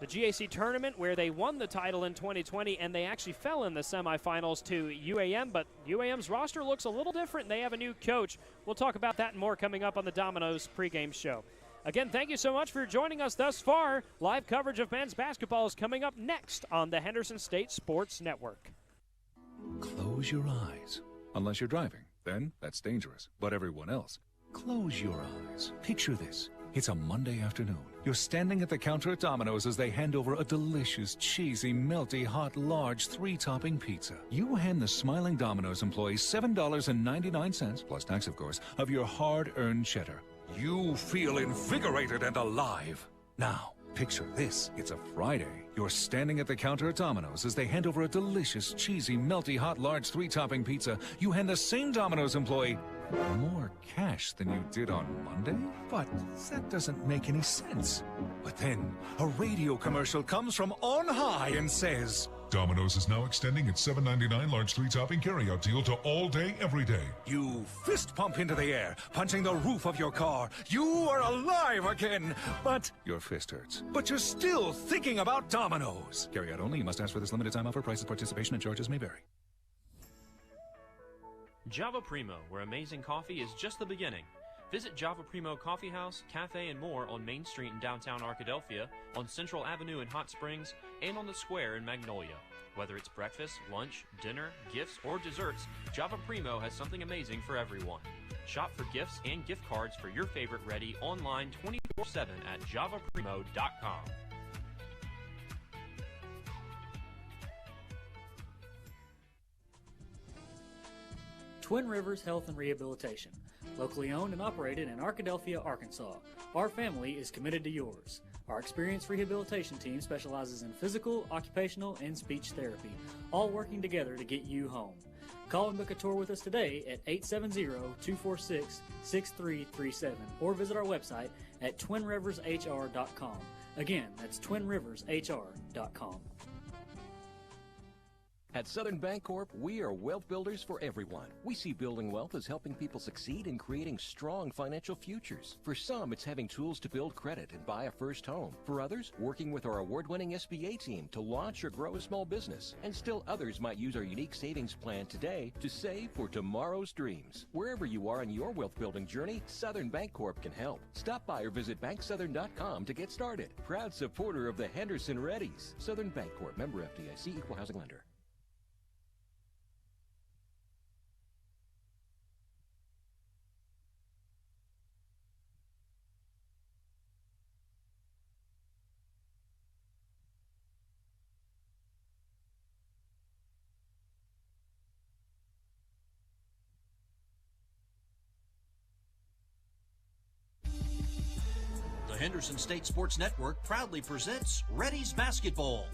the GAC tournament where they won the title in 2020, and they actually fell in the semifinals to UAM, but UAM's roster looks a little different. They have a new coach. We'll talk about that and more coming up on the Domino's pregame show. Again, thank you so much for joining us thus far. Live coverage of men's basketball is coming up next on the Henderson State Sports Network. Close your eyes. Unless you're driving. Then that's dangerous. But everyone else, close your eyes. Picture this. It's a Monday afternoon. You're standing at the counter at Domino's as they hand over a delicious, cheesy, melty, hot, large, 3-topping pizza. You hand the smiling Domino's employee $7.99, plus tax of course, of your hard-earned cheddar. You feel invigorated and alive. Now, picture this. It's a Friday. You're standing at the counter at Domino's as they hand over a delicious, cheesy, melty, hot, large, 3-topping pizza. You hand the same Domino's employee more cash than you did on Monday? But that doesn't make any sense. But then, a radio commercial comes from on high and says, Domino's is now extending its $7.99 large 3-topping carryout deal to all day, every day. You fist pump into the air, punching the roof of your car. You are alive again, but your fist hurts. But you're still thinking about Domino's. Carryout only. You must ask for this limited time offer. Prices, participation, and charges may vary. Java Primo, where amazing coffee is just the beginning. Visit Java Primo Coffee House, Cafe, and more on Main Street in downtown Arkadelphia, on Central Avenue in Hot Springs, and on the Square in Magnolia. Whether it's breakfast, lunch, dinner, gifts, or desserts, Java Primo has something amazing for everyone. Shop for gifts and gift cards for your favorite Reddy online 24/7 at javaprimo.com. Twin Rivers Health and Rehabilitation, locally owned and operated in Arkadelphia, Arkansas. Our family is committed to yours. Our experienced rehabilitation team specializes in physical, occupational, and speech therapy, all working together to get you home. Call and book a tour with us today at 870-246-6337 or visit our website at twinrivershr.com. Again, that's twinrivershr.com. At Southern Bancorp, we are wealth builders for everyone. We see building wealth as helping people succeed in creating strong financial futures. For some, it's having tools to build credit and buy a first home. For others, working with our award-winning SBA team to launch or grow a small business. And still others might use our unique savings plan today to save for tomorrow's dreams. Wherever you are in your wealth building journey, Southern Bancorp can help. Stop by or visit banksouthern.com to get started. Proud supporter of the Henderson Reddies. Southern Bancorp, member FDIC, equal housing lender. The Henderson State Sports Network proudly presents Reddies Basketball.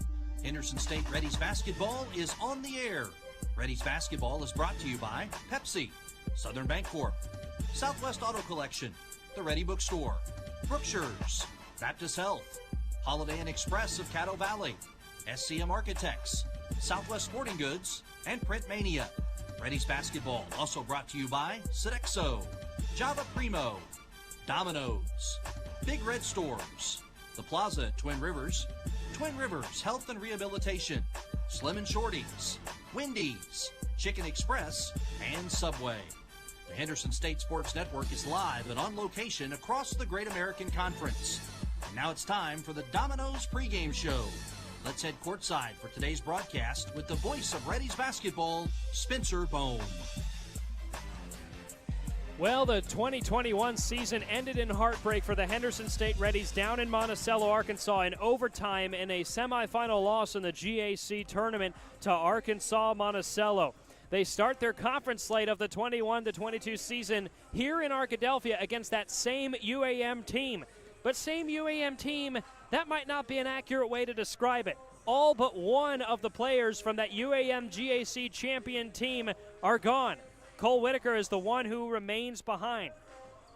Henderson State Reddies Basketball is on the air. Reddies Basketball is brought to you by Pepsi, Southern Bancorp, Southwest Auto Collection, the Reddy Bookstore, Brookshire's, Baptist Health, Holiday Inn Express of Caddo Valley, SCM Architects, Southwest Sporting Goods, and Print Mania. Reddies Basketball also brought to you by Sodexo, Java Primo, Domino's, Big Red Stores, The Plaza at Twin Rivers Health and Rehabilitation, Slim and Shorty's, Wendy's, Chicken Express, and Subway. The Henderson State Sports Network is live and on location across the Great American Conference. And now it's time for the Domino's pregame show. Let's head courtside for today's broadcast with the voice of Reddies basketball, Spencer Bohm. Well, the 2021 season ended in heartbreak for the Henderson State Reddies down in Monticello, Arkansas in overtime in a semifinal loss in the GAC tournament to Arkansas Monticello. They start their conference slate of the 21-22 season here in Arkadelphia against that same UAM team. But same UAM team, that might not be an accurate way to describe it. All but one of the players from that UAM GAC champion team are gone. Cole Whitaker is the one who remains behind.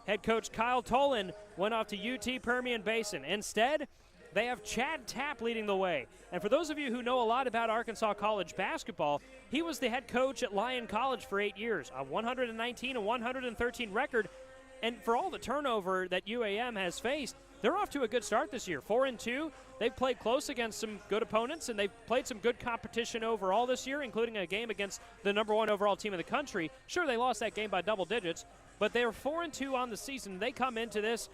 Head coach Kyle Tolan went off to UT Permian Basin. Instead, they have Chad Tapp leading the way. And for those of you who know a lot about Arkansas college basketball, he was the head coach at Lyon College for 8 years, a 119 and 113 record. And for all the turnover that UAM has faced, they're off to a good start this year. 4-2. They've played close against some good opponents, and they've played some good competition overall this year, including a game against the number 1 overall team in the country. Sure, they lost that game by double digits, but they are 4-2 on the season. They come into this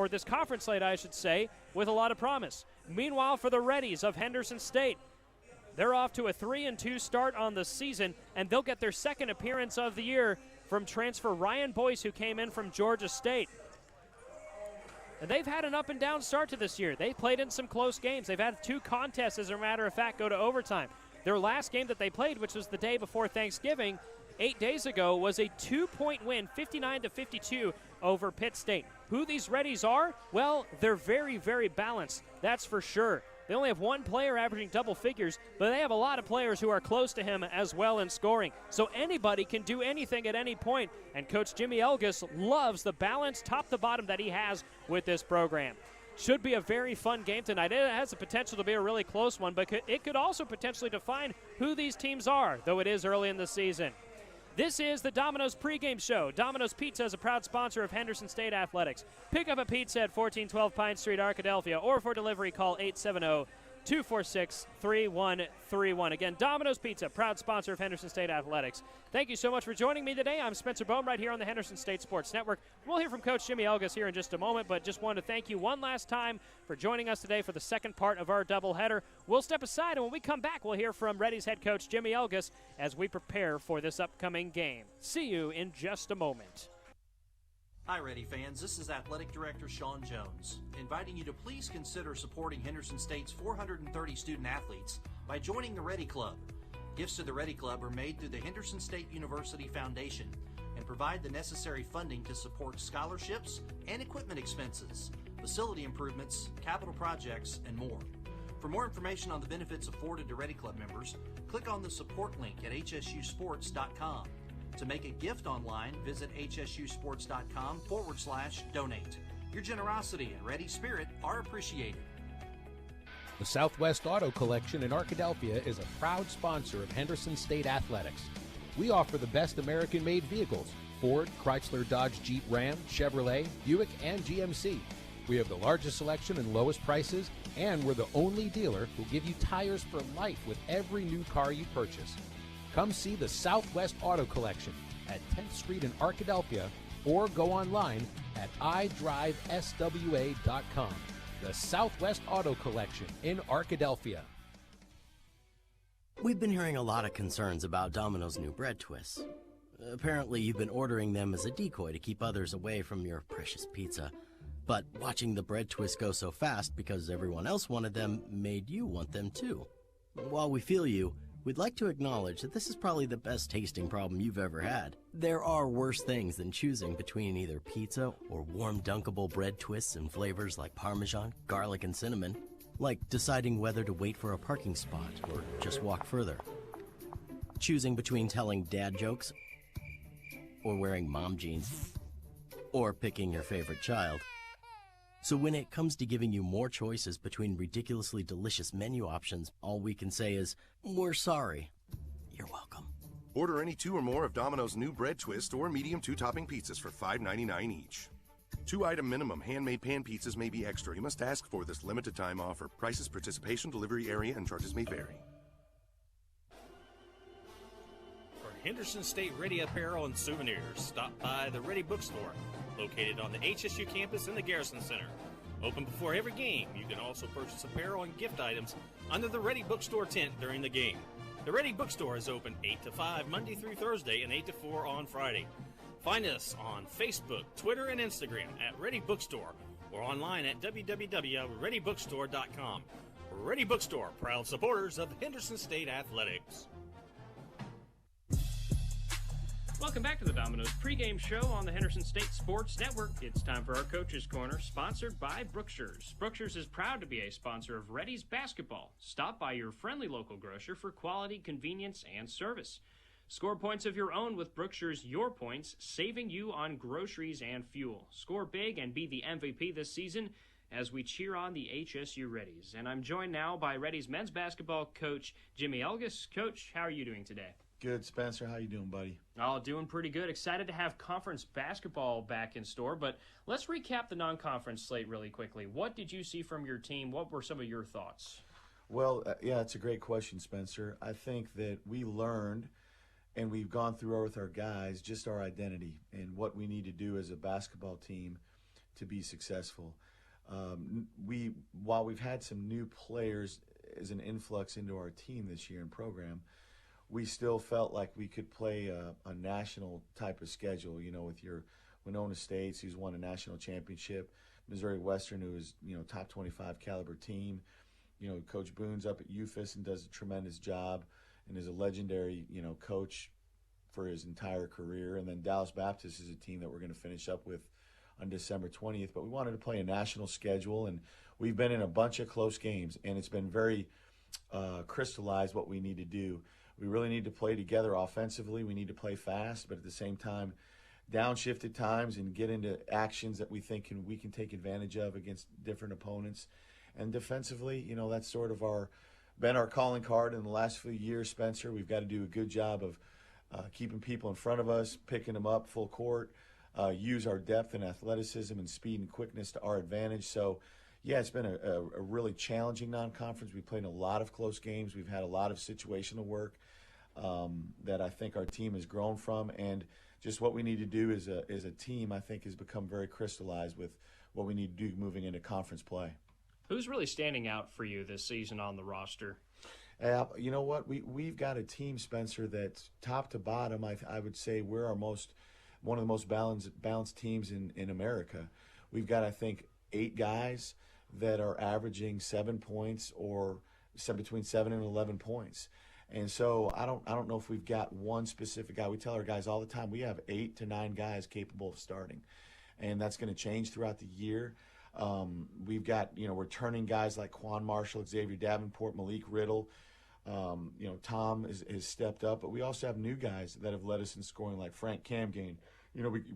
this conference slate, I should say, with a lot of promise. Meanwhile, for the Reddies of Henderson State, they're off to a 3-2 start on the season, and they'll get their second appearance of the year from transfer Ryan Boyce, who came in from Georgia State. And they've had an up-and-down start to this year. They played in some close games. They've had 2 contests, as a matter of fact, go to overtime. Their last game that they played, which was the day before Thanksgiving, 8 days ago, was a 2-point win, 59-52 over Pitt State. Who these Reddies are? Well, they're very, very balanced. That's for sure. They only have 1 player averaging double figures, but they have a lot of players who are close to him as well in scoring. So anybody can do anything at any point, and Coach Jimmy Elgas loves the balance top to bottom that he has with this program. Should be a very fun game tonight. It has the potential to be a really close one, but it could also potentially define who these teams are, though it is early in the season. This is the Domino's pregame show. Domino's Pizza is a proud sponsor of Henderson State Athletics. Pick up a pizza at 1412 Pine Street, Arkadelphia, or for delivery, call 870-246-3131. Again, Domino's Pizza, proud sponsor of Henderson State Athletics. Thank you so much for joining me today. I'm Spencer Bohm right here on the Henderson State Sports Network. We'll hear from Coach Jimmy Elgas here in just a moment, but just wanted to thank you one last time for joining us today for the second part of our doubleheader. We'll step aside, and when we come back, we'll hear from Reddies head coach Jimmy Elgas as we prepare for this upcoming game. See you in just a moment. Hi, Reddy fans. This is Athletic Director Sean Jones, inviting you to please consider supporting Henderson State's 430 student athletes by joining the Reddy Club. Gifts to the Reddy Club are made through the Henderson State University Foundation and provide the necessary funding to support scholarships and equipment expenses, facility improvements, capital projects, and more. For more information on the benefits afforded to Reddy Club members, click on the support link at hsusports.com. To make a gift online, visit hsusports.com/donate. Your generosity and ready spirit are appreciated. The Southwest Auto Collection in Arkadelphia is a proud sponsor of Henderson State Athletics. We offer the best American-made vehicles: Ford, Chrysler, Dodge, Jeep, Ram, Chevrolet, Buick, and GMC. We have the largest selection and lowest prices, and we're the only dealer who give you tires for life with every new car you purchase. Come see the Southwest Auto Collection at 10th Street in Arkadelphia, or go online at idriveswa.com. The Southwest Auto Collection in Arkadelphia. We've been hearing a lot of concerns about Domino's new bread twists. Apparently, you've been ordering them as a decoy to keep others away from your precious pizza. But watching the bread twists go so fast because everyone else wanted them made you want them too. While we feel you, we'd like to acknowledge that this is probably the best tasting problem you've ever had. There are worse things than choosing between either pizza or warm dunkable bread twists and flavors like Parmesan, garlic, and cinnamon. Like deciding whether to wait for a parking spot or just walk further. Choosing between telling dad jokes or wearing mom jeans. Or picking your favorite child. So when it comes to giving you more choices between ridiculously delicious menu options, all we can say is, we're sorry. You're welcome. Order any 2 or more of Domino's new bread twist or medium 2-topping pizzas for $5.99 each. 2-item minimum handmade pan pizzas may be extra. You must ask for this limited time offer. Prices, participation, delivery area, and charges may vary. For Henderson State Ready apparel and souvenirs, stop by the Reddy Bookstore, located on the HSU campus in the Garrison Center. Open before every game, you can also purchase apparel and gift items under the Reddy Bookstore tent during the game. The Reddy Bookstore is open 8 to 5 Monday through Thursday and 8 to 4 on Friday. Find us on Facebook, Twitter, and Instagram at Reddy Bookstore or online at www.reddybookstore.com. Reddy Bookstore, proud supporters of Henderson State Athletics. Welcome back to the Domino's pregame show on the Henderson State Sports Network. It's time for our Coach's Corner, sponsored by Brookshire's. Brookshire's is proud to be a sponsor of Reddies basketball. Stop by your friendly local grocer for quality, convenience, and service. Score points of your own with Brookshire's Your Points, saving you on groceries and fuel. Score big and be the MVP this season as we cheer on the HSU Reddies. And I'm joined now by Reddies men's basketball coach Jimmy Elgas. Coach, how are you doing today? Good, Spencer. How you doing, buddy? Oh, doing pretty good. Excited to have conference basketball back in store, but let's recap the non-conference slate really quickly. What did you see from your team? What were some of your thoughts? Well, yeah, it's a great question, Spencer. I think that we learned, and we've gone through with our guys, just our identity and what we need to do as a basketball team to be successful. While we've had some new players as an influx into our team this year in program, we still felt like we could play a national type of schedule, with your Winona States, who's won a national championship, Missouri Western, who is, top 25 caliber team. Coach Boone's up at UFIS and does a tremendous job and is a legendary, coach for his entire career. And then Dallas Baptist is a team that we're going to finish up with on December 20th. But we wanted to play a national schedule, and we've been in a bunch of close games, and it's been very crystallized what we need to do. We really need to play together offensively. We need to play fast, but at the same time, downshift at times and get into actions that we think we can take advantage of against different opponents. And defensively, that's sort of been our calling card in the last few years, Spencer. We've got to do a good job of keeping people in front of us, picking them up full court, use our depth and athleticism and speed and quickness to our advantage. So, yeah, it's been a really challenging non-conference. We played a lot of close games. We've had a lot of situational work that I think our team has grown from. And just what we need to do as a team, I think, has become very crystallized with what we need to do moving into conference play. Who's really standing out for you this season on the roster? You know what? We've got a team, Spencer, that's top to bottom. I would say we're one of the most balanced teams in America. We've got, I think, 8 guys that are averaging 7 points or between 7 and 11 points. And so I don't know if we've got one specific guy. We tell our guys all the time we have 8 to 9 guys capable of starting, and that's going to change throughout the year. We've got returning guys like Quan Marshall, Xavier Davenport, Malik Riddle. Tom has stepped up, but we also have new guys that have led us in scoring, like Frank Camgain.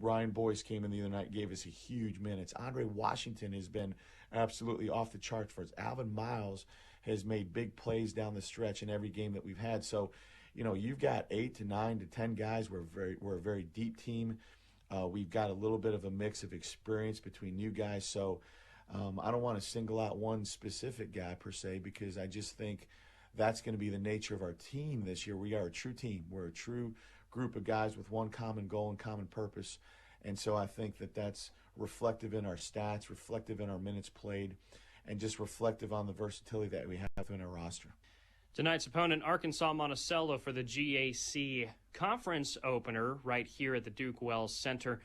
Ryan Boyce came in the other night, gave us a huge minutes. Andre Washington has been absolutely off the charts for us. Alvin Miles has made big plays down the stretch in every game that we've had. So, you've got 8 to 9 to 10 guys. We're a very deep team. We've got a little bit of a mix of experience between new guys. So I don't want to single out one specific guy per se, because I just think that's going to be the nature of our team this year. We are a true team. We're a true group of guys with one common goal and common purpose. And so I think that's reflective in our stats, reflective in our minutes played, and just reflective on the versatility that we have in our roster. Tonight's opponent, Arkansas Monticello, for the GAC conference opener right here at the Duke Wells Center.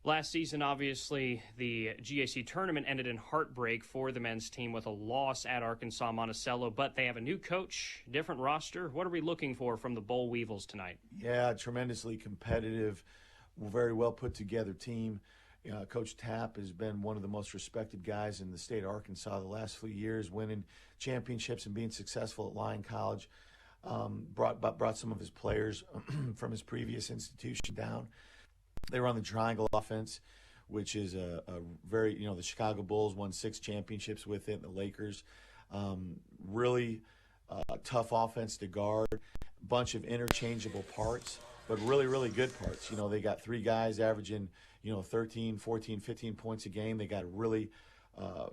Last season, obviously, the GAC tournament ended in heartbreak for the men's team with a loss at Arkansas Monticello, but they have a new coach, different roster. What are we looking for from the Boll Weevils tonight? Yeah, tremendously competitive, very well put together team. Coach Tapp has been one of the most respected guys in the state of Arkansas the last few years, winning championships and being successful at Lyon College. Brought some of his players from his previous institution down. They were on the triangle offense, which is a very, the Chicago Bulls won 6 championships with it, the Lakers. Really tough offense to guard, bunch of interchangeable parts, but really, really good parts. They got 3 guys averaging, 13, 14, 15 points a game. They got a really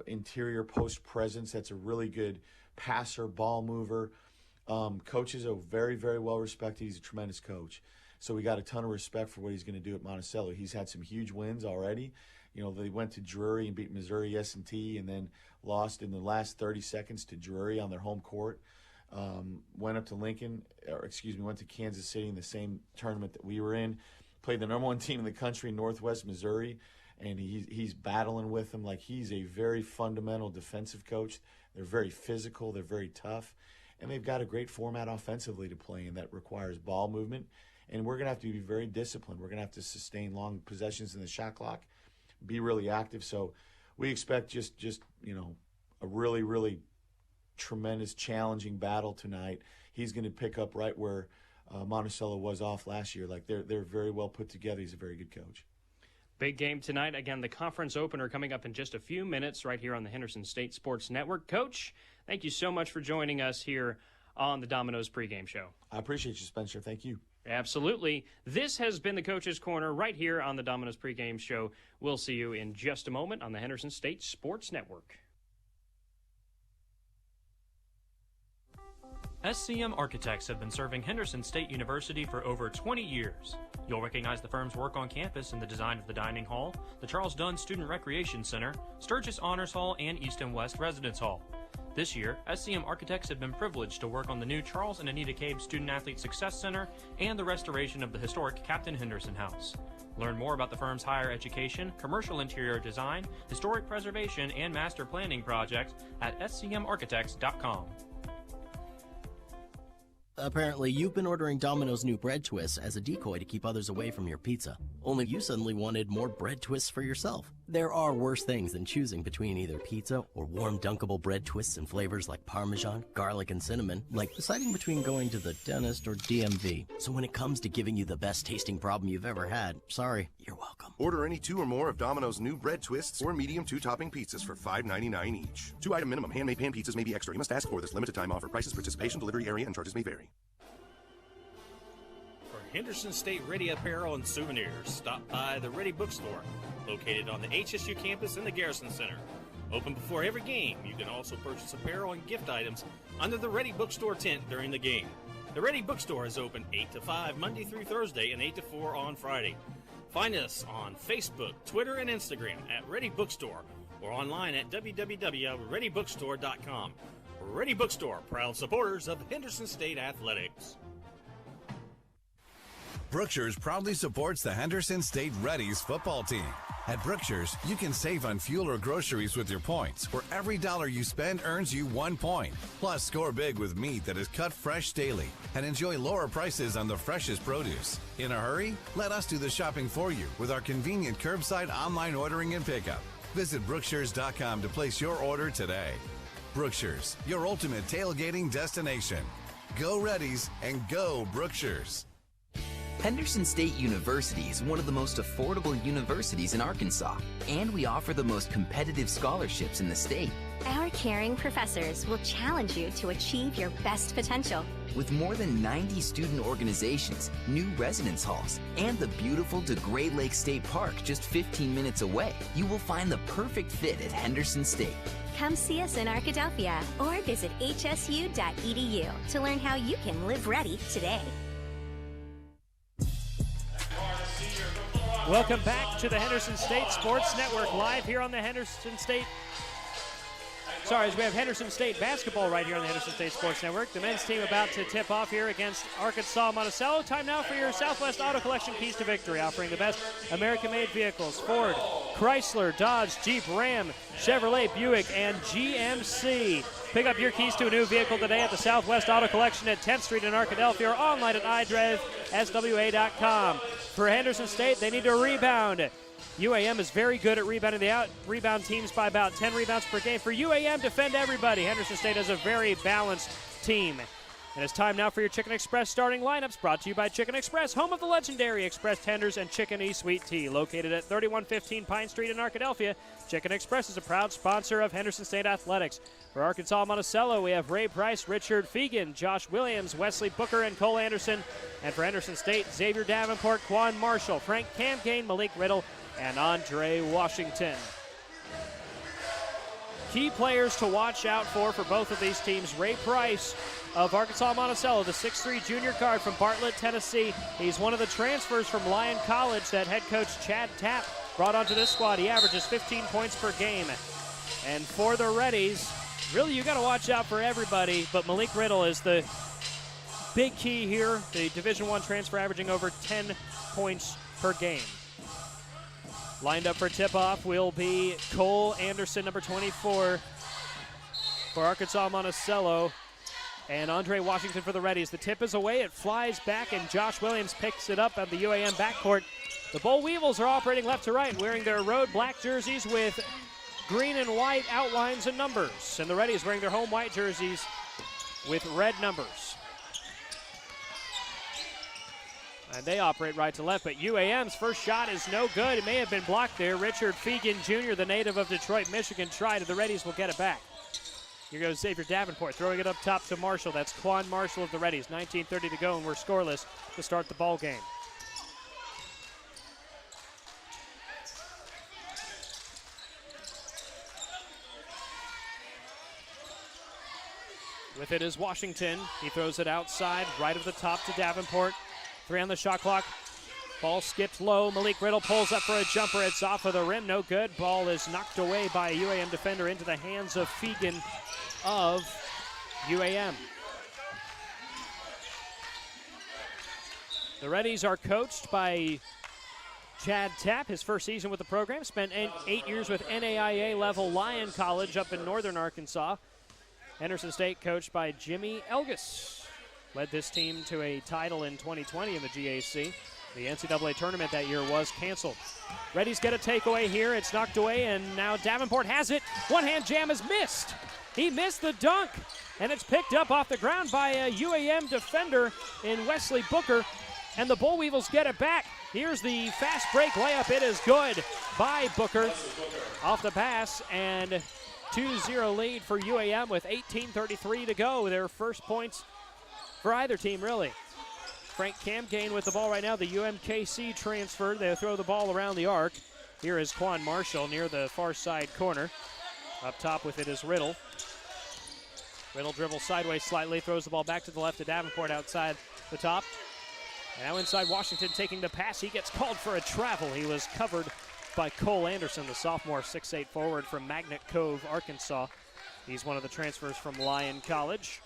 interior post presence. That's a really good passer, ball mover. Coach is a very, very well respected. He's a tremendous coach. So we got a ton of respect for what he's going to do at Monticello. He's had some huge wins already. They went to Drury and beat Missouri S&T and then lost in the last 30 seconds to Drury on their home court. Went up to went to Kansas City in the same tournament that we were in. Played the number 1 team in the country, Northwest Missouri, and he's battling with them. Like, he's a very fundamental defensive coach. They're very physical. They're very tough. And they've got a great format offensively to play in that requires ball movement. And we're going to have to be very disciplined. We're going to have to sustain long possessions in the shot clock, be really active. So we expect just a really, really tremendous, challenging battle tonight. He's going to pick up right where Monticello was off last year. Like, they're very well put together. He's a very good coach. Big game tonight. Again, the conference opener coming up in just a few minutes right here on the Henderson State Sports Network. Coach, thank you so much for joining us here on the Domino's pregame show. I appreciate you, Spencer. Thank you. Absolutely. This has been the Coach's Corner right here on the Domino's pregame show. We'll see you in just a moment on the Henderson State Sports Network. SCM Architects have been serving Henderson State University for over 20 years. You'll recognize the firm's work on campus in the design of the dining hall, the Charles Dunn Student Recreation Center, Sturgis Honors Hall, and East and West Residence Hall. This year, SCM Architects have been privileged to work on the new Charles and Anita Cabe Student Athlete Success Center and the restoration of the historic Captain Henderson House. Learn more about the firm's higher education, commercial interior design, historic preservation, and master planning projects at scmarchitects.com. Apparently, you've been ordering Domino's new bread twists as a decoy to keep others away from your pizza. Only you suddenly wanted more bread twists for yourself. There are worse things than choosing between either pizza or warm dunkable bread twists in flavors like Parmesan, garlic, and cinnamon, like deciding between going to the dentist or DMV. So when it comes to giving you the best tasting problem you've ever had, sorry, you're welcome. Order any 2 or more of Domino's new bread twists or medium 2-topping pizzas for $5.99 each. 2-item minimum. Handmade pan pizzas may be extra. You must ask for this limited time offer. Prices, participation, delivery area, and charges may vary. Henderson State Ready Apparel and Souvenirs. Stop by the Ready Bookstore, located on the HSU campus in the Garrison Center. Open before every game. You can also purchase apparel and gift items under the Ready Bookstore tent during the game. The Ready Bookstore is open 8 to 5 Monday through Thursday and 8 to 4 on Friday. Find us on Facebook, Twitter, and Instagram at Ready Bookstore or online at www.readybookstore.com. Ready Bookstore, proud supporters of Henderson State Athletics. Brookshire's proudly supports the Henderson State Reddies football team. At Brookshire's, you can save on fuel or groceries with your points, where every dollar you spend earns you 1 point. Plus, score big with meat that is cut fresh daily and enjoy lower prices on the freshest produce. In a hurry? Let us do the shopping for you with our convenient curbside online ordering and pickup. Visit Brookshires.com to place your order today. Brookshire's, your ultimate tailgating destination. Go Reddies and go Brookshires. Henderson State University is one of the most affordable universities in Arkansas, and we offer the most competitive scholarships in the state. Our caring professors will challenge you to achieve your best potential. With more than 90 student organizations, new residence halls, and the beautiful DeGray Lake State Park just 15 minutes away, you will find the perfect fit at Henderson State. Come see us in Arkadelphia or visit hsu.edu to learn how you can live ready today. Welcome back to the Henderson State Sports Network, live here on the Henderson State. As we have Henderson State basketball right here on the Henderson State Sports Network. The men's team about to tip off here against Arkansas Monticello. Time now for your Southwest Auto Collection keys to victory, offering the best American-made vehicles: Ford, Chrysler, Dodge, Jeep, Ram, Chevrolet, Buick, and GMC. Pick up your keys to a new vehicle today at the Southwest Auto Collection at 10th Street in Arkadelphia or online at idriveswa.com. For Henderson State, they need to rebound. UAM is very good at rebounding. They out-rebound teams by about 10 rebounds per game. For UAM, defend everybody. Henderson State has a very balanced team. And it's time now for your Chicken Express starting lineups, brought to you by Chicken Express, home of the legendary Express Tenders and Chicken E-Sweet Tea. Located at 3115 Pine Street in Arkadelphia, Chicken Express is a proud sponsor of Henderson State Athletics. For Arkansas Monticello, we have Ray Price, Richard Fegan, Josh Williams, Wesley Booker, and Cole Anderson. And for Henderson State, Xavier Davenport, Quan Marshall, Frank Camkane, Malik Riddle, and Andre Washington. Key players to watch out for both of these teams. Ray Price of Arkansas Monticello, the 6'3 junior guard from Bartlett, Tennessee. He's one of the transfers from Lyon College that head coach Chad Tapp brought onto this squad. He averages 15 points per game. And for the Reddies, really you got to watch out for everybody, but Malik Riddle is the big key here. The Division I transfer averaging over 10 points per game. Lined up for tip-off will be Cole Anderson, number 24 for Arkansas Monticello, and Andre Washington for the Reddies. The tip is away, it flies back, and Josh Williams picks it up at the UAM backcourt. The Boll Weevils are operating left to right, wearing their road black jerseys with green and white outlines and numbers. And the Reddies wearing their home white jerseys with red numbers. And they operate right to left, but UAM's first shot is no good. It may have been blocked there. Richard Fegan Jr., the native of Detroit, Michigan, tried, and the Reddies will get it back. Here goes Xavier Davenport, throwing it up top to Marshall. That's Quan Marshall of the Reddies. 19:30 to go, and we're scoreless to start the ball game. With it is Washington. He throws it outside, right of the top to Davenport. 3 on the shot clock. Ball skipped low. Malik Riddle pulls up for a jumper. It's off of the rim. No good. Ball is knocked away by a UAM defender into the hands of Fegan of UAM. The Reddies are coached by Chad Tapp, his first season with the program. Spent 8 years with NAIA level Lyon College up in northern Arkansas. Henderson State coached by Jimmy Elgas. Led this team to a title in 2020 in the GAC. The NCAA tournament that year was canceled. Reddies get a takeaway here. It's knocked away, and now Davenport has it. One-hand jam is missed. He missed the dunk, and it's picked up off the ground by a UAM defender in Wesley Booker, and the Bull Weevils get it back. Here's the fast break layup. It is good by Booker off the pass, and 2-0 lead for UAM with 18:33 to go. Their first points for either team, really. Frank Camgain with the ball right now. The UMKC transfer. They'll throw the ball around the arc. Here is Quan Marshall near the far side corner. Up top with it is Riddle. Riddle dribbles sideways slightly, throws the ball back to the left to Davenport outside the top. Now inside Washington taking the pass. He gets called for a travel. He was covered by Cole Anderson, the sophomore 6'8" forward from Magnet Cove, Arkansas. He's one of the transfers from Lyon College.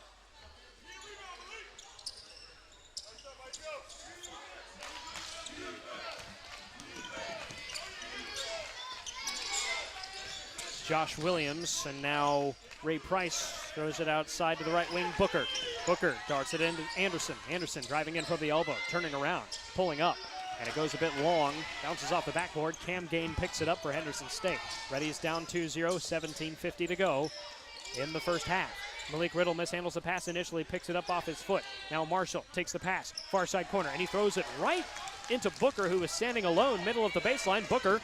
Josh Williams, and now Ray Price throws it outside to the right wing. Booker darts it into Anderson. Anderson driving in from the elbow, turning around, pulling up, and it goes a bit long. Bounces off the backboard. Camgain picks it up for Henderson State. Reddies down 2-0, 17:50 to go in the first half. Malik Riddle mishandles the pass initially, picks it up off his foot. Now Marshall takes the pass, far side corner, and he throws it right into Booker, who is standing alone, middle of the baseline. Booker,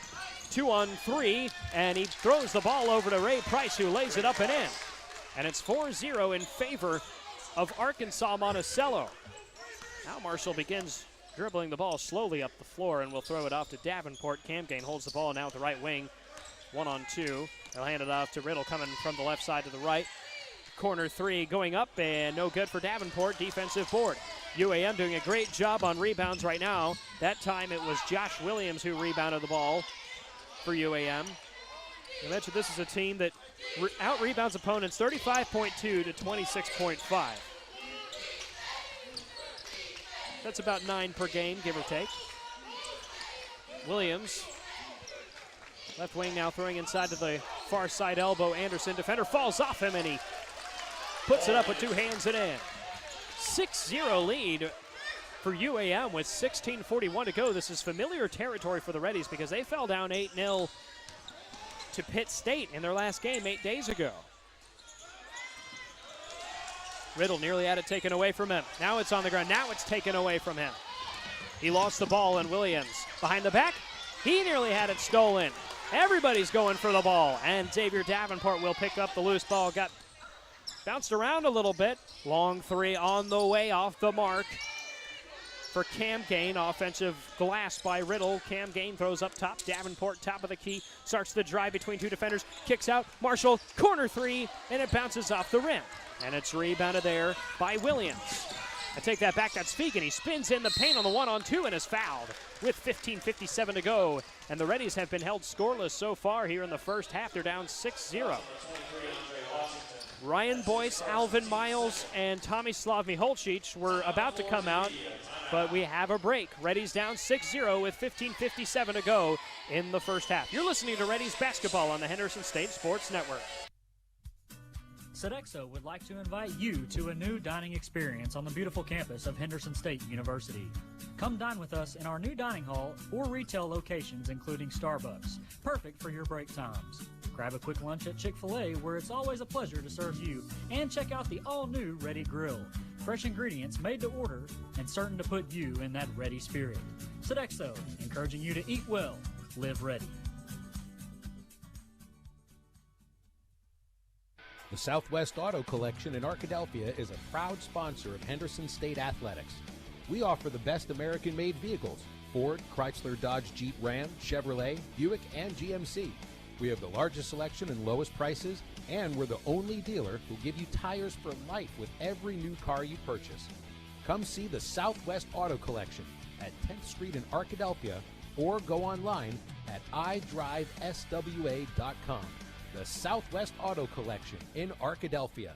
2-on-3, and he throws the ball over to Ray Price, who lays it up and in. And it's 4-0 in favor of Arkansas Monticello. Now Marshall begins dribbling the ball slowly up the floor, and will throw it off to Davenport. Camgain holds the ball now at the right wing. 1-on-2. They'll hand it off to Riddle coming from the left side to the right. Corner 3 going up, and no good for Davenport. Defensive board. UAM doing a great job on rebounds right now. That time it was Josh Williams who rebounded the ball for UAM. I mentioned this is a team that out-rebounds opponents 35.2 to 26.5. That's about 9 per game, give or take. Williams, left wing now throwing inside to the far side elbow. Anderson, defender falls off him, and he puts it up with 2 hands and in. 6-0 lead for UAM with 16:41 to go. This is familiar territory for the Reddies because they fell down 8-0 to Pitt State in their last game 8 days ago. Riddle nearly had it taken away from him. Now it's on the ground. Now it's taken away from him. He lost the ball, and Williams behind the back. He nearly had it stolen. Everybody's going for the ball, and Xavier Davenport will pick up the loose ball. Got bounced around a little bit. Long 3 on the way, off the mark for Camgain. Offensive glass by Riddle. Camgain throws up top. Davenport, top of the key, starts the drive between 2 defenders. Kicks out. Marshall, corner 3, and it bounces off the rim. And it's rebounded there by Williams. I take that back. That's Fegan. He spins in the paint on the 1-on-2 and is fouled with 15:57 to go. And the Reddies have been held scoreless so far here in the first half. They're down 6-0. Ryan Boyce, Alvin Miles, and Tomislav Miholcic were about to come out, but we have a break. Reddies down 6-0 with 15:57 to go in the first half. You're listening to Reddies basketball on the Henderson State Sports Network. Sodexo would like to invite you to a new dining experience on the beautiful campus of Henderson State University. Come dine with us in our new dining hall or retail locations, including Starbucks, perfect for your break times. Grab a quick lunch at Chick-fil-A, where it's always a pleasure to serve you, and check out the all-new Reddy Grill. Fresh ingredients made to order and certain to put you in that ready spirit. Sodexo, encouraging you to eat well, live ready. The Southwest Auto Collection in Arkadelphia is a proud sponsor of Henderson State Athletics. We offer the best American-made vehicles: Ford, Chrysler, Dodge, Jeep, Ram, Chevrolet, Buick, and GMC. We have the largest selection and lowest prices, and we're the only dealer who give you tires for life with every new car you purchase. Come see the Southwest Auto Collection at 10th Street in Arkadelphia, or go online at idriveswa.com. The Southwest Auto Collection in Arkadelphia.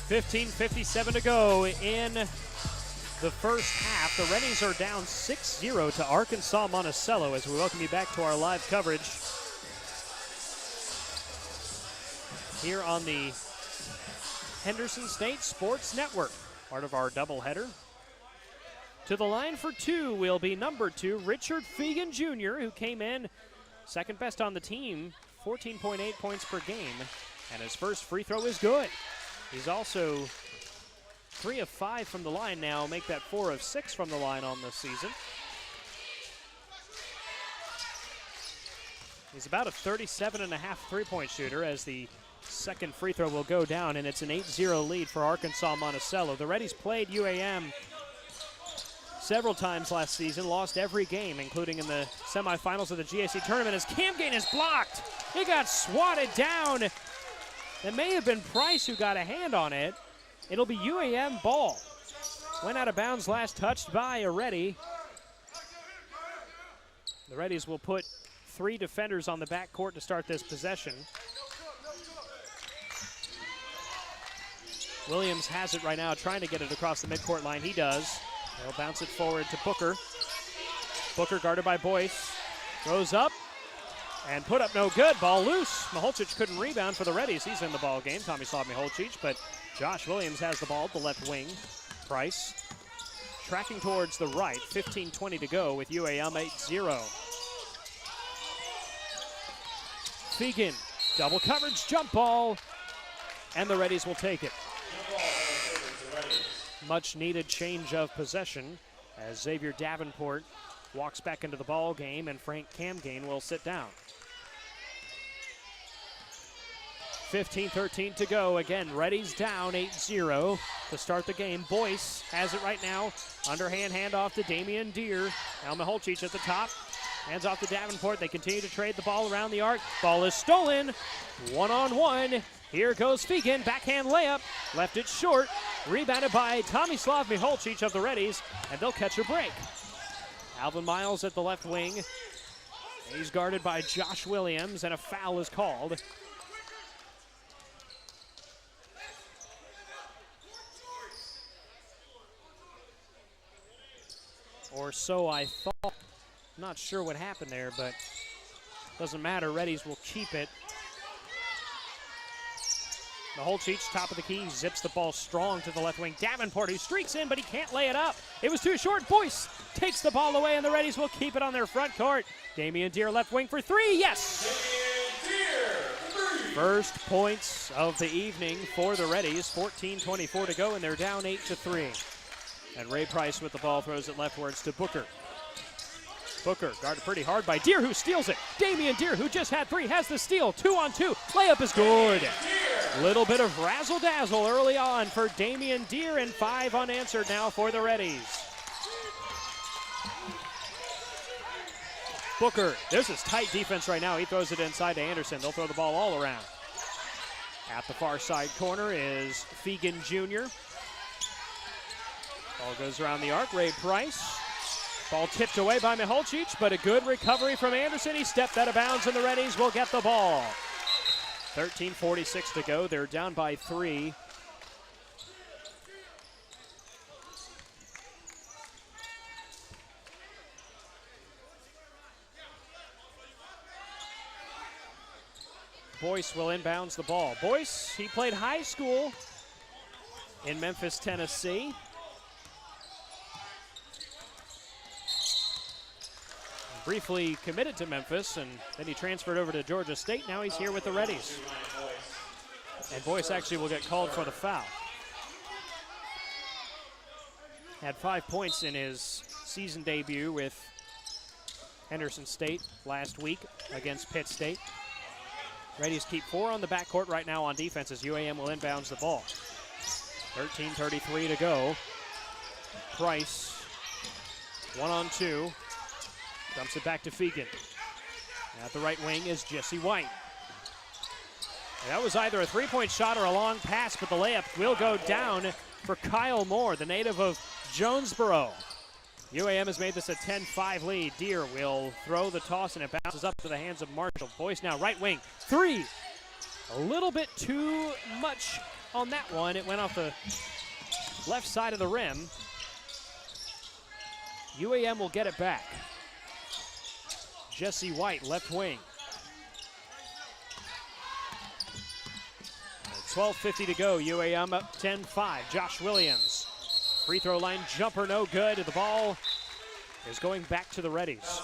15:57 to go in the first half. The Reddies are down 6-0 to Arkansas Monticello as we welcome you back to our live coverage here on the Henderson State Sports Network, part of our doubleheader. To the line for two will be number 2, Richard Fegan Jr., who came in second best on the team, 14.8 points per game, and his first free throw is good. He's also 3 of 5 from the line now, make that 4 of 6 from the line on the season. He's about a 37.5 three-point shooter as the second free throw will go down, and it's an 8-0 lead for Arkansas Monticello. The Reddies played UAM several times last season, lost every game, including in the semifinals of the GAC tournament, as Cam Gain is blocked. He got swatted down. It may have been Price who got a hand on it. It'll be UAM ball. Went out of bounds last touched by a Reddy. The Reddies will put 3 defenders on the backcourt to start this possession. Williams has it right now, trying to get it across the midcourt line. He does. They'll bounce it forward to Booker. Booker guarded by Boyce. Throws up and put up no good. Ball loose. Miholcic couldn't rebound for the Reddies. He's in the ball game, Tomislav Miholcic, but Josh Williams has the ball at the left wing. Price tracking towards the right. 15:20 to go with UAM 8-0. Fegan, double coverage, jump ball, and the Reddies will take it. Much needed change of possession as Xavier Davenport walks back into the ball game and Frank Camgain will sit down. 15:13 to go. Again, Reddies down 8-0 to start the game. Boyce has it right now. Underhand handoff to Damian Deere. Now Miholcic at the top. Hands off to Davenport. They continue to trade the ball around the arc. Ball is stolen. One-on-one. Here goes Fegan. Backhand layup. Left it short. Rebounded by Tomislav Miholcic of the Reddies, and they'll catch a break. Alvin Miles at the left wing. He's guarded by Josh Williams, and a foul is called. Or so I thought. Not sure what happened there, but doesn't matter. Reddies will keep it. Miholcic, top of the key, zips the ball strong to the left wing. Davenport, who streaks in, but he can't lay it up. It was too short. Boyce takes the ball away, and the Reddies will keep it on their front court. Damian Deere, left wing for 3. Yes! First points of the evening for the Reddies. 14:24 to go, and they're down 8-3. And Ray Price with the ball throws it leftwards to Booker. Booker guarded pretty hard by Deere, who steals it. Damian Deere, who just had 3, has the steal. 2-on-2. Layup is good. Little bit of razzle-dazzle early on for Damian Deere, and 5 unanswered now for the Reddies. Booker, there's his tight defense right now. He throws it inside to Anderson. They'll throw the ball all around. At the far side corner is Fegan Jr. Ball goes around the arc. Ray Price. Ball tipped away by Miholcic, but a good recovery from Anderson. He stepped out of bounds, and the Reddies will get the ball. 13:46 to go. They're down by 3. Boyce will inbounds the ball. Boyce, he played high school in Memphis, Tennessee. Briefly committed to Memphis, and then he transferred over to Georgia State. Now he's here with the Reddies. And Boyce actually will get called for the foul. Had 5 points in his season debut with Henderson State last week against Pitt State. Reddies keep 4 on the backcourt right now on defense as UAM will inbounds the ball. 13:33 to go. Price, 1-on-2. Dumps it back to Fegan. At the right wing is Jesse White. And that was either a three-point shot or a long pass, but the layup will go down for Kyle Moore, the native of Jonesboro. UAM has made this a 10-5 lead. Deere will throw the toss, and it bounces up to the hands of Marshall. Boyce now right wing. 3. A little bit too much on that one. It went off the left side of the rim. UAM will get it back. Jesse White, left wing. 12:50 to go. UAM up 10-5. Josh Williams. Free throw line jumper, no good. The ball is going back to the Reddies.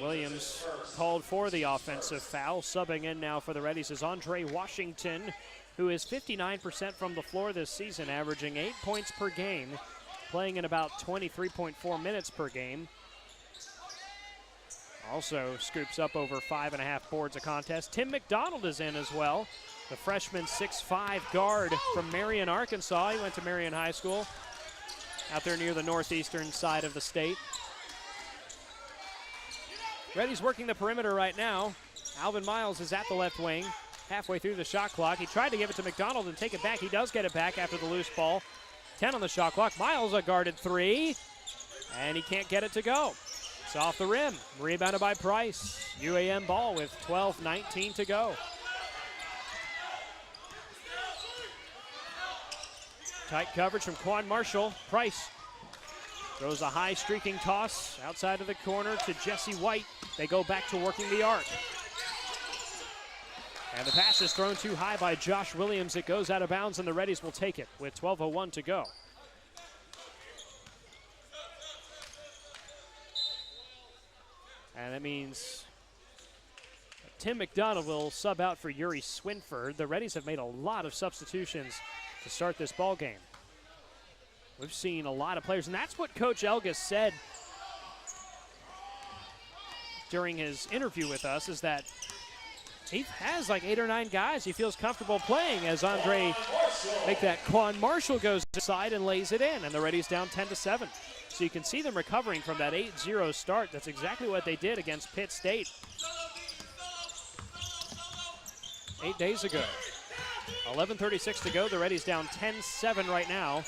Williams called for the offensive foul. Subbing in now for the Reddies is Andre Washington, who is 59% from the floor this season, averaging 8 points per game, playing in about 23.4 minutes per game. Also scoops up over 5.5 boards a contest. Tim McDonald is in as well. The freshman 6'5" guard from Marion, Arkansas. He went to Marion High School out there near the northeastern side of the state. Reddy's working the perimeter right now. Alvin Miles is at the left wing, halfway through the shot clock. He tried to give it to McDonald and take it back. He does get it back after the loose ball. 10 on the shot clock. Miles a guarded 3, and he can't get it to go. It's off the rim. Rebounded by Price. UAM ball with 12:19 to go. Tight coverage from Quan Marshall. Price throws a high streaking toss outside of the corner to Jesse White. They go back to working the arc. And the pass is thrown too high by Josh Williams. It goes out of bounds, and the Reddies will take it with 12:01 to go. And that means Tim McDonald will sub out for Yuri Swinford. The Reddies have made a lot of substitutions to start this ball game. We've seen a lot of players, and that's what Coach Elgas said during his interview with us, is that he has like 8 or 9 guys he feels comfortable playing, as Andre make that Quan Marshall goes aside and lays it in, and the Reddies down 10-7. So you can see them recovering from that 8-0 start. That's exactly what they did against Pitt State 8 days ago. 11:36 to go. The Reddies down 10-7 right now.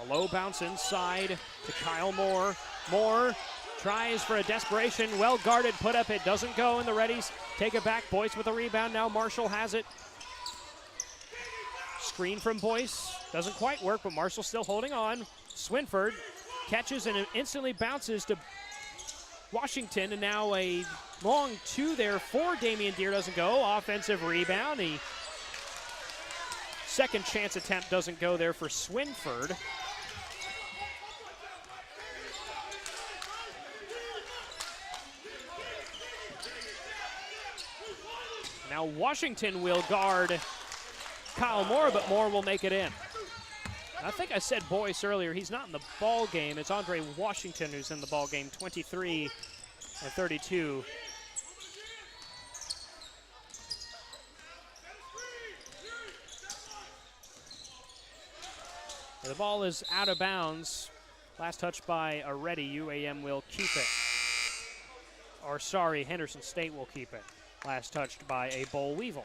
A low bounce inside to Kyle Moore. Moore tries for a desperation. Well guarded put up. It doesn't go, and the Reddies take it back. Boyce with a rebound. Now Marshall has it. Screen from Boyce. Doesn't quite work, but Marshall still holding on. Swinford catches and instantly bounces to Washington, and now a long 2 there for Damian Deere. Doesn't go. Offensive rebound. The second chance attempt doesn't go there for Swinford. Now Washington will guard Kyle Moore, but Moore will make it in. I think I said Boyce earlier. He's not in the ball game. It's Andre Washington who's in the ball game, 23-32. The ball is out of bounds. Last touch by a Reddy. UAM will keep it. Or sorry, Henderson State will keep it. Last touched by a Boll Weevil.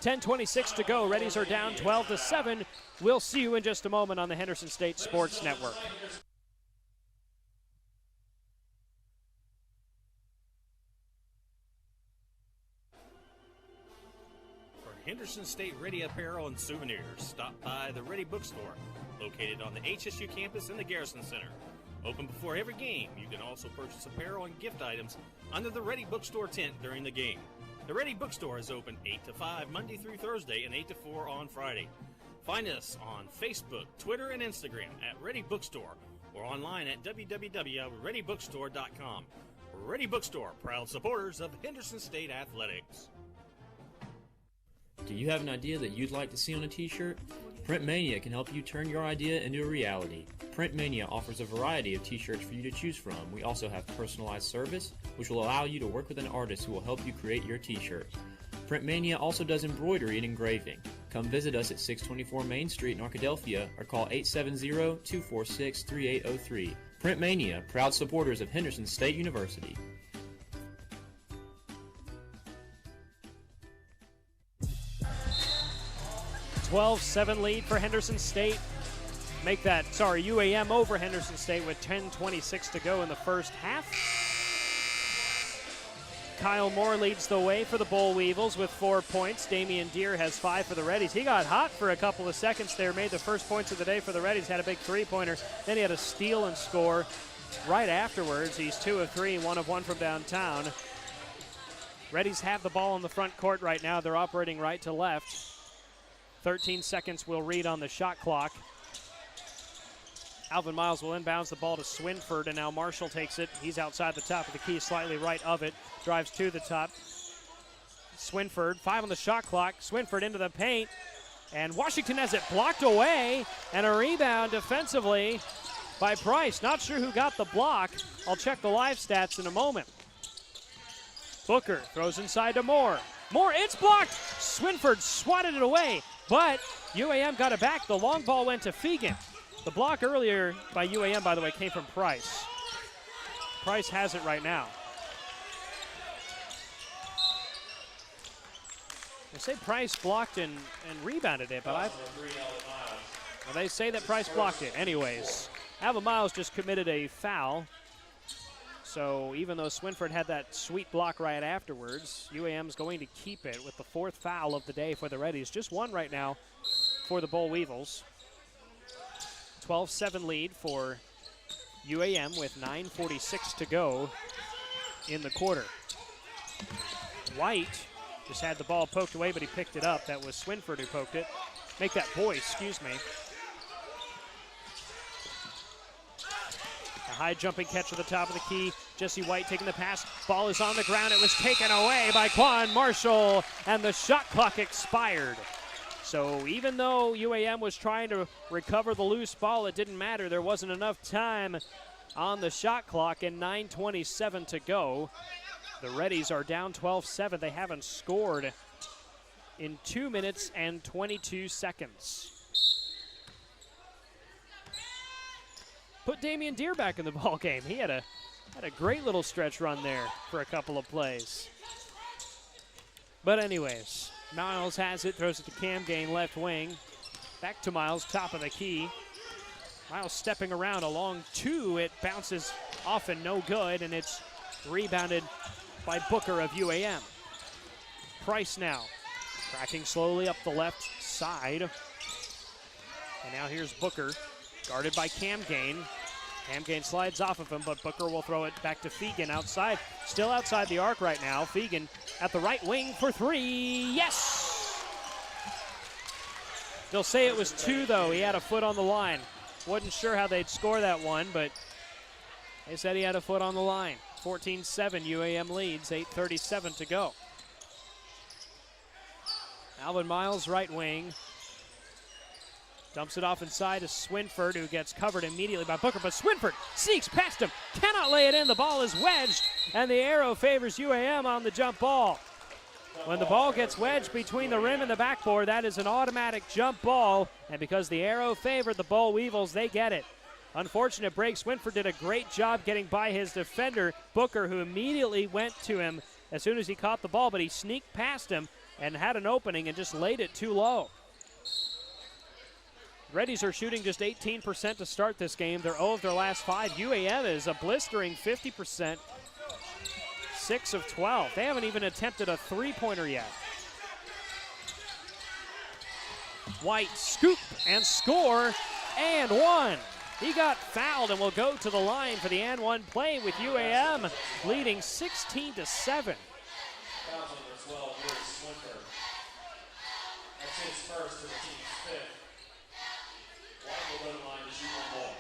10:26 to go. Reddies are down 12-7. We'll see you in just a moment on the Henderson State Sports Network. For Henderson State Ready apparel and souvenirs, stop by the Reddy Bookstore, located on the HSU campus in the Garrison Center. Open before every game. You can also purchase apparel and gift items under the Reddy Bookstore tent during the game. The Reddy Bookstore is open 8 to 5 Monday through Thursday and 8 to 4 on Friday. Find us on Facebook, Twitter, and Instagram at Reddy Bookstore or online at www.reddybookstore.com. Reddy Bookstore, proud supporters of Henderson State Athletics. Do you have an idea that you'd like to see on a t-shirt? Print Mania can help you turn your idea into a reality. Print Mania offers a variety of t-shirts for you to choose from. We also have personalized service, which will allow you to work with an artist who will help you create your t-shirt. Print Mania also does embroidery and engraving. Come visit us at 624 Main Street in Arkadelphia or call 870-246-3803. Print Mania, proud supporters of Henderson State University. 12-7 lead for Henderson State. UAM over Henderson State with 10:26 to go in the first half. Kyle Moore leads the way for the Boll Weevils with 4 points. Damian Deere has 5 for the Reddies. He got hot for a couple of seconds there, made the first points of the day for the Reddies, had a big three-pointer. Then he had a steal and score right afterwards. He's 2 of 3, 1 of 1 from downtown. Reddies have the ball in the front court right now. They're operating right to left. 13 seconds will read on the shot clock. Alvin Miles will inbounds the ball to Swinford, and now Marshall takes it. He's outside the top of the key, slightly right of it. Drives to the top. Swinford, 5 on the shot clock. Swinford into the paint, and Washington has it blocked away, and a rebound defensively by Price. Not sure who got the block. I'll check the live stats in a moment. Booker throws inside to Moore. Moore, it's blocked. Swinford swatted it away, but UAM got it back. The long ball went to Fegan. The block earlier by UAM, by the way, came from Price. Price has it right now. They say Price blocked and rebounded it, but they say that Price blocked it. Anyways, Alvin Miles just committed a foul. So even though Swinford had that sweet block right afterwards, UAM's going to keep it with the 4th foul of the day for the Reddies. Just 1 right now for the Boll Weevils. 12-7 lead for UAM with 9:46 to go in the quarter. White just had the ball poked away, but he picked it up. That was Swinford who poked it. Make that boy, excuse me. A high jumping catch at the top of the key. Jesse White taking the pass. Ball is on the ground. It was taken away by Quan Marshall, and the shot clock expired. So even though UAM was trying to recover the loose ball, it didn't matter. There wasn't enough time on the shot clock, and 9:27 to go. The Reddies are down 12-7. They haven't scored in 2 minutes and 22 seconds. Put Damian Deere back in the ball game. He had a great little stretch run there for a couple of plays. But anyways, Miles has it, throws it to Cam Gain, left wing. Back to Miles, top of the key. Miles stepping around along 2. It bounces off and no good, and it's rebounded by Booker of UAM. Price now, tracking slowly up the left side. And now here's Booker, guarded by Cam Gain. Cam Gain slides off of him, but Booker will throw it back to Fegan outside. Still outside the arc right now. Fegan at the right wing for 3. Yes! They'll say it was 2, though. He had a foot on the line. Wasn't sure how they'd score that one, but they said he had a foot on the line. 14-7, UAM leads, 8:37 to go. Alvin Miles, right wing. Dumps it off inside to Swinford, who gets covered immediately by Booker, but Swinford sneaks past him, cannot lay it in. The ball is wedged, and the arrow favors UAM on the jump ball. When the ball gets wedged between the rim and the backboard, that is an automatic jump ball, and because the arrow favored the Boll Weevils, they get it. Unfortunate break. Swinford did a great job getting by his defender, Booker, who immediately went to him as soon as he caught the ball, but he sneaked past him and had an opening and just laid it too low. Reddies are shooting just 18% to start this game. They're 0 of their last 5. UAM is a blistering 50%, 6 of 12. They haven't even attempted a three-pointer yet. White scoop and score, and 1. He got fouled and will go to the line for the and 1 play with UAM leading 16-7. That's his first to the team's 5th. White will go to the line to shoot 1 ball.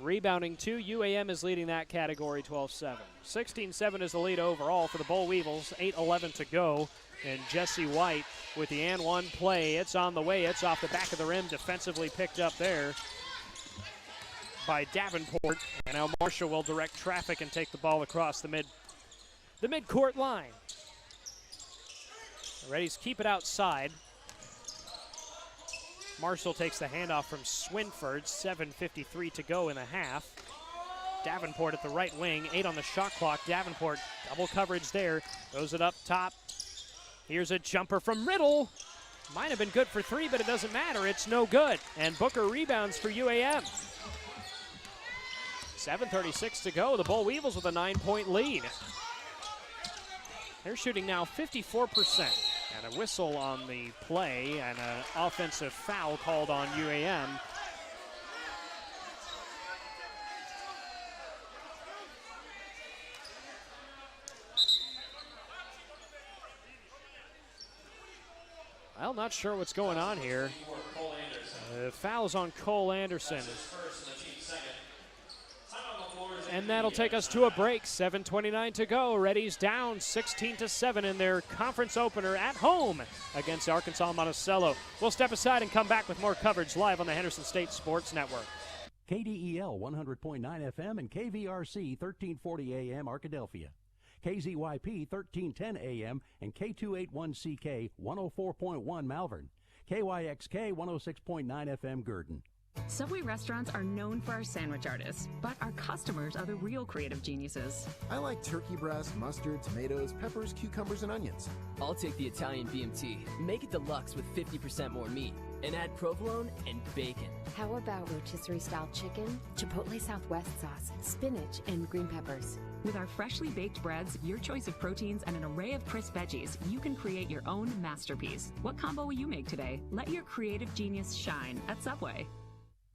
And rebounding 2, UAM is leading that category 12-7. 16-7 is the lead overall for the Boll Weevils. 8:11 to go. And Jesse White with the and one play. It's on the way. It's off the back of the rim. Defensively picked up there by Davenport. And now Marshall will direct traffic and take the ball across the midcourt line. The Reddies keep it outside. Marshall takes the handoff from Swinford. 7:53 to go in the half. Davenport at the right wing. 8 on the shot clock. Davenport, double coverage there. Throws it up top. Here's a jumper from Riddle. Might have been good for 3, but it doesn't matter. It's no good. And Booker rebounds for UAM. 7:36 to go. The Boll Weevils with a 9-point lead. They're shooting now 54%. And a whistle on the play and an offensive foul called on UAM. Well, not sure what's going on here. Foul's on Cole Anderson. And that'll take us to a break. 7:29 to go. Reddies down 16-7 in their conference opener at home against Arkansas Monticello. We'll step aside and come back with more coverage live on the Henderson State Sports Network. KDEL 100.9 FM and KVRC 1340 AM Arkadelphia. KZYP 1310 AM and K281CK 104.1 Malvern. KYXK 106.9 FM Gurdon. Subway restaurants are known for our sandwich artists, but our customers are the real creative geniuses. I like turkey breast, mustard, tomatoes, peppers, cucumbers, and onions. I'll take the Italian BMT. Make it deluxe with 50% more meat. And add provolone and bacon. How about rotisserie-style chicken, Chipotle Southwest sauce, spinach, and green peppers? With our freshly baked breads, your choice of proteins, and an array of crisp veggies, you can create your own masterpiece. What combo will you make today? Let your creative genius shine at Subway.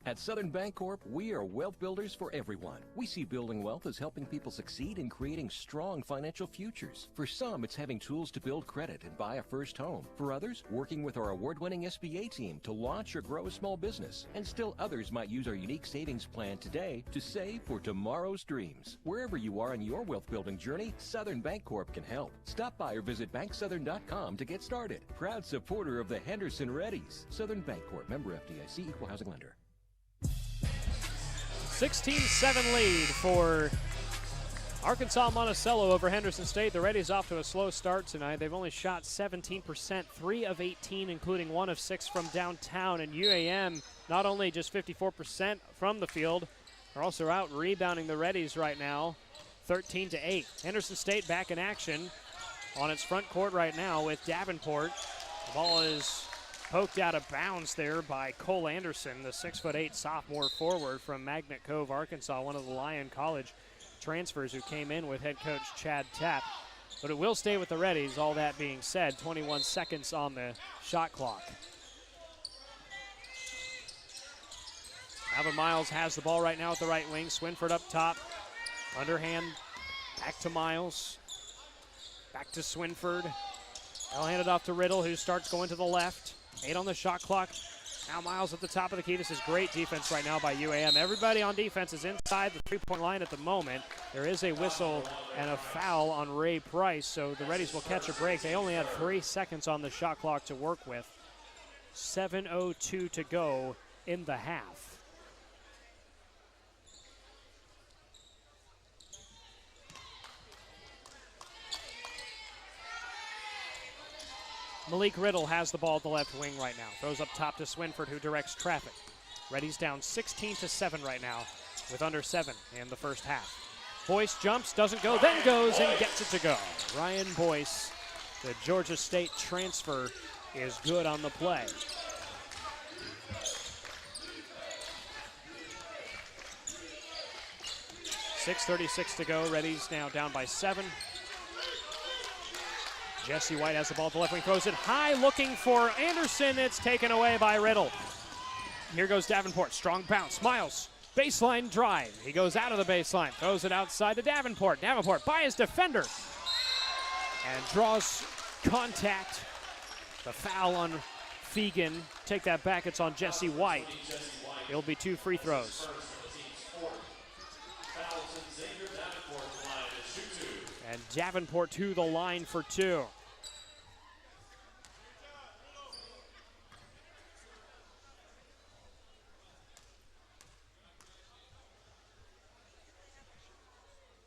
At Southern Bancorp, we are wealth builders for everyone. We see building wealth as helping people succeed in creating strong financial futures. For some, it's having tools to build credit and buy a first home. For others, working with our award-winning SBA team to launch or grow a small business. And still others might use our unique savings plan today to save for tomorrow's dreams. Wherever you are in your wealth building journey, Southern Bancorp can help. Stop by or visit banksouthern.com to get started. Proud supporter of the Henderson Reddies. Southern Bancorp, member FDIC, equal housing lender. 16-7 lead for Arkansas Monticello over Henderson State. The Reddies off to a slow start tonight. They've only shot 17%, 3 of 18, including 1 of 6 from downtown. And UAM not only just 54% from the field, they're also out rebounding the Reddies right now, 13-8. Henderson State back in action on its front court right now with Davenport. The ball is poked out of bounds there by Cole Anderson, the 6'8" sophomore forward from Magnet Cove, Arkansas, one of the Lyon College transfers who came in with head coach Chad Tapp. But it will stay with the Reddies, all that being said. 21 seconds on the shot clock. Alvin Miles has the ball right now at the right wing. Swinford up top. Underhand back to Miles. Back to Swinford. They'll hand it off to Riddle, who starts going to the left. 8 on the shot clock. Now Miles at the top of the key. This is great defense right now by UAM. Everybody on defense is inside the three-point line at the moment. There is a whistle and a foul on Ray Price, so the Reddies will catch a break. They only had 3 seconds on the shot clock to work with. 7:02 to go in the half. Malik Riddle has the ball at the left wing right now. Throws up top to Swinford, who directs traffic. Reddies down 16-7 right now with under 7 in the first half. Boyce jumps, doesn't go, then goes and gets it to go. Ryan Boyce, the Georgia State transfer, is good on the play. .636 to go. Reddies now down by 7. Jesse White has the ball at the left wing, throws it high, looking for Anderson. It's taken away by Riddle. Here goes Davenport, strong bounce. Miles, baseline drive. He goes out of the baseline, throws it outside to Davenport. Davenport by his defender and draws contact. The foul on Fegan. Take that back, it's on Jesse White. It'll be 2 free throws. And Davenport to the line for 2.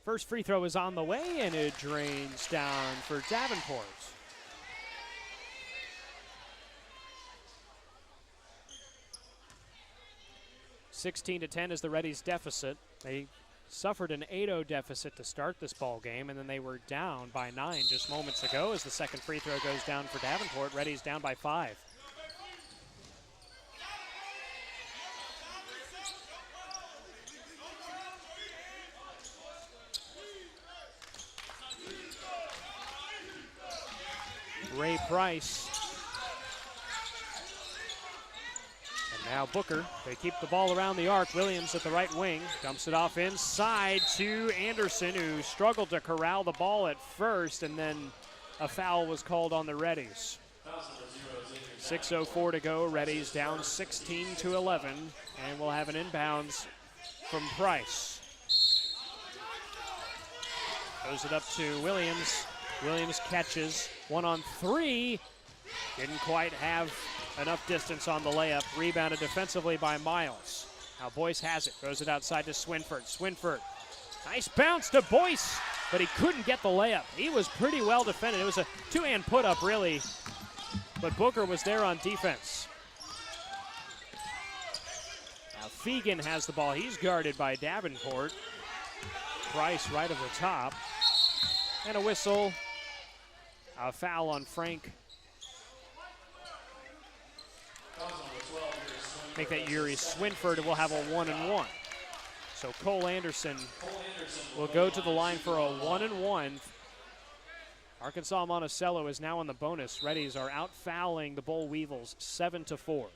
First free throw is on the way, and it drains down for Davenport. (16-10) is the Reddies' deficit. They suffered an 8-0 deficit to start this ball game, and then they were down by 9 just moments ago as the second free throw goes down for Davenport. Reddies down by 5. Ray Price. And now Booker. They keep the ball around the arc. Williams at the right wing. Dumps it off inside to Anderson, who struggled to corral the ball at first, and then a foul was called on the Reddies. 6:04 to go. Reddies down 16-11, and we'll have an inbounds from Price. Throws it up to Williams. Williams catches 1-on-3. Didn't quite have enough distance on the layup. Rebounded defensively by Miles. Now Boyce has it. Throws it outside to Swinford. Swinford. Nice bounce to Boyce, but he couldn't get the layup. He was pretty well defended. It was a two-hand put-up, really, but Booker was there on defense. Now Fegan has the ball. He's guarded by Davenport. Price right over the top. And a whistle. A foul on Frank. Make that Yuri Swinford, and we'll have a 1-and-1. So Cole Anderson will go to the line for a 1-and-1. Arkansas Monticello is now in the bonus. Reddies are out fouling the Boll Weevils 7-4.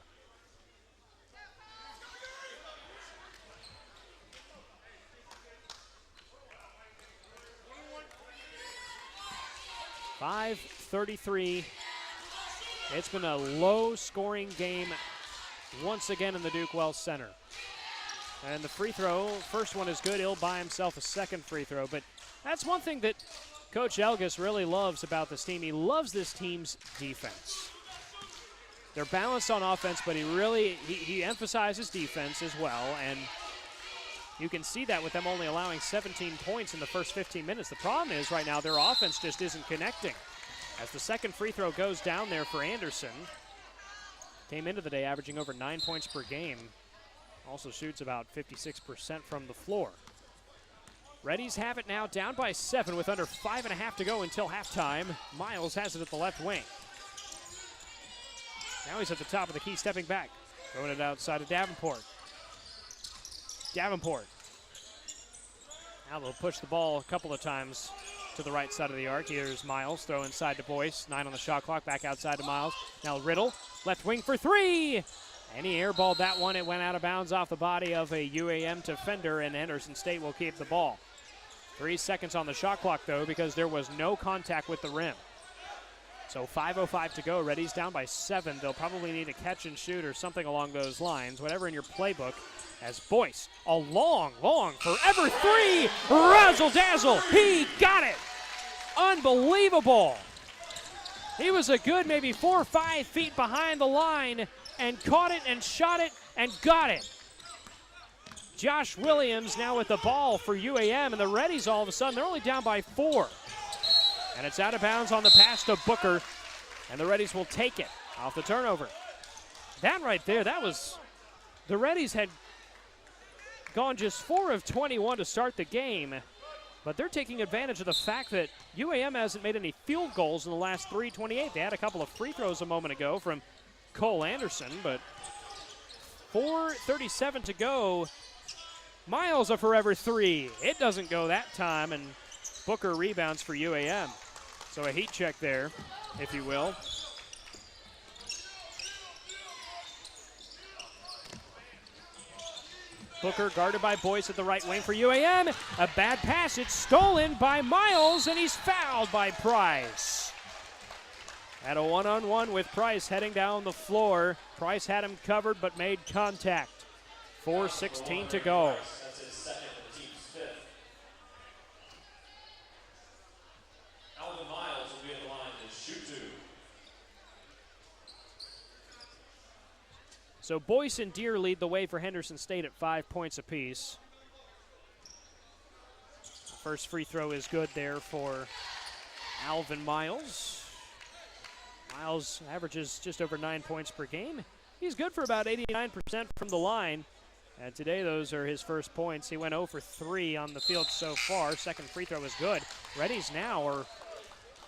.533. It's been a low-scoring game once again in the Duke Wells Center. And the free throw, first one is good. He'll buy himself a second free throw. But that's one thing that Coach Elgas really loves about this team. He loves this team's defense. They're balanced on offense, but he emphasizes defense as well. And you can see that with them only allowing 17 points in the first 15 minutes. The problem is right now their offense just isn't connecting. As the second free throw goes down there for Anderson. Came into the day averaging over 9 points per game. Also shoots about 56% from the floor. Reddies have it now down by 7 with under 5.5 to go until halftime. Miles has it at the left wing. Now he's at the top of the key, stepping back. Throwing it outside of Davenport. Davenport. Now they'll push the ball a couple of times to the right side of the arc. Here's Miles, throw inside to Boyce. 9 on the shot clock, back outside to Miles. Now Riddle, left wing for 3. And he airballed that one. It went out of bounds off the body of a UAM defender, and Henderson State will keep the ball. 3 seconds on the shot clock, though, because there was no contact with the rim. So 5:05 to go. Reddies down by 7. They'll probably need a catch and shoot or something along those lines, whatever in your playbook. As Boyce, a long, forever 3, razzle-dazzle, he got it! Unbelievable! He was a good maybe 4 or 5 feet behind the line and caught it and shot it and got it. Josh Williams now with the ball for UAM, and the Reddies all of a sudden, they're only down by 4. And it's out of bounds on the pass to Booker, and the Reddies will take it off the turnover. That right there, that was, the Reddies had gone just 4 of 21 to start the game, but they're taking advantage of the fact that UAM hasn't made any field goals in the last 3:28. They had a couple of free throws a moment ago from Cole Anderson, but 4:37 to go. Miles a forever 3. It doesn't go that time, and Booker rebounds for UAM. So a heat check there, if you will. Booker guarded by Boyce at the right wing for UAM. A bad pass. It's stolen by Miles, and he's fouled by Price. At a 1-on-1 with Price heading down the floor. Price had him covered but made contact. 4:16 to go. So Boyce and Deere lead the way for Henderson State at 5 points apiece. First free throw is good there for Alvin Miles. Miles averages just over 9 points per game. He's good for about 89% from the line. And today those are his first points. He went 0 for 3 on the field so far. Second free throw is good. Reddies now are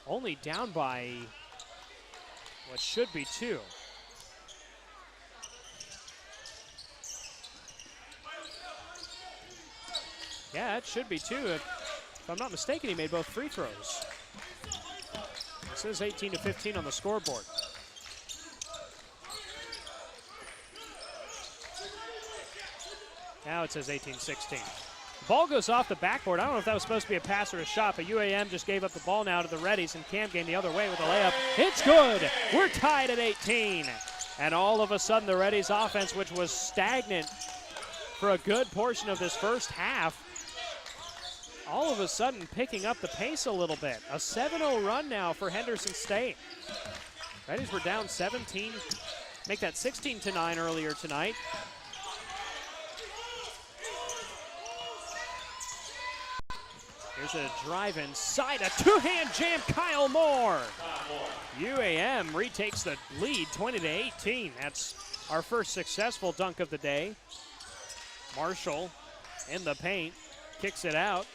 only down by what should be 2. Yeah, it should be 2. If I'm not mistaken, he made both free throws. It says 18 to 15 on the scoreboard. Now it says 18-16. The ball goes off the backboard. I don't know if that was supposed to be a pass or a shot, but UAM just gave up the ball now to the Reddies, and Cam Gain the other way with a layup. It's good. We're tied at 18. And all of a sudden, the Reddies offense, which was stagnant for a good portion of this first half, all of a sudden picking up the pace a little bit. A 7-0 run now for Henderson State. Reddies were down 17, make that 16-9 earlier tonight. Here's a drive inside, a two-hand jam, Kyle Moore. UAM retakes the lead 20-18. That's our first successful dunk of the day. Marshall in the paint, kicks it out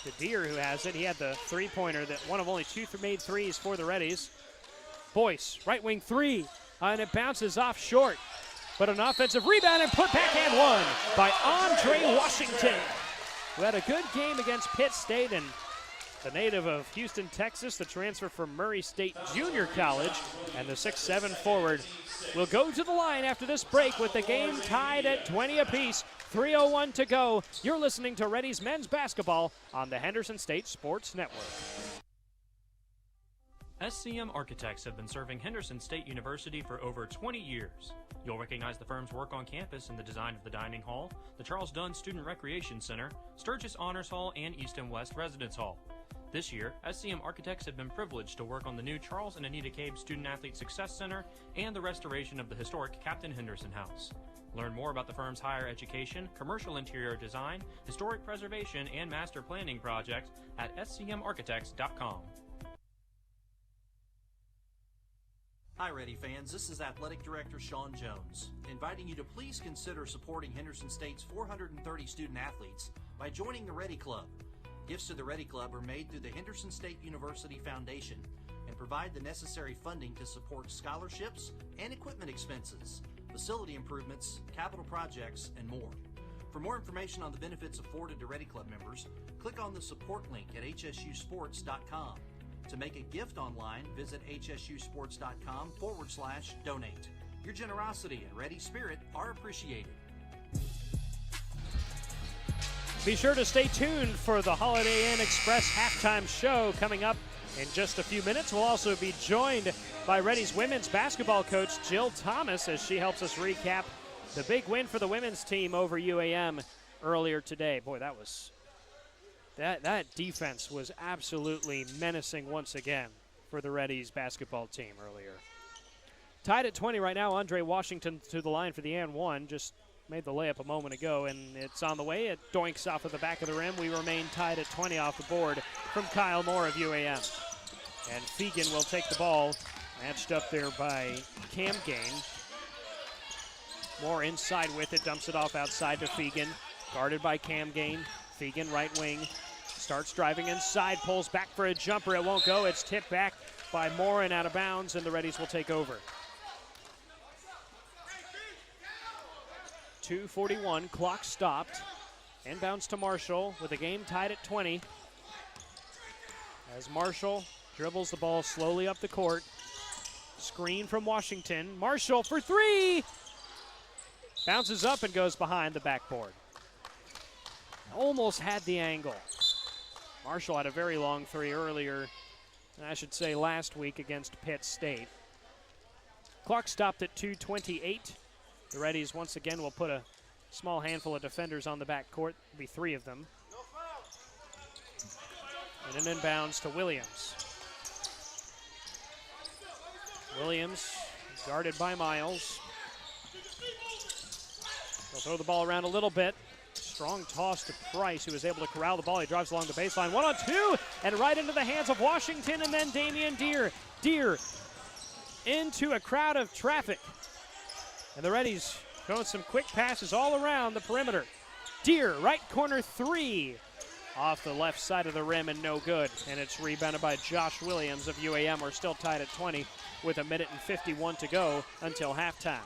to Deere, who has it. He had the three-pointer, that one of only 2 made threes for the Reddies. Boyce, right wing 3, and it bounces off short. But an offensive rebound and put backhand one by Andre Washington, who had a good game against Pitt State, and the native of Houston, Texas, the transfer from Murray State Junior College, and the 6'7" forward will go to the line after this break with the game tied at 20 apiece. 3:01 to go. You're listening to Reddies men's basketball on the Henderson State Sports Network. SCM Architects have been serving Henderson State University for over 20 years. You'll recognize the firm's work on campus in the design of the dining hall, the Charles Dunn Student Recreation Center, Sturgis Honors Hall, and East and West Residence Hall. This year, SCM Architects have been privileged to work on the new Charles and Anita Cabe Student Athlete Success Center and the restoration of the historic Captain Henderson House. Learn more about the firm's higher education, commercial interior design, historic preservation, and master planning projects at scmarchitects.com. Hi, Reddy fans. This is Athletic Director Sean Jones, inviting you to please consider supporting Henderson State's 430 student athletes by joining the Reddy Club. Gifts to the Reddy Club are made through the Henderson State University Foundation and provide the necessary funding to support scholarships and equipment expenses, facility improvements, capital projects, and more. For more information on the benefits afforded to Reddy Club members, click on the support link at hsusports.com. To make a gift online, visit hsusports.com/donate. Your generosity and ready spirit are appreciated. Be sure to stay tuned for the Holiday Inn Express halftime show coming up in just a few minutes. We'll also be joined by Reddy's women's basketball coach, Jill Thomas, as she helps us recap the big win for the women's team over UAM earlier today. Boy, that was... That defense was absolutely menacing once again for the Reddies basketball team earlier. Tied at 20 right now, Andre Washington to the line for the and one. Just made the layup a moment ago, and it's on the way. It doinks off of the back of the rim. We remain tied at 20 off the board from Kyle Moore of UAM. And Fegan will take the ball, matched up there by Cam Gain. Moore inside with it, dumps it off outside to Fegan. Guarded by Cam Gain. Fegan, right wing, starts driving inside, pulls back for a jumper. It won't go. It's tipped back by Moore and out of bounds, and the Reddies will take over. 2:41, clock stopped. Inbounds to Marshall with the game tied at 20. As Marshall dribbles the ball slowly up the court. Screen from Washington. Marshall for 3! Bounces up and goes behind the backboard. Almost had the angle. Marshall had a very long 3 earlier, I should say last week against Pitt State. Clock stopped at 2:28. The Reddies once again will put a small handful of defenders on the backcourt. There'll be 3 of them. And an inbounds to Williams. Williams guarded by Miles. They'll throw the ball around a little bit. Strong toss to Price, who was able to corral the ball. He drives along the baseline. 1-on-2, and right into the hands of Washington, and then Damian Deere. Deere into a crowd of traffic. And the Reddies throwing some quick passes all around the perimeter. Deere, right corner 3. Off the left side of the rim and no good. And it's rebounded by Josh Williams of UAM. We're still tied at 20 with 1:51 to go until halftime.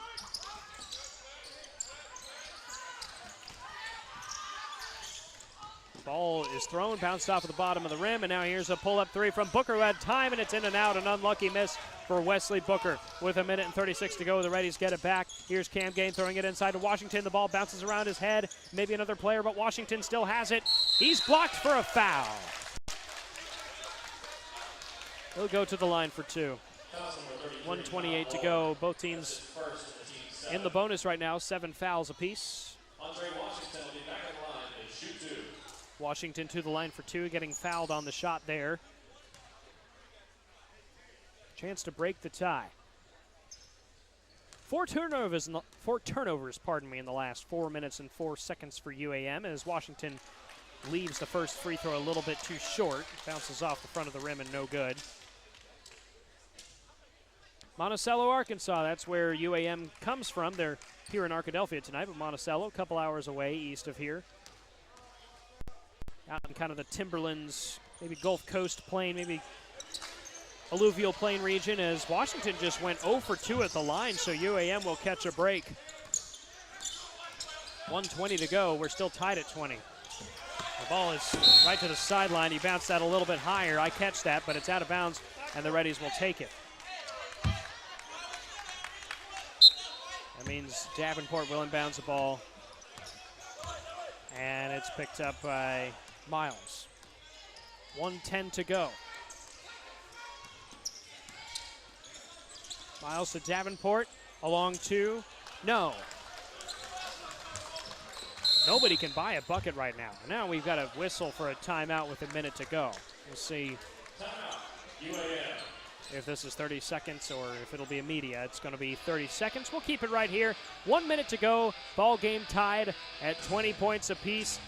Ball is thrown, bounced off at the bottom of the rim, and now here's a pull-up 3 from Booker, who had time, and it's in and out. An unlucky miss for Wesley Booker with 1:36 to go. The Reddies get it back. Here's Cam Gain throwing it inside to Washington. The ball bounces around his head. Maybe another player, but Washington still has it. He's blocked for a foul. He'll go to the line for 2. 1:28 to go. Both teams in the bonus right now, 7 fouls apiece. Washington to the line for 2, getting fouled on the shot there. Chance to break the tie. Four turnovers in the last 4 minutes and 4 seconds for UAM, as Washington leaves the first free throw a little bit too short. Bounces off the front of the rim and no good. Monticello, Arkansas, that's where UAM comes from. They're here in Arkadelphia tonight, but Monticello, a couple hours away east of here. Out in kind of the Timberlands, maybe Gulf Coast plain, maybe alluvial plain region, as Washington just went 0 for 2 at the line, so UAM will catch a break. 1:20 to go. We're still tied at 20. The ball is right to the sideline. He bounced that a little bit higher. I catch that, but it's out of bounds, and the Reddies will take it. That means Davenport will inbounds the ball, and it's picked up by Miles. 1:10 to go. Miles to Davenport, along 2. No. Nobody can buy a bucket right now. Now we've got a whistle for a timeout with 1 minute to go. We'll see if this is 30 seconds or if it'll be immediate. It's going to be 30 seconds. We'll keep it right here. 1 minute to go. Ball game tied at 20 points apiece.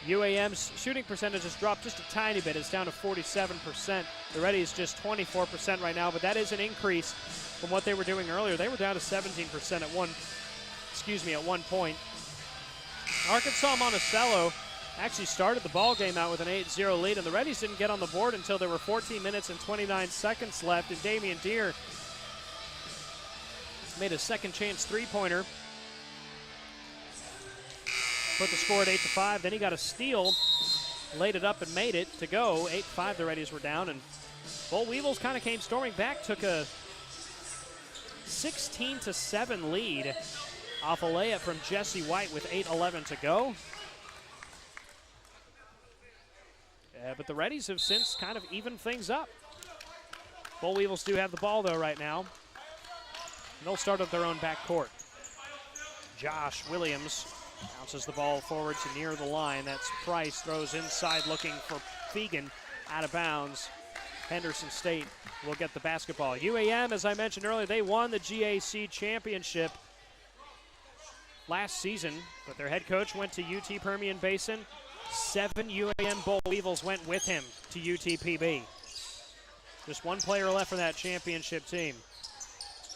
UAM's shooting percentage has dropped just a tiny bit. It's down to 47%. The Reddies just 24% right now, but that is an increase from what they were doing earlier. They were down to 17% at one point. Arkansas Monticello actually started the ball game out with an 8-0 lead, and the Reddies didn't get on the board until there were 14 minutes and 29 seconds left, and Damian Deere made a second chance three-pointer. Put the score at 8-5. Then he got a steal, laid it up and made it to go. 8-5, the Reddies were down, and Bull Weevils kind of came storming back, took a 16-7 lead off a layup from Jesse White with 8:11 to go. But the Reddies have since kind of evened things up. Bull Weevils do have the ball, though, right now. And they'll start at their own backcourt. Josh Williams bounces the ball forward to near the line. That's Price, throws inside looking for Fegan, out of bounds. Henderson State will get the basketball. UAM, as I mentioned earlier, they won the GAC championship last season, but their head coach went to UT Permian Basin. 7 UAM Bull Weevils went with him to UTPB. Just one player left for that championship team.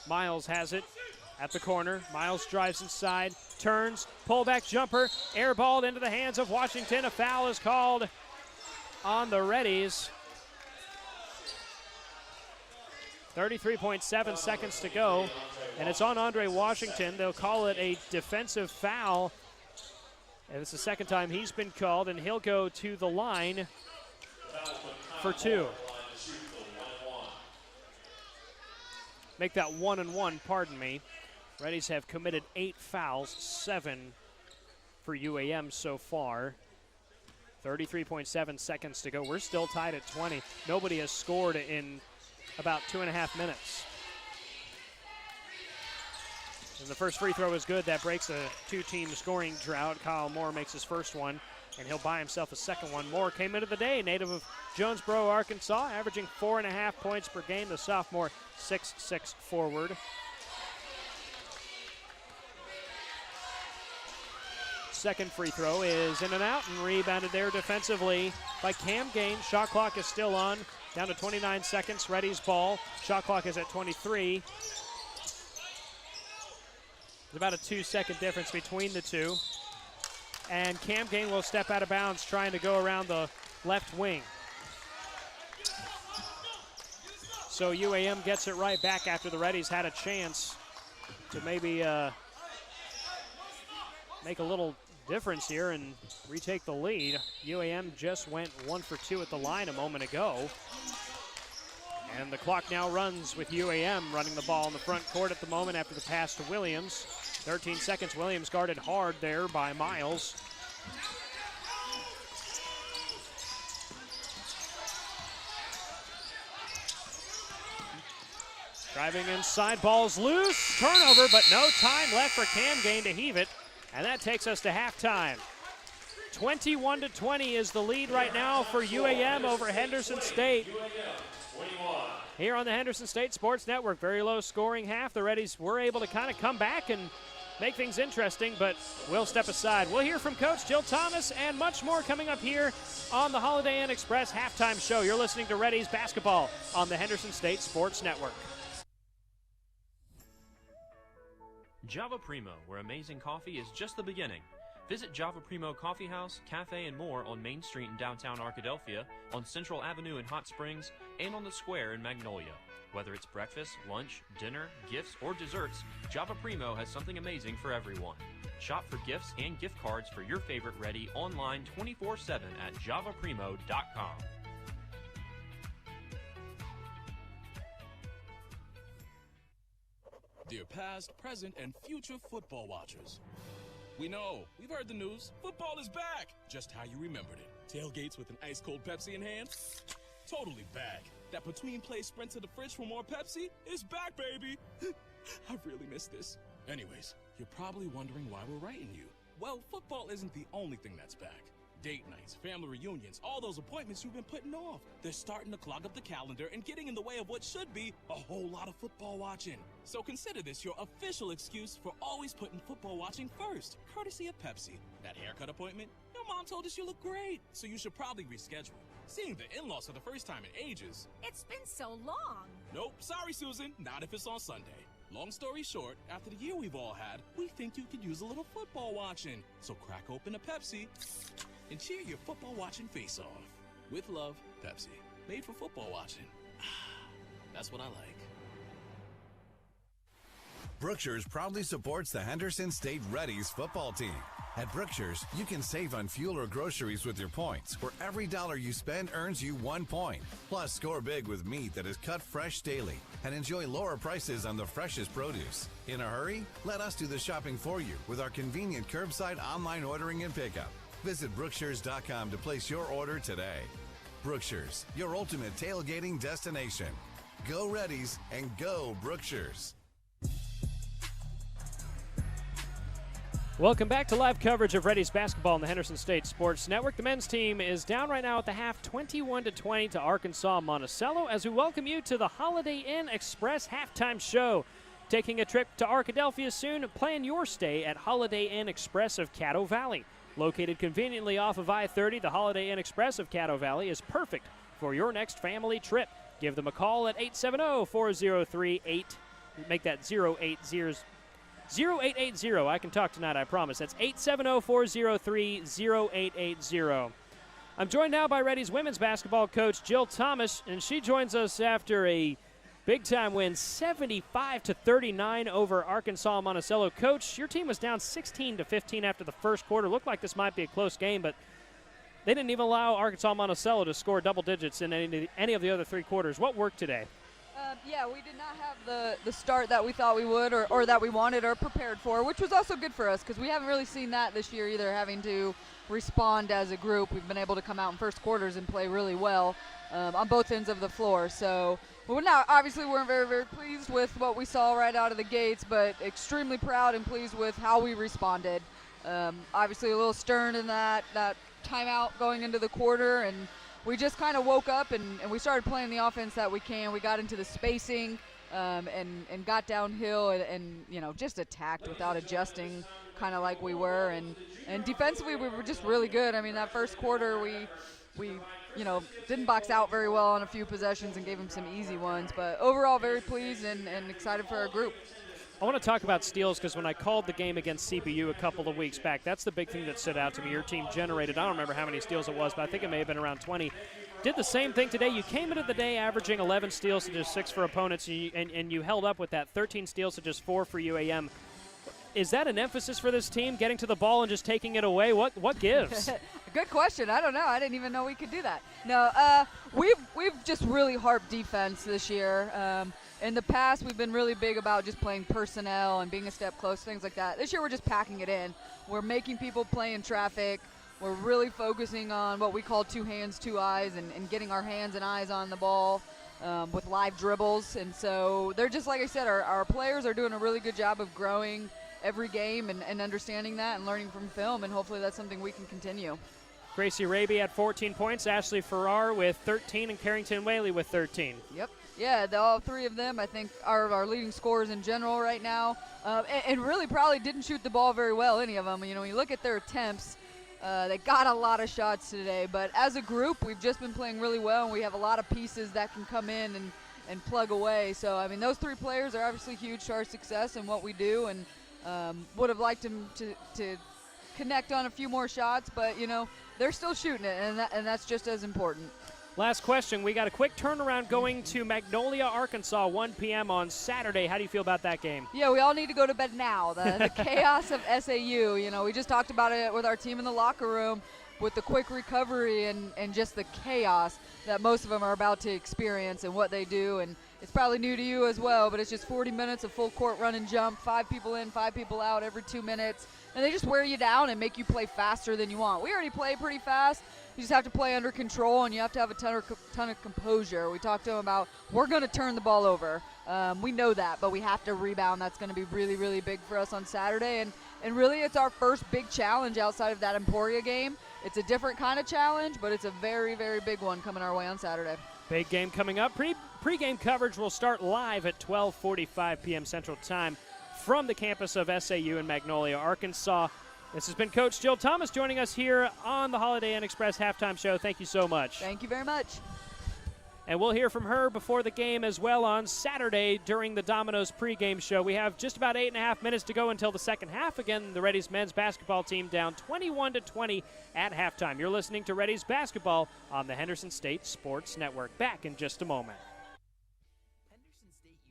Miles has it at the corner. Miles drives inside, turns, pullback jumper, airballed into the hands of Washington. A foul is called on the Reddies. 33.7 seconds to go, and it's on Andre Washington. They'll call it a defensive foul, and it's the second time he's been called, and he'll go to the line for 2. Make that 1-1, pardon me. Reddies have committed 8 fouls, 7 for UAM so far. 33.7 seconds to go. We're still tied at 20. Nobody has scored in about 2.5 minutes. And the first free throw is good. That breaks a 2-team scoring drought. Kyle Moore makes his first one, and he'll buy himself a second one. Moore came into the day, native of Jonesboro, Arkansas, averaging 4.5 points per game. The sophomore, 6'6" forward. second free throw is in and out and rebounded there defensively by Cam Gaines. Shot clock is still on. Down to 29 seconds. Reddies ball. Shot clock is at 23. There's about a 2-second difference between the two. And Cam Gaines will step out of bounds trying to go around the left wing. So UAM gets it right back after the Reddies had a chance to maybe make a little difference here and retake the lead. UAM just went 1 for 2 at the line a moment ago. And the clock now runs with UAM running the ball in the front court at the moment after the pass to Williams. 13 seconds. Williams guarded hard there by Miles. Driving inside, ball's loose. Turnover, but no time left for Cam Gaines to heave it. And that takes us to halftime. 21-20 is the lead right now for UAM over Henderson State. Here on the Henderson State Sports Network, very low scoring half. The Reddies were able to kind of come back and make things interesting, but we'll step aside. We'll hear from Coach Jill Thomas and much more coming up here on the Holiday Inn Express halftime show. You're listening to Reddies basketball on the Henderson State Sports Network. Java Primo, where amazing coffee is just the beginning. Visit Java Primo Coffee House, Cafe, and more on Main Street in downtown Arkadelphia, on Central Avenue in Hot Springs, and on the Square in Magnolia. Whether it's breakfast, lunch, dinner, gifts, or desserts, Java Primo has something amazing for everyone. Shop for gifts and gift cards for your favorite Reddy online 24/7 at javaprimo.com. Dear past, present, and future football watchers. We know, we've heard the news. Football is back, just how you remembered it. Tailgates with an ice-cold Pepsi in hand? Totally back. That between-play sprint to the fridge for more Pepsi is back, baby. I really miss this. Anyways, you're probably wondering why we're writing you. Well, football isn't the only thing that's back. Date nights, family reunions, all those appointments you've been putting off. They're starting to clog up the calendar and getting in the way of what should be a whole lot of football watching. So consider this your official excuse for always putting football watching first, courtesy of Pepsi. That haircut appointment? Your mom told us you look great, so you should probably reschedule. Seeing the in-laws for the first time in ages. It's been so long. Nope, sorry, Susan, not if it's on Sunday. Long story short, after the year we've all had, we think you could use a little football watching. So crack open a Pepsi and cheer your football watching face off. With love, Pepsi. Made for football watching. That's what I like. Brookshire's proudly supports the Henderson State Reddies football team. At Brookshire's, you can save on fuel or groceries with your points, where every dollar you spend earns you 1 point. Plus, score big with meat that is cut fresh daily, and enjoy lower prices on the freshest produce. In a hurry? Let us do the shopping for you with our convenient curbside online ordering and pickup. Visit Brookshires.com to place your order today. Brookshire's, your ultimate tailgating destination. Go Reddies and go Brookshires. Welcome back to live coverage of Reddies basketball on the Henderson State Sports Network. The men's team is down right now at the half, 21-20 to Arkansas Monticello, as we welcome you to the Holiday Inn Express halftime show. Taking a trip to Arkadelphia soon, plan your stay at Holiday Inn Express of Caddo Valley. Located conveniently off of I-30, the Holiday Inn Express of Caddo Valley is perfect for your next family trip. Give them a call at 870-403-8. Make that 0880. I can talk tonight, I promise. That's 870-403-0880. I'm joined now by Reddies women's basketball coach Jill Thomas, and she joins us after a big-time win, 75-39 over Arkansas Monticello. Coach, your team was down 16-15 after the first quarter. Looked like this might be a close game, but they didn't even allow Arkansas Monticello to score double digits in any of the other three quarters. What worked today? Yeah, we did not have the start that we thought we would or that we wanted or prepared for, which was also good for us because we haven't really seen that this year either, having to respond as a group. We've been able to come out in first quarters and play really well on both ends of the floor. So obviously we're very, very pleased with what we saw right out of the gates, but extremely proud and pleased with how we responded. Obviously a little stern in that timeout going into the quarter, and we just kind of woke up and we started playing the offense that we can. We got into the spacing and got downhill and just attacked without adjusting kind of like we were. And defensively, we were just really good. I mean, that first quarter, we didn't box out very well on a few possessions and gave them some easy ones. But overall, very pleased and excited for our group. I want to talk about steals because when I called the game against CPU a couple of weeks back, that's the big thing that stood out to me. Your team generated, I don't remember how many steals it was, but I think it may have been around 20. Did the same thing today. You came into the day averaging 11 steals to just 6 for opponents, and you held up with that. 13 steals to just 4 for UAM. Is that an emphasis for this team, getting to the ball and just taking it away? What gives? Good question. I don't know. I didn't even know we could do that. No, we've just really harped defense this year. In the past, we've been really big about just playing personnel and being a step close, things like that. This year, we're just packing it in. We're making people play in traffic. We're really focusing on what we call 2 hands, 2 eyes, and getting our hands and eyes on the ball with live dribbles. And so they're just, like I said, our players are doing a really good job of growing every game and understanding that and learning from film, and hopefully that's something we can continue. Gracie Raby had 14 points, Ashley Farrar with 13, and Carrington Whaley with 13. Yep. Yeah, all 3 of them, I think, are our leading scorers in general right now, and really probably didn't shoot the ball very well, any of them. When you look at their attempts, they got a lot of shots today, but as a group, we've just been playing really well, and we have a lot of pieces that can come in and plug away. So, I mean, those 3 players are obviously huge to our success and what we do, and would have liked them to connect on a few more shots, but, they're still shooting it, and that's just as important. Last question. We got a quick turnaround going to Magnolia, Arkansas, 1 p.m. on Saturday. How do you feel about that game? Yeah, we all need to go to bed now. The chaos of SAU. We just talked about it with our team in the locker room with the quick recovery and just the chaos that most of them are about to experience and what they do. And it's probably new to you as well, but it's just 40 minutes of full court run and jump, 5 people in, 5 people out every 2 minutes. And they just wear you down and make you play faster than you want. We already play pretty fast. You just have to play under control, and you have to have a ton of composure. We talked to them about we're going to turn the ball over. We know that, but we have to rebound. That's going to be really, really big for us on Saturday. And really it's our first big challenge outside of that Emporia game. It's a different kind of challenge, but it's a very, very big one coming our way on Saturday. Big game coming up. Pre-game coverage will start live at 12:45 p.m. Central Time from the campus of SAU in Magnolia, Arkansas. This has been Coach Jill Thomas joining us here on the Holiday Inn Express Halftime Show. Thank you so much. Thank you very much. And we'll hear from her before the game as well on Saturday during the Domino's pregame show. We have just about 8.5 minutes to go until the second half. Again, the Reddies men's basketball team down 21-20 at halftime. You're listening to Reddies basketball on the Henderson State Sports Network. Back in just a moment.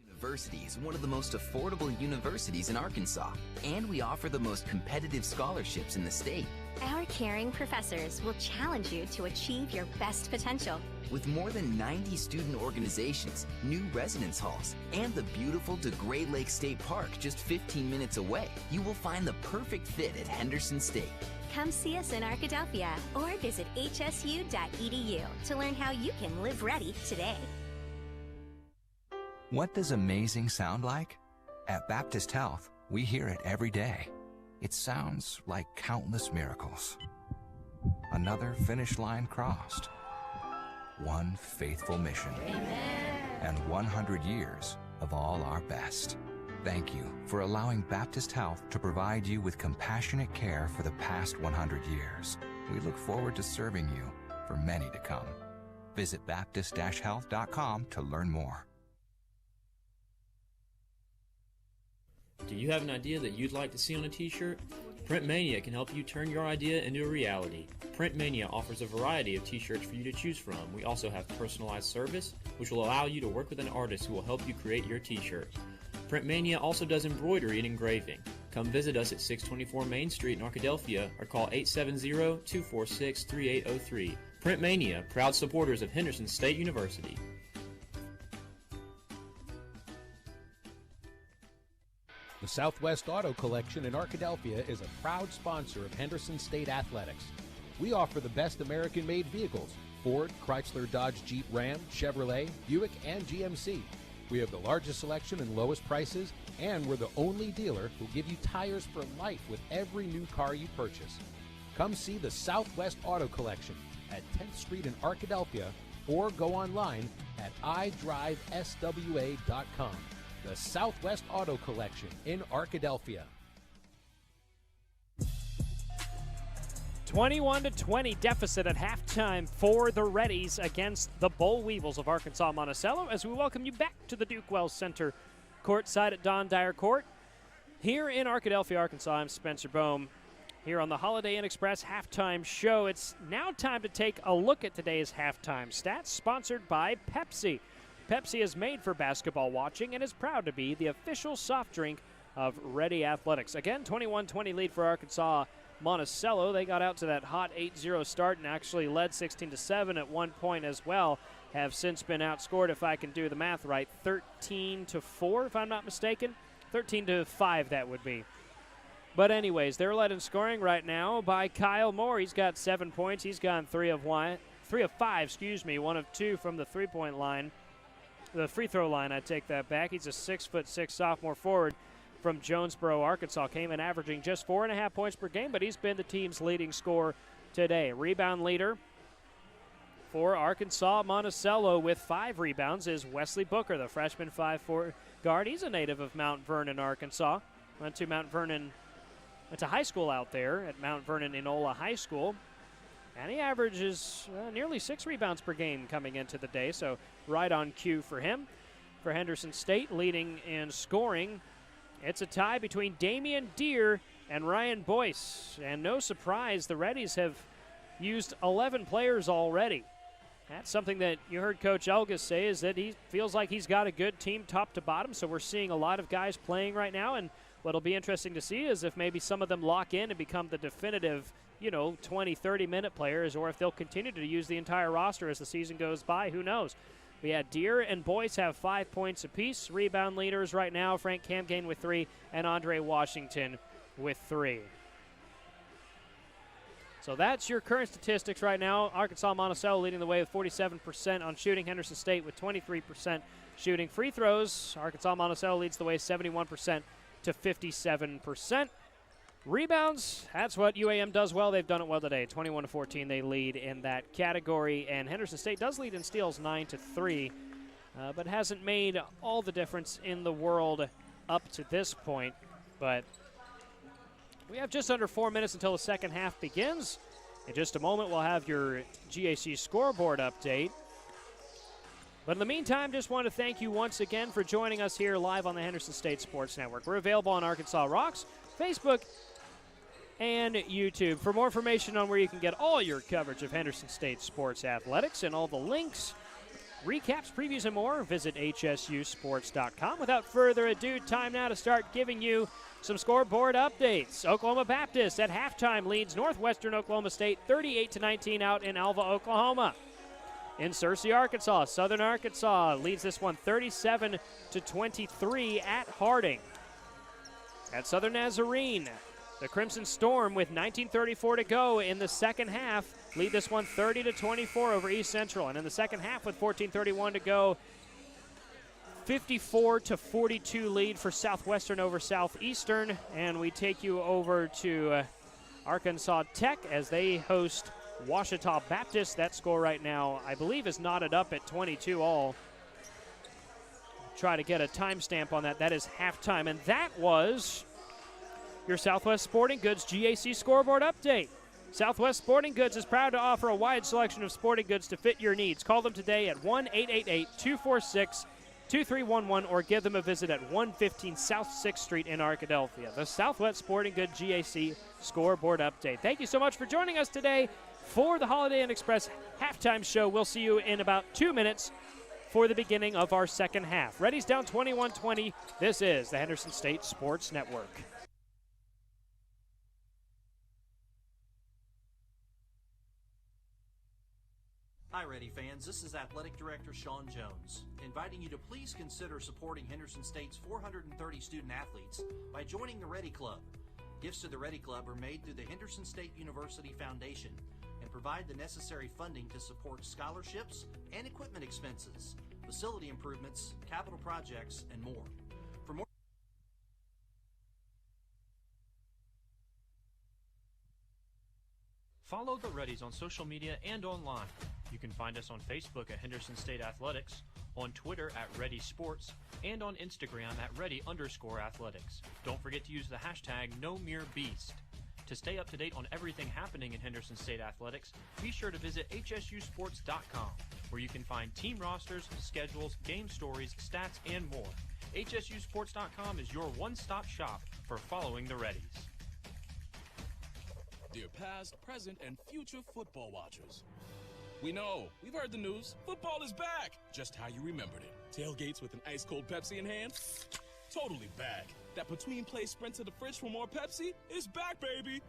University is one of the most affordable universities in Arkansas, and we offer the most competitive scholarships in the state. Our caring professors will challenge you to achieve your best potential. With more than 90 student organizations, new residence halls, and the beautiful DeGray Lake State Park just 15 minutes away, you will find the perfect fit at Henderson State. Come see us in Arkadelphia or visit hsu.edu to learn how you can live ready today. What does amazing sound like? At Baptist Health, we hear it every day. It sounds like countless miracles. Another finish line crossed. One faithful mission. Amen. And 100 years of all our best. Thank you for allowing Baptist Health to provide you with compassionate care for the past 100 years. We look forward to serving you for many to come. Visit Baptist-Health.com to learn more. Do you have an idea that you'd like to see on a t-shirt? Print Mania can help you turn your idea into a reality. Print Mania offers a variety of t-shirts for you to choose from. We also have personalized service, which will allow you to work with an artist who will help you create your t-shirt. Print Mania also does embroidery and engraving. Come visit us at 624 Main Street in Arkadelphia or call 870-246-3803. Print Mania, proud supporters of Henderson State University. The Southwest Auto Collection in Arkadelphia is a proud sponsor of Henderson State Athletics. We offer the best American-made vehicles: Ford, Chrysler, Dodge, Jeep, Ram, Chevrolet, Buick, and GMC. We have the largest selection and lowest prices, and we're the only dealer who give you tires for life with every new car you purchase. Come see the Southwest Auto Collection at 10th Street in Arkadelphia or go online at idriveswa.com. The Southwest Auto Collection in Arkadelphia. 21-20 deficit at halftime for the Reddies against the Boll Weevils of Arkansas Monticello as we welcome you back to the Duke Wells Center courtside at Don Dyer Court. Here in Arkadelphia, Arkansas, I'm Spencer Bohm. Here on the Holiday Inn Express halftime show, it's now time to take a look at today's halftime stats, sponsored by Pepsi. Pepsi is made for basketball watching and is proud to be the official soft drink of Ready Athletics. Again, 21-20 lead for Arkansas Monticello. They got out to that hot 8-0 start and actually led 16-7 at one point as well. Have since been outscored, if I can do the math right, 13-4, if I'm not mistaken. 13-5, that would be. But anyways, they're led in scoring right now by Kyle Moore. He's got 7 points. He's gone 3 of 5, 1 of 2 from the three-point line. The free throw line, I take that back. He's a 6'6" sophomore forward from Jonesboro, Arkansas. Came in averaging just 4.5 points per game, but he's been the team's leading scorer today. Rebound leader for Arkansas Monticello with 5 rebounds is Wesley Booker, the freshman 5'4" guard. He's a native of Mount Vernon, Arkansas. Went to high school out there at Mount Vernon Enola High School. And he averages nearly 6 rebounds per game coming into the day, so right on cue for him. For Henderson State, leading in scoring, it's a tie between Damian Deere and Ryan Boyce. And no surprise, the Reddies have used 11 players already. That's something that you heard Coach Elgas say, is that he feels like he's got a good team top to bottom, so we're seeing a lot of guys playing right now. And what'll be interesting to see is if maybe some of them lock in and become the definitive 20, 30-minute players, or if they'll continue to use the entire roster as the season goes by. Who knows? We had Deere and Boyce have 5 points apiece. Rebound leaders right now, Frank Camgain with 3 and Andre Washington with 3. So that's your current statistics right now. Arkansas Monticello leading the way with 47% on shooting. Henderson State with 23% shooting. Free throws, Arkansas Monticello leads the way 71% to 57%. Rebounds, that's what UAM does well. They've done it well today. 21-14, they lead in that category. And Henderson State does lead in steals 9-3, but hasn't made all the difference in the world up to this point. But we have just under 4 minutes until the second half begins. In just a moment, we'll have your GAC scoreboard update. But in the meantime, just want to thank you once again for joining us here live on the Henderson State Sports Network. We're available on Arkansas Rocks, Facebook, and YouTube. For more information on where you can get all your coverage of Henderson State sports athletics and all the links, recaps, previews, and more, visit hsusports.com. Without further ado, time now to start giving you some scoreboard updates. Oklahoma Baptist at halftime leads Northwestern Oklahoma State 38-19 out in Alva, Oklahoma. In Searcy, Arkansas, Southern Arkansas leads this one 37-23 at Harding. At Southern Nazarene, the Crimson Storm with 19:34 to go in the second half lead this one 30-24 over East Central. And in the second half with 14:31 to go, 54-42 lead for Southwestern over Southeastern. And we take you over to Arkansas Tech as they host Ouachita Baptist. That score right now, I believe, is knotted up at 22 all. Try to get a timestamp on that. That is halftime. And that was your Southwest Sporting Goods GAC scoreboard update. Southwest Sporting Goods is proud to offer a wide selection of sporting goods to fit your needs. Call them today at 1-888-246-2311 or give them a visit at 115 South 6th Street in Arkadelphia. The Southwest Sporting Goods GAC scoreboard update. Thank you so much for joining us today for the Holiday Inn Express halftime show. We'll see you in about 2 minutes for the beginning of our second half. Reddies down 21-20. This is the Henderson State Sports Network. Hi, Ready fans. This is Athletic Director Sean Jones, inviting you to please consider supporting Henderson State's 430 student athletes by joining the Ready Club. Gifts to the Ready Club are made through the Henderson State University Foundation and provide the necessary funding to support scholarships and equipment expenses, facility improvements, capital projects, and more. For more Follow the Reddies on social media and online. You can find us on Facebook at Henderson State Athletics, on Twitter at Reddy Sports, and on Instagram at Reddy_Athletics. Don't forget to use the hashtag NoMereBeast. To stay up to date on everything happening in Henderson State athletics, be sure to visit hsusports.com, where you can find team rosters, schedules, game stories, stats, and more. hsusports.com is your one-stop shop for following the Reddies. Dear past, present, and future football watchers, we know, we've heard the news, football is back, just how you remembered it. Tailgates with an ice-cold Pepsi in hand? Totally back. That between-play sprint to the fridge for more Pepsi is back, baby.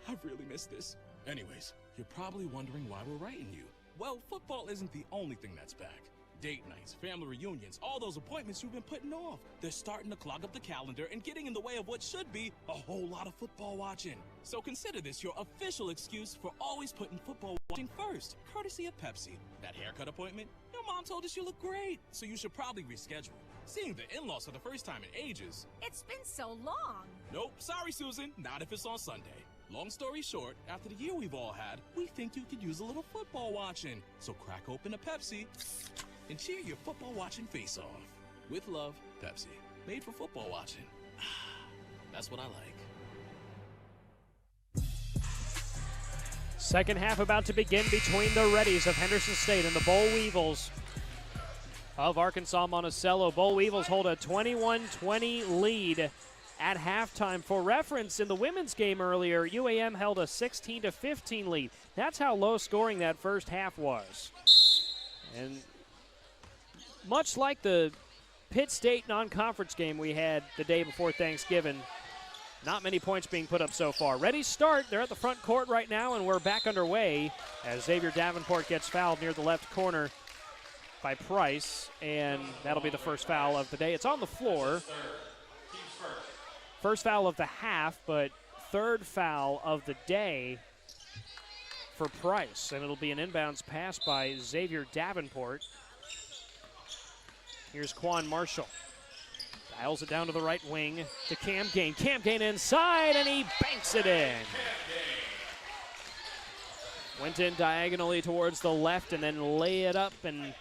I really missed this. Anyways, you're probably wondering why we're writing you. Well, football isn't the only thing that's back. Date nights, family reunions, all those appointments you've been putting off. They're starting to clog up the calendar and getting in the way of what should be a whole lot of football watching. So consider this your official excuse for always putting football watching first, courtesy of Pepsi. That haircut appointment? Your mom told us you look great, so you should probably reschedule. Seeing the in-laws for the first time in ages. It's been so long. Nope, sorry, Susan, not if it's on Sunday. Long story short, after the year we've all had, we think you could use a little football watching. So crack open a Pepsi and cheer your football watching face off. With love, Pepsi. Made for football watching. That's what I like. Second half about to begin between the Reddies of Henderson State and the Boll Weevils of Arkansas Monticello. Boll Weevils hold a 21-20 lead at halftime. For reference, in the women's game earlier, UAM held a 16-15 lead. That's how low scoring that first half was. And much like the Pitt State non-conference game we had the day before Thanksgiving, not many points being put up so far. Reddies start. They're at the front court right now, and we're back underway as Xavier Davenport gets fouled near the left corner by Price, and that'll be the first foul of the day. It's on the floor. First foul of the half, but third foul of the day for Price, and it'll be an inbounds pass by Xavier Davenport. Here's Quan Marshall. Dials it down to the right wing to Cam Gain. Cam Gain inside, and he banks it in. Went in diagonally towards the left and then lay it up, and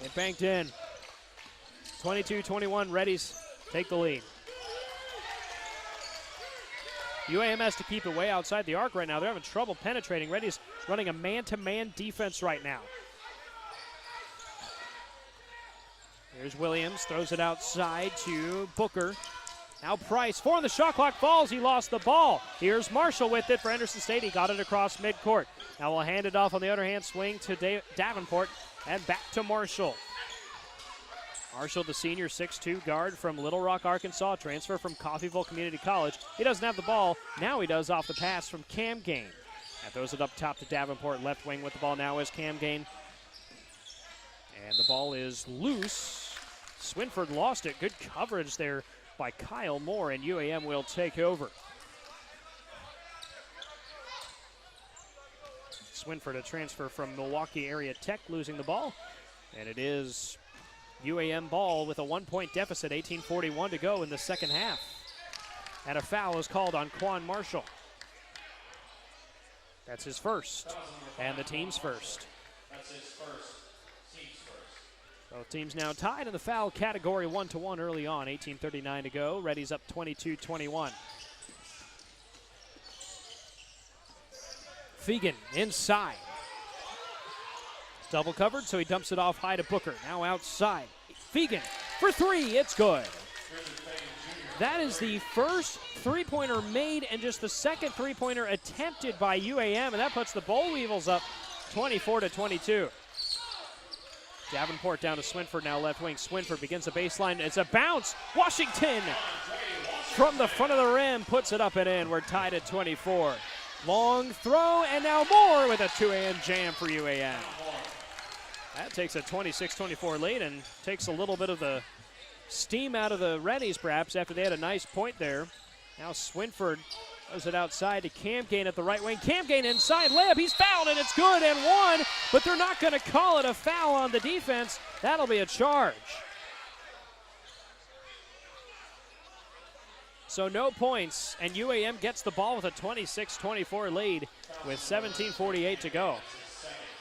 it banked in. 22-21, Reddies take the lead. UAM has to keep it way outside the arc right now. They're having trouble penetrating. Reddies running a man-to-man defense right now. Here's Williams, throws it outside to Booker. Now Price, four on the shot clock, falls, he lost the ball. Here's Marshall with it for Henderson State. He got it across midcourt. Now we'll hand it off on the other hand, swing to Davenport, and back to Marshall. Marshall, the senior 6'2 guard from Little Rock, Arkansas, transfer from Coffeyville Community College. He doesn't have the ball. Now he does off the pass from Cam Gain. And throws it up top to Davenport, left wing with the ball now is Cam Gain. And the ball is loose. Swinford lost it. Good coverage there by Kyle Moore, and UAM will take over. Swinford, a transfer from Milwaukee Area Tech, losing the ball. And it is UAM ball with a 1-point deficit, 18:41 to go in the second half. And a foul is called on Quan Marshall. That's his first, and the team's first. That's his first. Both teams now tied in the foul category 1-1 early on. 18:39 to go. Reddies up 22-21. Fegan inside. Double covered, so he dumps it off high to Booker. Now outside. Fegan for three. It's good. That is the first three-pointer made and just the second three-pointer attempted by UAM, and that puts the Boll Weevils up 24-22. Davenport down to Swinford, now left wing. Swinford begins the baseline. It's a bounce. Washington from the front of the rim puts it up and in. We're tied at 24. Long throw, and now Moore with a two-hand jam for UAM. That takes a 26-24 lead and takes a little bit of the steam out of the Reddies perhaps after they had a nice point there. Now Swinford throws it outside to Cam Gain at the right wing. Cam Gain inside, layup, he's fouled, and it's good and one, but they're not going to call it a foul on the defense. That'll be a charge. So no points, and UAM gets the ball with a 26-24 lead with 17:48 to go.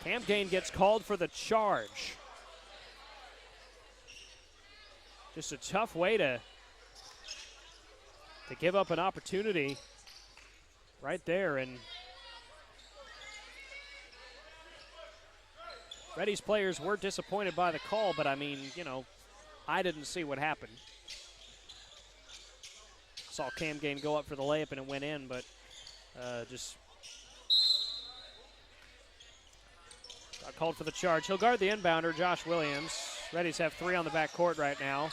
Cam Gain gets called for the charge. Just a tough way to give up an opportunity right there. And Reddies players were disappointed by the call, but I mean, I didn't see what happened. Saw Cam Gain go up for the layup and it went in, but just got called for the charge. He'll guard the inbounder, Josh Williams. Reddies have 3 on the back court right now.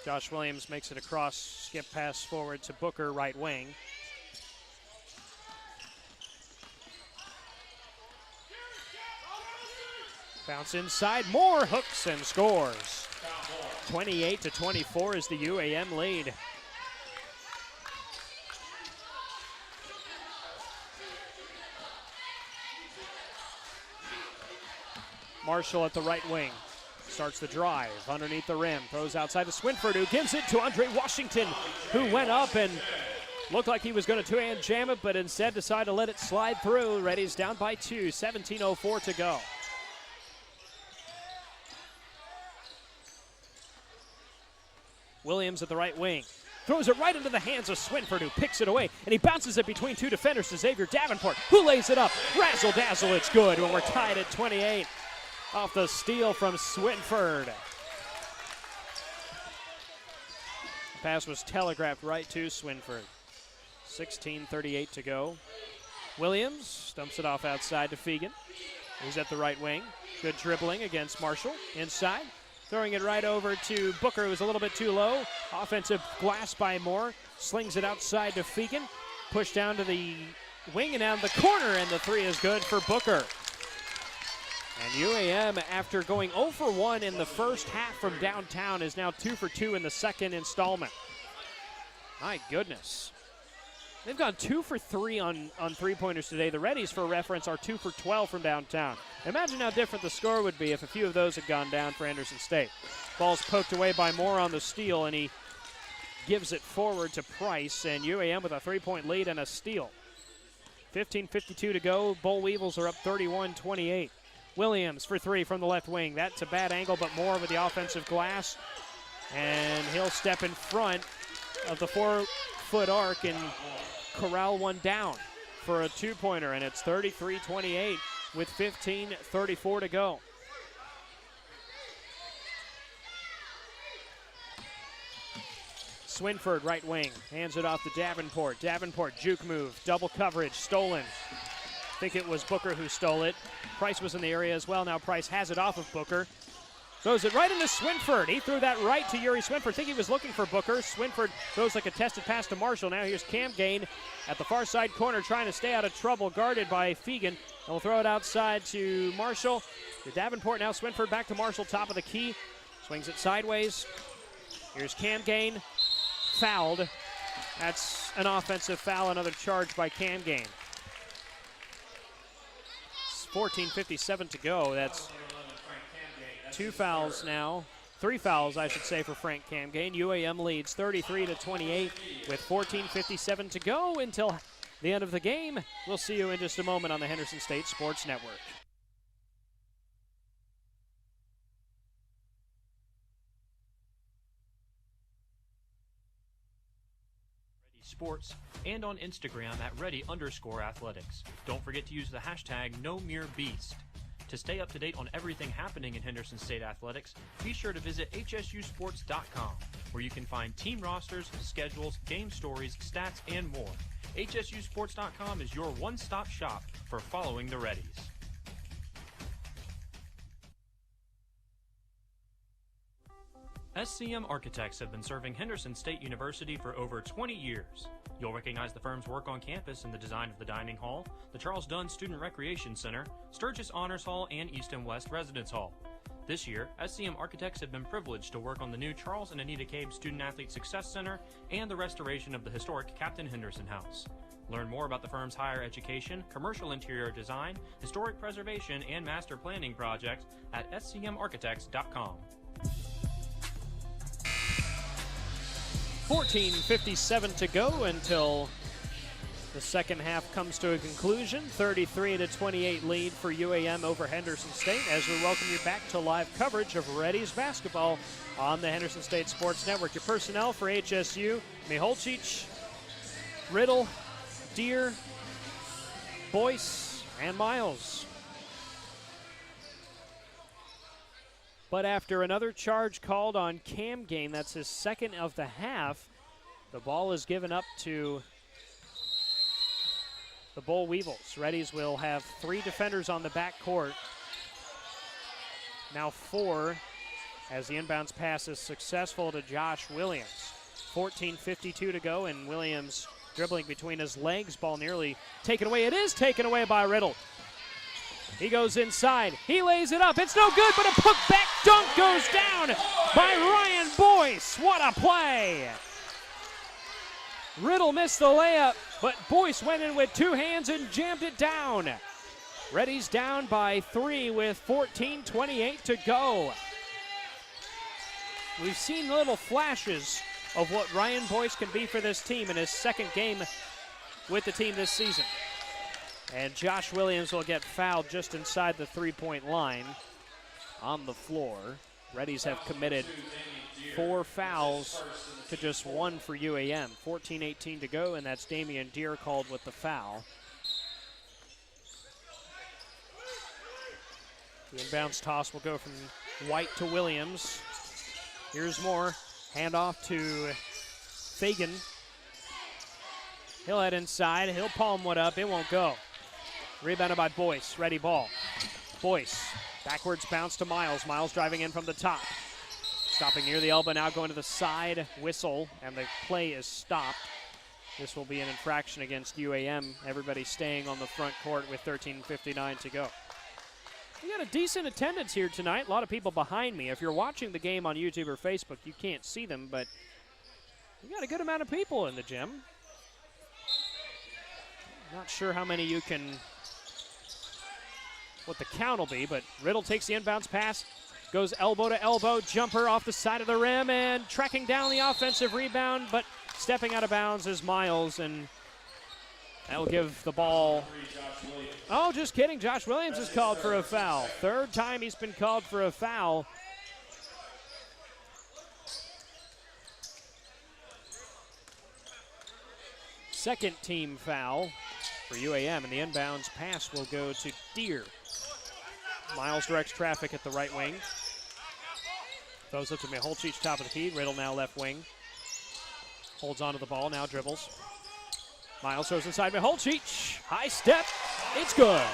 Josh Williams makes it across, skip pass forward to Booker, right wing. Bounce inside, Moore hooks and scores. 28-24 is the UAM lead. Marshall at the right wing. Starts the drive underneath the rim. Throws outside to Swinford, who gives it to Andre Washington, who went up and looked like he was going to two-hand jam it, but instead decided to let it slide through. Reddies down by 2, 17:04 to go. Williams at the right wing. Throws it right into the hands of Swinford, who picks it away, and he bounces it between 2 defenders to Xavier Davenport, who lays it up. Razzle-dazzle, it's good when we're tied at 28 off the steal from Swinford. The pass was telegraphed right to Swinford. 16:38 to go. Williams dumps it off outside to Fegan. He's at the right wing. Good dribbling against Marshall. Inside. Throwing it right over to Booker, who's a little bit too low. Offensive glass by Moore. Slings it outside to Fegan. Push down to the wing and down the corner, and the 3 is good for Booker. And UAM, after going 0 for 1 in the first half from downtown, is now 2 for 2 in the second installment. My goodness. They've gone 2 for 3 on three-pointers today. The Reddies, for reference, are 2 for 12 from downtown. Imagine how different the score would be if a few of those had gone down for Henderson State. Ball's poked away by Moore on the steal, and he gives it forward to Price, and UAM with a 3-point lead and a steal. 15:52 to go. Boll Weevils are up 31-28. Williams for 3 from the left wing. That's a bad angle, but Moore with the offensive glass, and he'll step in front of the 4-foot arc and corral one down for a 2-pointer, and it's 33-28 with 15:34 to go. Swinford, right wing, hands it off to Davenport. Davenport, juke move, double coverage, stolen. I think it was Booker who stole it. Price was in the area as well. Now Price has it off of Booker. Throws it right into Swinford. He threw that right to Yuri Swinford. I think he was looking for Booker. Swinford throws like a tested pass to Marshall. Now here's Cam Gain at the far side corner trying to stay out of trouble, guarded by Fegan. And we'll throw it outside to Marshall. To Davenport, now Swinford back to Marshall, top of the key. Swings it sideways. Here's Cam Gain. Fouled. That's an offensive foul, another charge by Cam Gain. 14:57 to go. That's 2 fouls now. 3 fouls, I should say, for Frank Cam Gain. UAM leads 33-28 with 14:57 to go until the end of the game. We'll see you in just a moment on the Henderson State Sports Network. Sports and on Instagram at Reddy_athletics. Don't forget to use the hashtag #NoMereBeast. To stay up to date on everything happening in Henderson State athletics, be sure to visit hsusports.com, where you can find team rosters, schedules, game stories, stats, and more. hsusports.com is your one-stop shop for following the Reddies. SCM Architects have been serving Henderson State University for over 20 years. You'll recognize the firm's work on campus in the design of the Dining Hall, the Charles Dunn Student Recreation Center, Sturgis Honors Hall, and East and West Residence Hall. This year, SCM Architects have been privileged to work on the new Charles and Anita Cabe Student Athlete Success Center and the restoration of the historic Captain Henderson House. Learn more about the firm's higher education, commercial interior design, historic preservation, and master planning projects at scmarchitects.com. 14:57 to go until the second half comes to a conclusion. 33-28 lead for UAM over Henderson State, as we welcome you back to live coverage of Reddies basketball on the Henderson State Sports Network. Your personnel for HSU: Miholcic, Riddle, Deere, Boyce, and Miles. But after another charge called on Cam Game, that's his second of the half, the ball is given up to the Boll Weevils. Reddies will have 3 defenders on the back court. Now 4 as the inbounds pass is successful to Josh Williams. 14:52 to go, and Williams dribbling between his legs. Ball nearly taken away. It is taken away by Riddle. He goes inside. He lays it up. It's no good, but a put-back dunk goes down by Ryan Boyce. What a play. Riddle missed the layup, but Boyce went in with 2 hands and jammed it down. Reddies down by 3 with 14:28 to go. We've seen little flashes of what Ryan Boyce can be for this team in his second game with the team this season. And Josh Williams will get fouled just inside the 3-point line on the floor. Reddies have committed 4 fouls to just 1 for UAM. 14:18 to go, and that's Damian Deere called with the foul. The inbounds toss will go from White to Williams. Here's more. Handoff to Fagan. He'll head inside. He'll palm one up. It won't go. Rebounded by Boyce. Ready ball. Boyce. Backwards bounce to Miles. Miles driving in from the top. Stopping near the elbow now, going to the side. Whistle, and the play is stopped. This will be an infraction against UAM. Everybody staying on the front court with 13:59 to go. We got a decent attendance here tonight. A lot of people behind me. If you're watching the game on YouTube or Facebook, you can't see them, but we got a good amount of people in the gym. Not sure how many you can, what the count will be, but Riddle takes the inbounds pass, goes elbow to elbow, jumper off the side of the rim, and tracking down the offensive rebound, but stepping out of bounds is Miles, and that will give the ball. Oh, just kidding. Josh Williams is called for a foul. 3rd time he's been called for a foul. Second team foul for UAM, and the inbounds pass will go to Deere. Miles directs traffic at the right wing. Throws up to Miholcic, top of the key. Riddle now left wing. Holds onto the ball, now dribbles. Miles throws inside Miholcic. High step. It's good.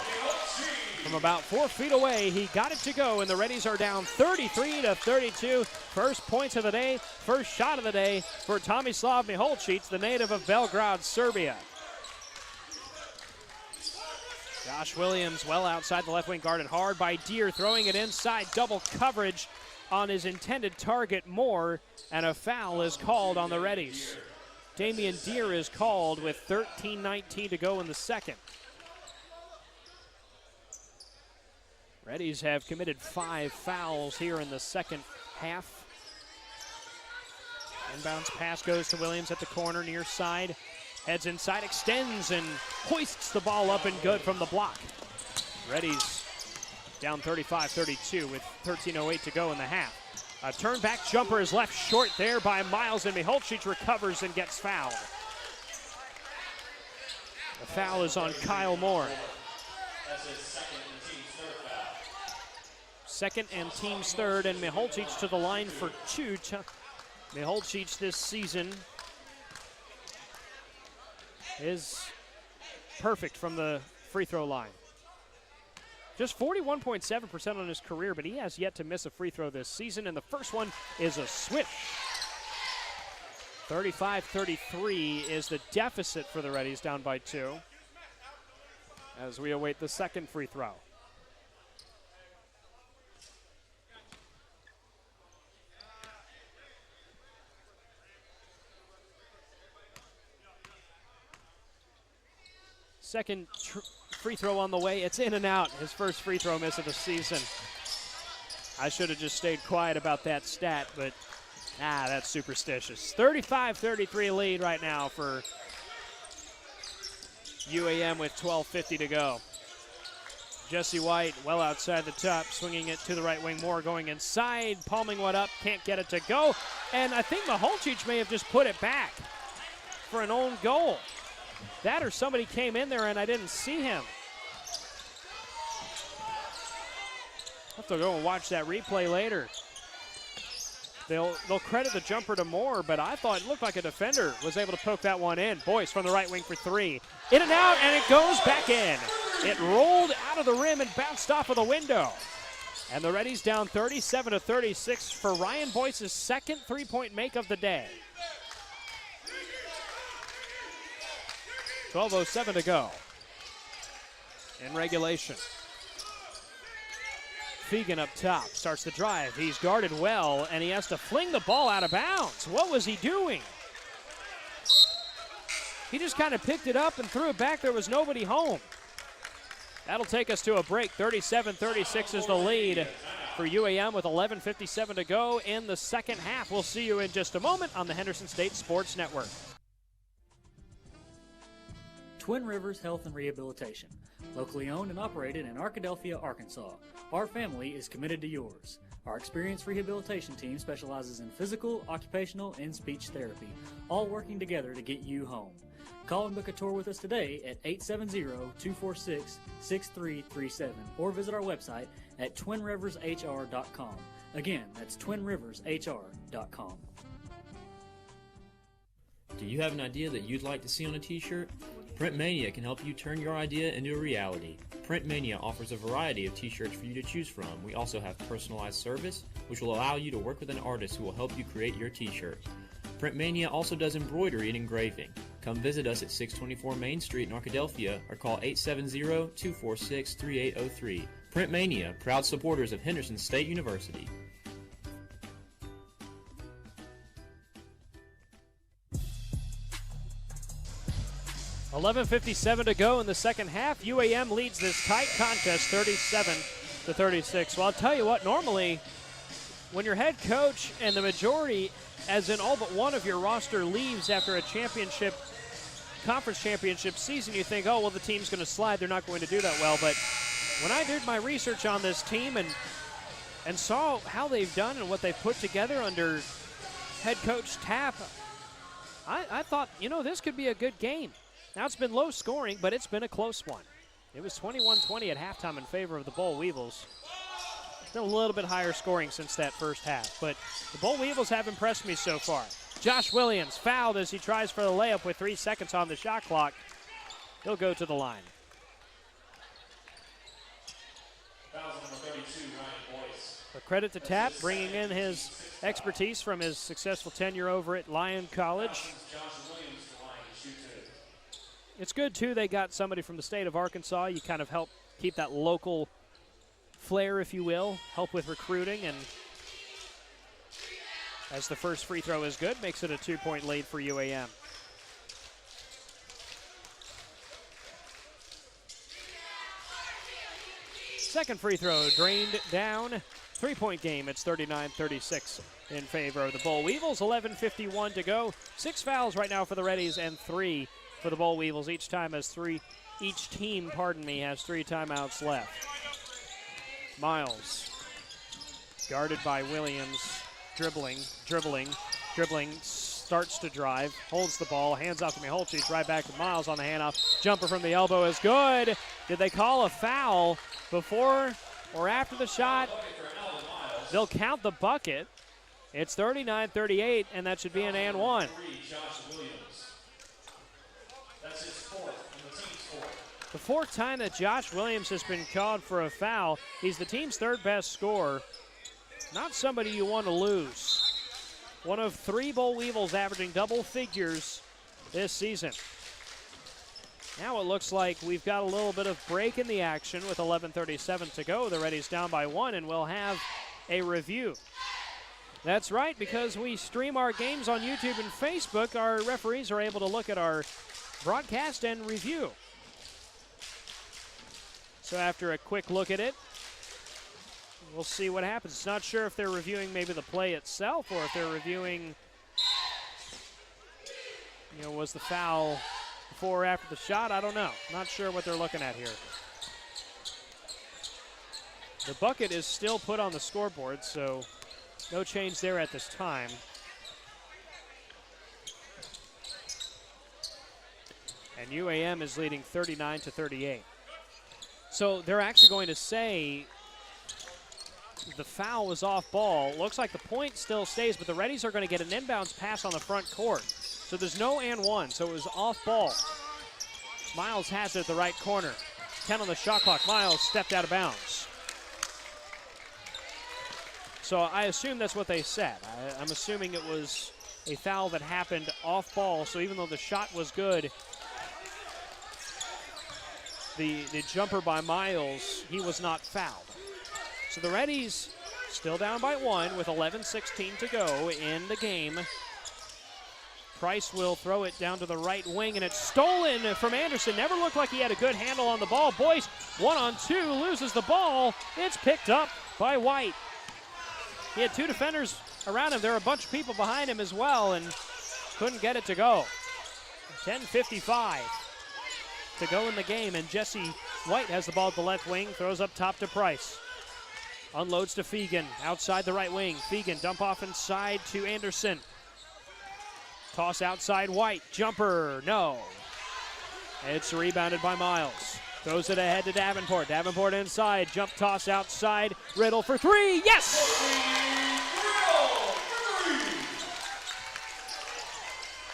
From about 4 feet away, he got it to go, and the Reddies are down 33-32. First points of the day, first shot of the day for Tomislav Miholcic, the native of Belgrade, Serbia. Josh Williams well outside the left wing, guarded hard by Deere, throwing it inside, double coverage on his intended target, Moore, and a foul is called on the Reddies. Damian Deere is called with 13:19 to go in the second. Reddies have committed 5 fouls here in the second half. Inbounds pass goes to Williams at the corner, near side. Heads inside, extends, and hoists the ball up and good from the block. Reddies down 35-32 with 13:08 to go in the half. A turn-back jumper is left short there by Miles, and Miholcic recovers and gets fouled. The foul is on Kyle Moore. Second and team's third, and Miholcic to the line for 2. Miholcic this season is perfect from the free throw line. Just 41.7% on his career, but he has yet to miss a free throw this season, and the first one is a swish. 35-33 is the deficit for the Reddies, down by 2, as we await the second free throw. Second free throw on the way. It's in and out. His first free throw miss of the season. I should have just stayed quiet about that stat, but that's superstitious. 35-33 lead right now for UAM with 12:50 to go. Jesse White well outside the top, swinging it to the right wing. Moore going inside, palming one up, can't get it to go. And I think Miholcic may have just put it back for an own goal. That or somebody came in there and I didn't see him. I'll have to go and watch that replay later. They'll credit the jumper to Moore, but I thought it looked like a defender was able to poke that one in. Boyce from the right wing for three. In and out, and it goes back in. It rolled out of the rim and bounced off of the window. And the Reddies down 37-36 for Ryan Boyce's second three-point make of the day. 12:07 to go in regulation. Fegan up top, starts the drive. He's guarded well, and he has to fling the ball out of bounds. What was he doing? He just kind of picked it up and threw it back. There was nobody home. That'll take us to a break. 37-36 is the lead for UAM with 11:57 to go in the second half. We'll see you in just a moment on the Henderson State Sports Network. Twin Rivers Health and Rehabilitation, locally owned and operated in Arkadelphia, Arkansas. Our family is committed to yours. Our experienced rehabilitation team specializes in physical, occupational, and speech therapy, all working together to get you home. Call and book a tour with us today at 870-246-6337 or visit our website at twinrivershr.com. Again, that's twinrivershr.com. Do you have an idea that you'd like to see on a t-shirt? Print Mania can help you turn your idea into a reality. Print Mania offers a variety of t-shirts for you to choose from. We also have personalized service, which will allow you to work with an artist who will help you create your t-shirt. Print Mania also does embroidery and engraving. Come visit us at 624 Main Street in Arkadelphia or call 870-246-3803. Print Mania, proud supporters of Henderson State University. 11:57 to go in the second half. UAM leads this tight contest 37-36. Well, I'll tell you what, normally when your head coach and the majority, as in all but one of your roster, leaves after a championship, conference championship season, you think, oh, well, the team's going to slide. They're not going to do that well. But when I did my research on this team and saw how they've done and what they've put together under head coach Tapp, I thought, this could be a good game. Now, it's been low scoring, but it's been a close one. It was 21-20 at halftime in favor of the Boll Weevils. It's been a little bit higher scoring since that first half, but the Boll Weevils have impressed me so far. Josh Williams fouled as he tries for the layup with 3 seconds on the shot clock. He'll go to the line. A credit to Tapp, bringing in his expertise from his successful tenure over at Lyon College. It's good, too, they got somebody from the state of Arkansas. You kind of help keep that local flair, if you will, help with recruiting. And as the first free throw is good, makes it a 2-point lead for UAM. Second free throw drained down. 3-point game. It's 39-36 in favor of the Boll Weevils. 11:51 to go. 6 fouls right now for the Reddies and 3 for the Boll Weevils. Each team has 3 timeouts left. Miles, guarded by Williams, dribbling, starts to drive, holds the ball, hands off to Miholci, drive back to Miles on the handoff. Jumper from the elbow is good. Did they call a foul before or after the shot? They'll count the bucket. It's 39-38, and that should be an and one. The fourth time that Josh Williams has been called for a foul. He's the team's third best scorer. Not somebody you want to lose. One of 3 Boll Weevils averaging double figures this season. Now it looks like we've got a little bit of break in the action with 11:37 to go. The Reddies down by 1, and we'll have a review. That's right, because we stream our games on YouTube and Facebook, our referees are able to look at our broadcast and review. So after a quick look at it, we'll see what happens. It's not sure if they're reviewing maybe the play itself or if they're reviewing, was the foul before or after the shot? I don't know. Not sure what they're looking at here. The bucket is still put on the scoreboard, so no change there at this time. And UAM is leading 39-38. So they're actually going to say the foul was off ball. Looks like the point still stays, but the Reddies are going to get an inbounds pass on the front court. So there's no and one, so it was off ball. Miles has it at the right corner. 10 on the shot clock. Miles stepped out of bounds. So I assume that's what they said. I'm assuming it was a foul that happened off ball, so even though the shot was good, the jumper by Miles, he was not fouled. So the Reddies still down by 1 with 11:16 to go in the game. Price will throw it down to the right wing, and it's stolen from Anderson. Never looked like he had a good handle on the ball. Boyce, 1-on-2, loses the ball. It's picked up by White. He had 2 defenders around him. There were a bunch of people behind him as well, and couldn't get it to go. 10:55 to go in the game, and Jesse White has the ball at the left wing, throws up top to Price. Unloads to Fegan, outside the right wing. Fegan, dump off inside to Anderson. Toss outside White, jumper, no. It's rebounded by Miles. Throws it ahead to Davenport. Davenport inside, jump toss outside. Riddle for 3, yes!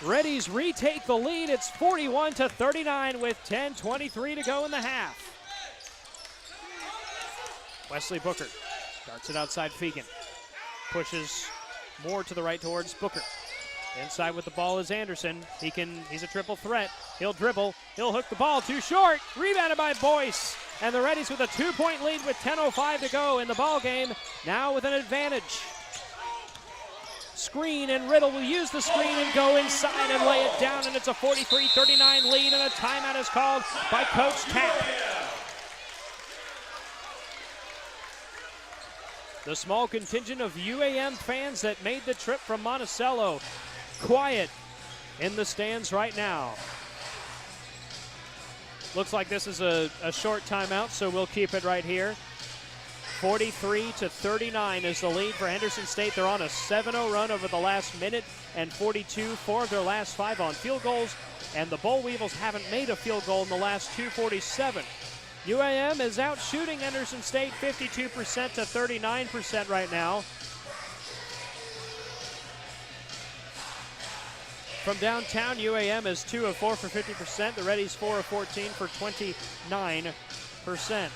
Reddies retake the lead. It's 41-39 with 10:23 to go in the half. Wesley Booker darts it outside Fegan. Pushes more to the right towards Booker. Inside with the ball is Anderson. He's a triple threat. He'll dribble. He'll hook the ball too short. Rebounded by Boyce. And the Reddies with a 2-point lead with 10:05 to go in the ball game. Now with an advantage. Screen, and Riddle will use the screen and go inside and lay it down, and it's a 43-39 lead, and a timeout is called by Coach Tapp. The small contingent of UAM fans that made the trip from Monticello, quiet in the stands right now. Looks like this is a short timeout, so we'll keep it right here. 43-39 is the lead for Henderson State. They're on a 7-0 run over the last minute and 42, 4 of their last 5 on field goals, and the Boll Weevils haven't made a field goal in the last 2:47. UAM is out shooting Henderson State 52% to 39% right now. From downtown, UAM is 2 of 4 for 50%. The Reddies 4 of 14 for 29%.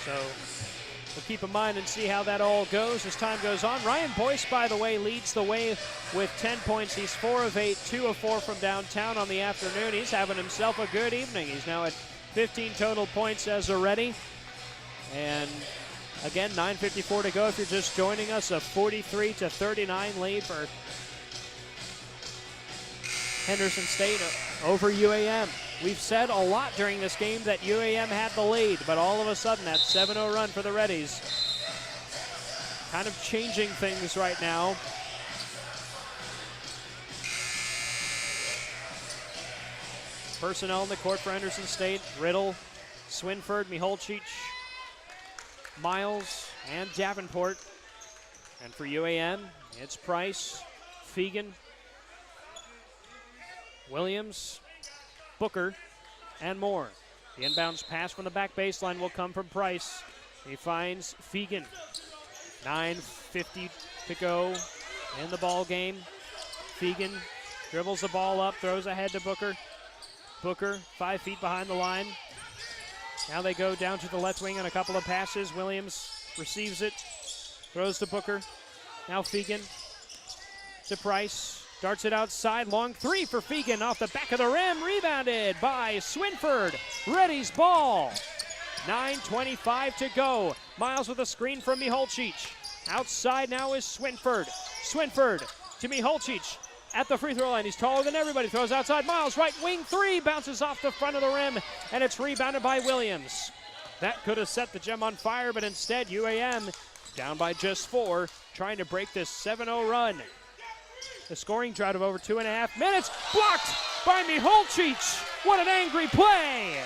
So we'll keep in mind and see how that all goes as time goes on. Ryan Boyce, by the way, leads the way with 10 points. He's 4 of 8, 2 of 4 from downtown on the afternoon. He's having himself a good evening. He's now at 15 total points as a Reddy. And again, 9:54 to go if you're just joining us. A 43-39 lead for Henderson State over UAM. We've said a lot during this game that UAM had the lead, but all of a sudden that 7-0 run for the Reddies kind of changing things right now. Personnel in the court for Henderson State: Riddle, Swinford, Miholcic, Miles, and Davenport. And for UAM, it's Price, Fegan, Williams, Booker, and more. The inbounds pass from the back baseline will come from Price. He finds Fegan. 9:50 to go in the ball game. Fegan dribbles the ball up, throws ahead to Booker. Booker 5 feet behind the line. Now they go down to the left wing on a couple of passes. Williams receives it, throws to Booker. Now Fegan to Price. Darts it outside, long 3 for Fegan off the back of the rim, rebounded by Swinford. Reddy's ball. 9:25 to go. Miles with a screen from Miholcic. Outside now is Swinford. Swinford to Miholcic at the free throw line. He's taller than everybody. Throws outside. Miles, right wing 3, bounces off the front of the rim, and it's rebounded by Williams. That could have set the gem on fire, but instead UAM down by just 4, trying to break this 7-0 run. The scoring drought of over 2.5 minutes, blocked by Miholcic. What an angry play.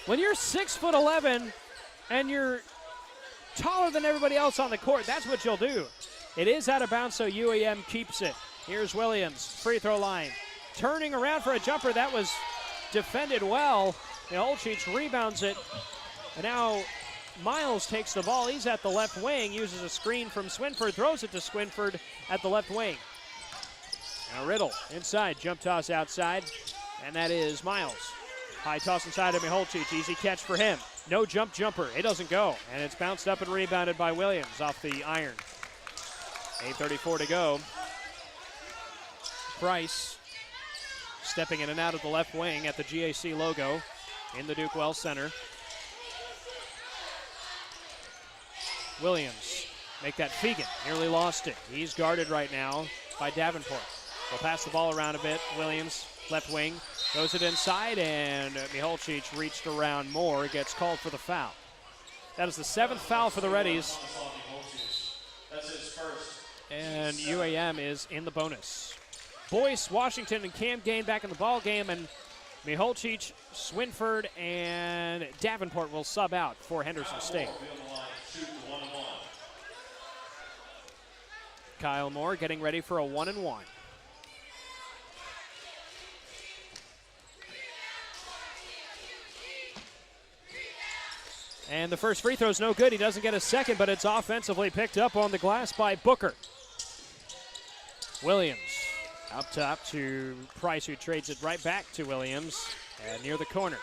When you're 6'11" and you're taller than everybody else on the court, that's what you'll do. It is out of bounds, so UAM keeps it. Here's Williams, free throw line. Turning around for a jumper. That was defended well. Miholcic rebounds it. And now Miles takes the ball. He's at the left wing, uses a screen from Swinford, throws it to Swinford at the left wing. Now Riddle inside, jump toss outside, and that is Miles. High toss inside of Miholcic, easy catch for him. No jumper, it doesn't go, and it's bounced up and rebounded by Williams off the iron. 8:34 to go. Price stepping in and out of the left wing at the GAC logo in the Duke Wells Center. Williams make that Fegan, nearly lost it. He's guarded right now by Davenport. They'll pass the ball around a bit. Williams, left wing, throws it inside, and Miholcic reached around more. Gets called for the foul. That is the 7th foul for the Reddies. That's his first. And UAM is in the bonus. Boyce, Washington, and Cam Gain back in the ball game, and Miholcic, Swinford, and Davenport will sub out for Henderson State. Kyle Moore getting ready for a 1-and-1. And the first free throw is no good. He doesn't get a second, but it's offensively picked up on the glass by Booker. Williams up top to Price, who trades it right back to Williams and near the corner.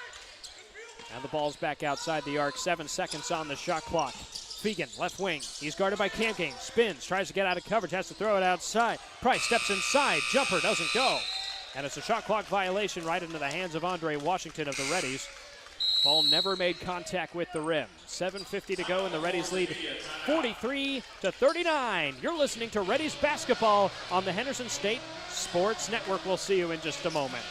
And the ball's back outside the arc. 7 seconds on the shot clock. Fegan, left wing. He's guarded by Campgame. Spins, tries to get out of coverage, has to throw it outside. Price steps inside. Jumper doesn't go. And it's a shot clock violation right into the hands of Andre Washington of the Reddies. Ball never made contact with the rim. 7:50 to go, and the Reddies lead 43-39. You're listening to Reddies basketball on the Henderson State Sports Network. We'll see you in just a moment.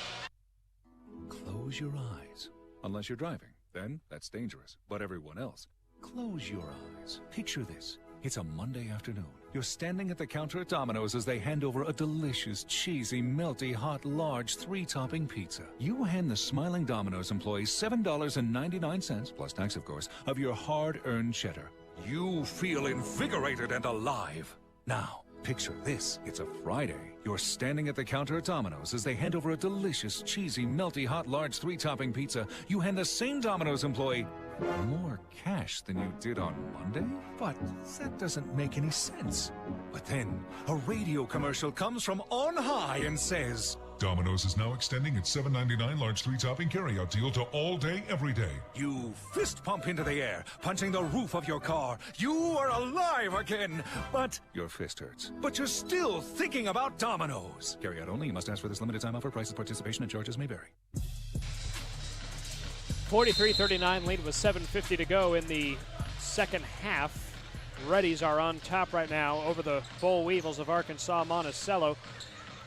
Close your eyes. Unless you're driving. Then that's dangerous. But everyone else, close your eyes. Picture this. It's a Monday afternoon. You're standing at the counter at Domino's as they hand over a delicious, cheesy, melty, hot, large, 3-topping pizza. You hand the smiling Domino's employee $7.99, plus tax of course, of your hard-earned cheddar. You feel invigorated and alive. Now, picture this. It's a Friday. You're standing at the counter at Domino's as they hand over a delicious, cheesy, melty, hot, large, 3-topping pizza. You hand the same Domino's employee more cash than you did on Monday? But that doesn't make any sense. But then, a radio commercial comes from on high and says, Domino's is now extending its $7.99 large 3-topping carryout deal to all day, every day. You fist pump into the air, punching the roof of your car. You are alive again, but your fist hurts. But you're still thinking about Domino's. Carryout only. You must ask for this limited time offer. Prices, participation, and charges may vary. 43-39 lead with 7:50 to go in the second half. Reddies are on top right now over the Boll Weevils of Arkansas Monticello.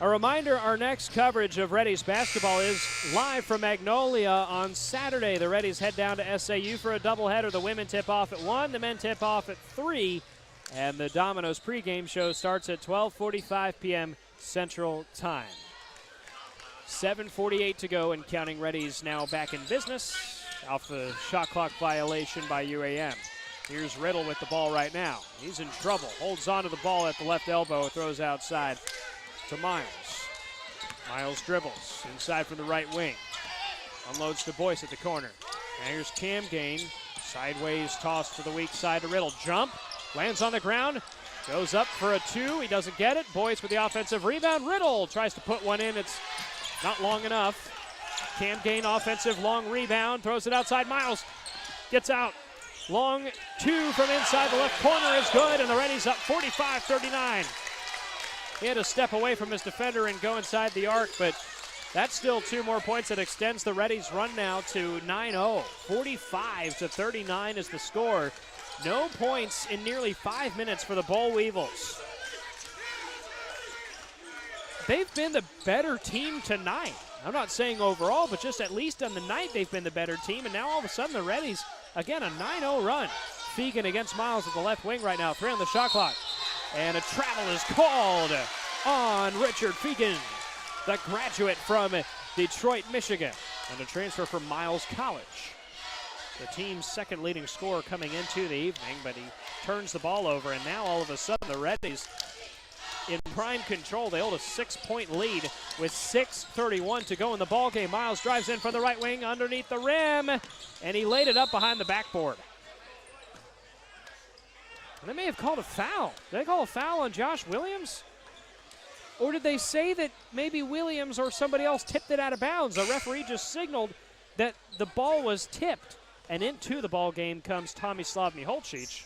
A reminder, our next coverage of Reddies basketball is live from Magnolia on Saturday. The Reddies head down to SAU for a doubleheader. The women tip off at 1, the men tip off at 3, and the Domino's pregame show starts at 12:45 p.m. Central Time. 7:48 to go, and counting. Reddies now back in business off the shot clock violation by UAM. Here's Riddle with the ball right now. He's in trouble. Holds on to the ball at the left elbow. Throws outside to Miles. Miles dribbles inside from the right wing. Unloads to Boyce at the corner. And here's Cam Gain. Sideways toss to the weak side to Riddle. Jump. Lands on the ground. Goes up for a 2. He doesn't get it. Boyce with the offensive rebound. Riddle tries to put one in. It's not long enough. Cam Gain offensive long rebound. Throws it outside. Miles gets out. Long 2 from inside the left corner is good, and the Reddies up 45-39. He had to step away from his defender and go inside the arc, but that's still 2 more points that extends the Reddies' run now to 9-0. 45-39 is the score. No points in nearly 5 minutes for the Boll Weevils. They've been the better team tonight. I'm not saying overall, but just at least on the night they've been the better team, and now all of a sudden the Reddies, again, a 9-0 run. Fegan against Miles at the left wing right now. 3 on the shot clock. And a travel is called on Richard Fegan, the graduate from Detroit, Michigan, and a transfer from Miles College. The team's second leading scorer coming into the evening, but he turns the ball over, and now all of a sudden the Reddies in prime control. They hold a 6-point lead with 6:31 to go in the ball game. Miles drives in from the right wing underneath the rim, and he laid it up behind the backboard. And they may have called a foul. Did they call a foul on Josh Williams? Or did they say that maybe Williams or somebody else tipped it out of bounds? The referee just signaled that the ball was tipped. And into the ball game comes Tomislav Miholcic.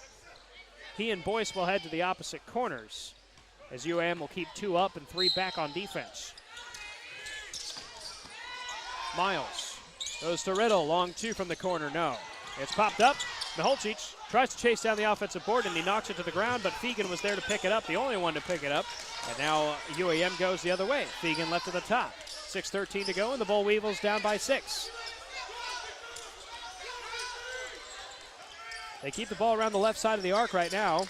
He and Boyce will head to the opposite corners as UAM will keep 2 up and 3 back on defense. Miles goes to Riddle, long 2 from the corner, no. It's popped up. Miholcic tries to chase down the offensive board, and he knocks it to the ground, but Fegan was there to pick it up, the only one to pick it up. And now UAM goes the other way. Fegan left to the top. 6:13 to go, and the Bull Weevils down by 6. They keep the ball around the left side of the arc right now.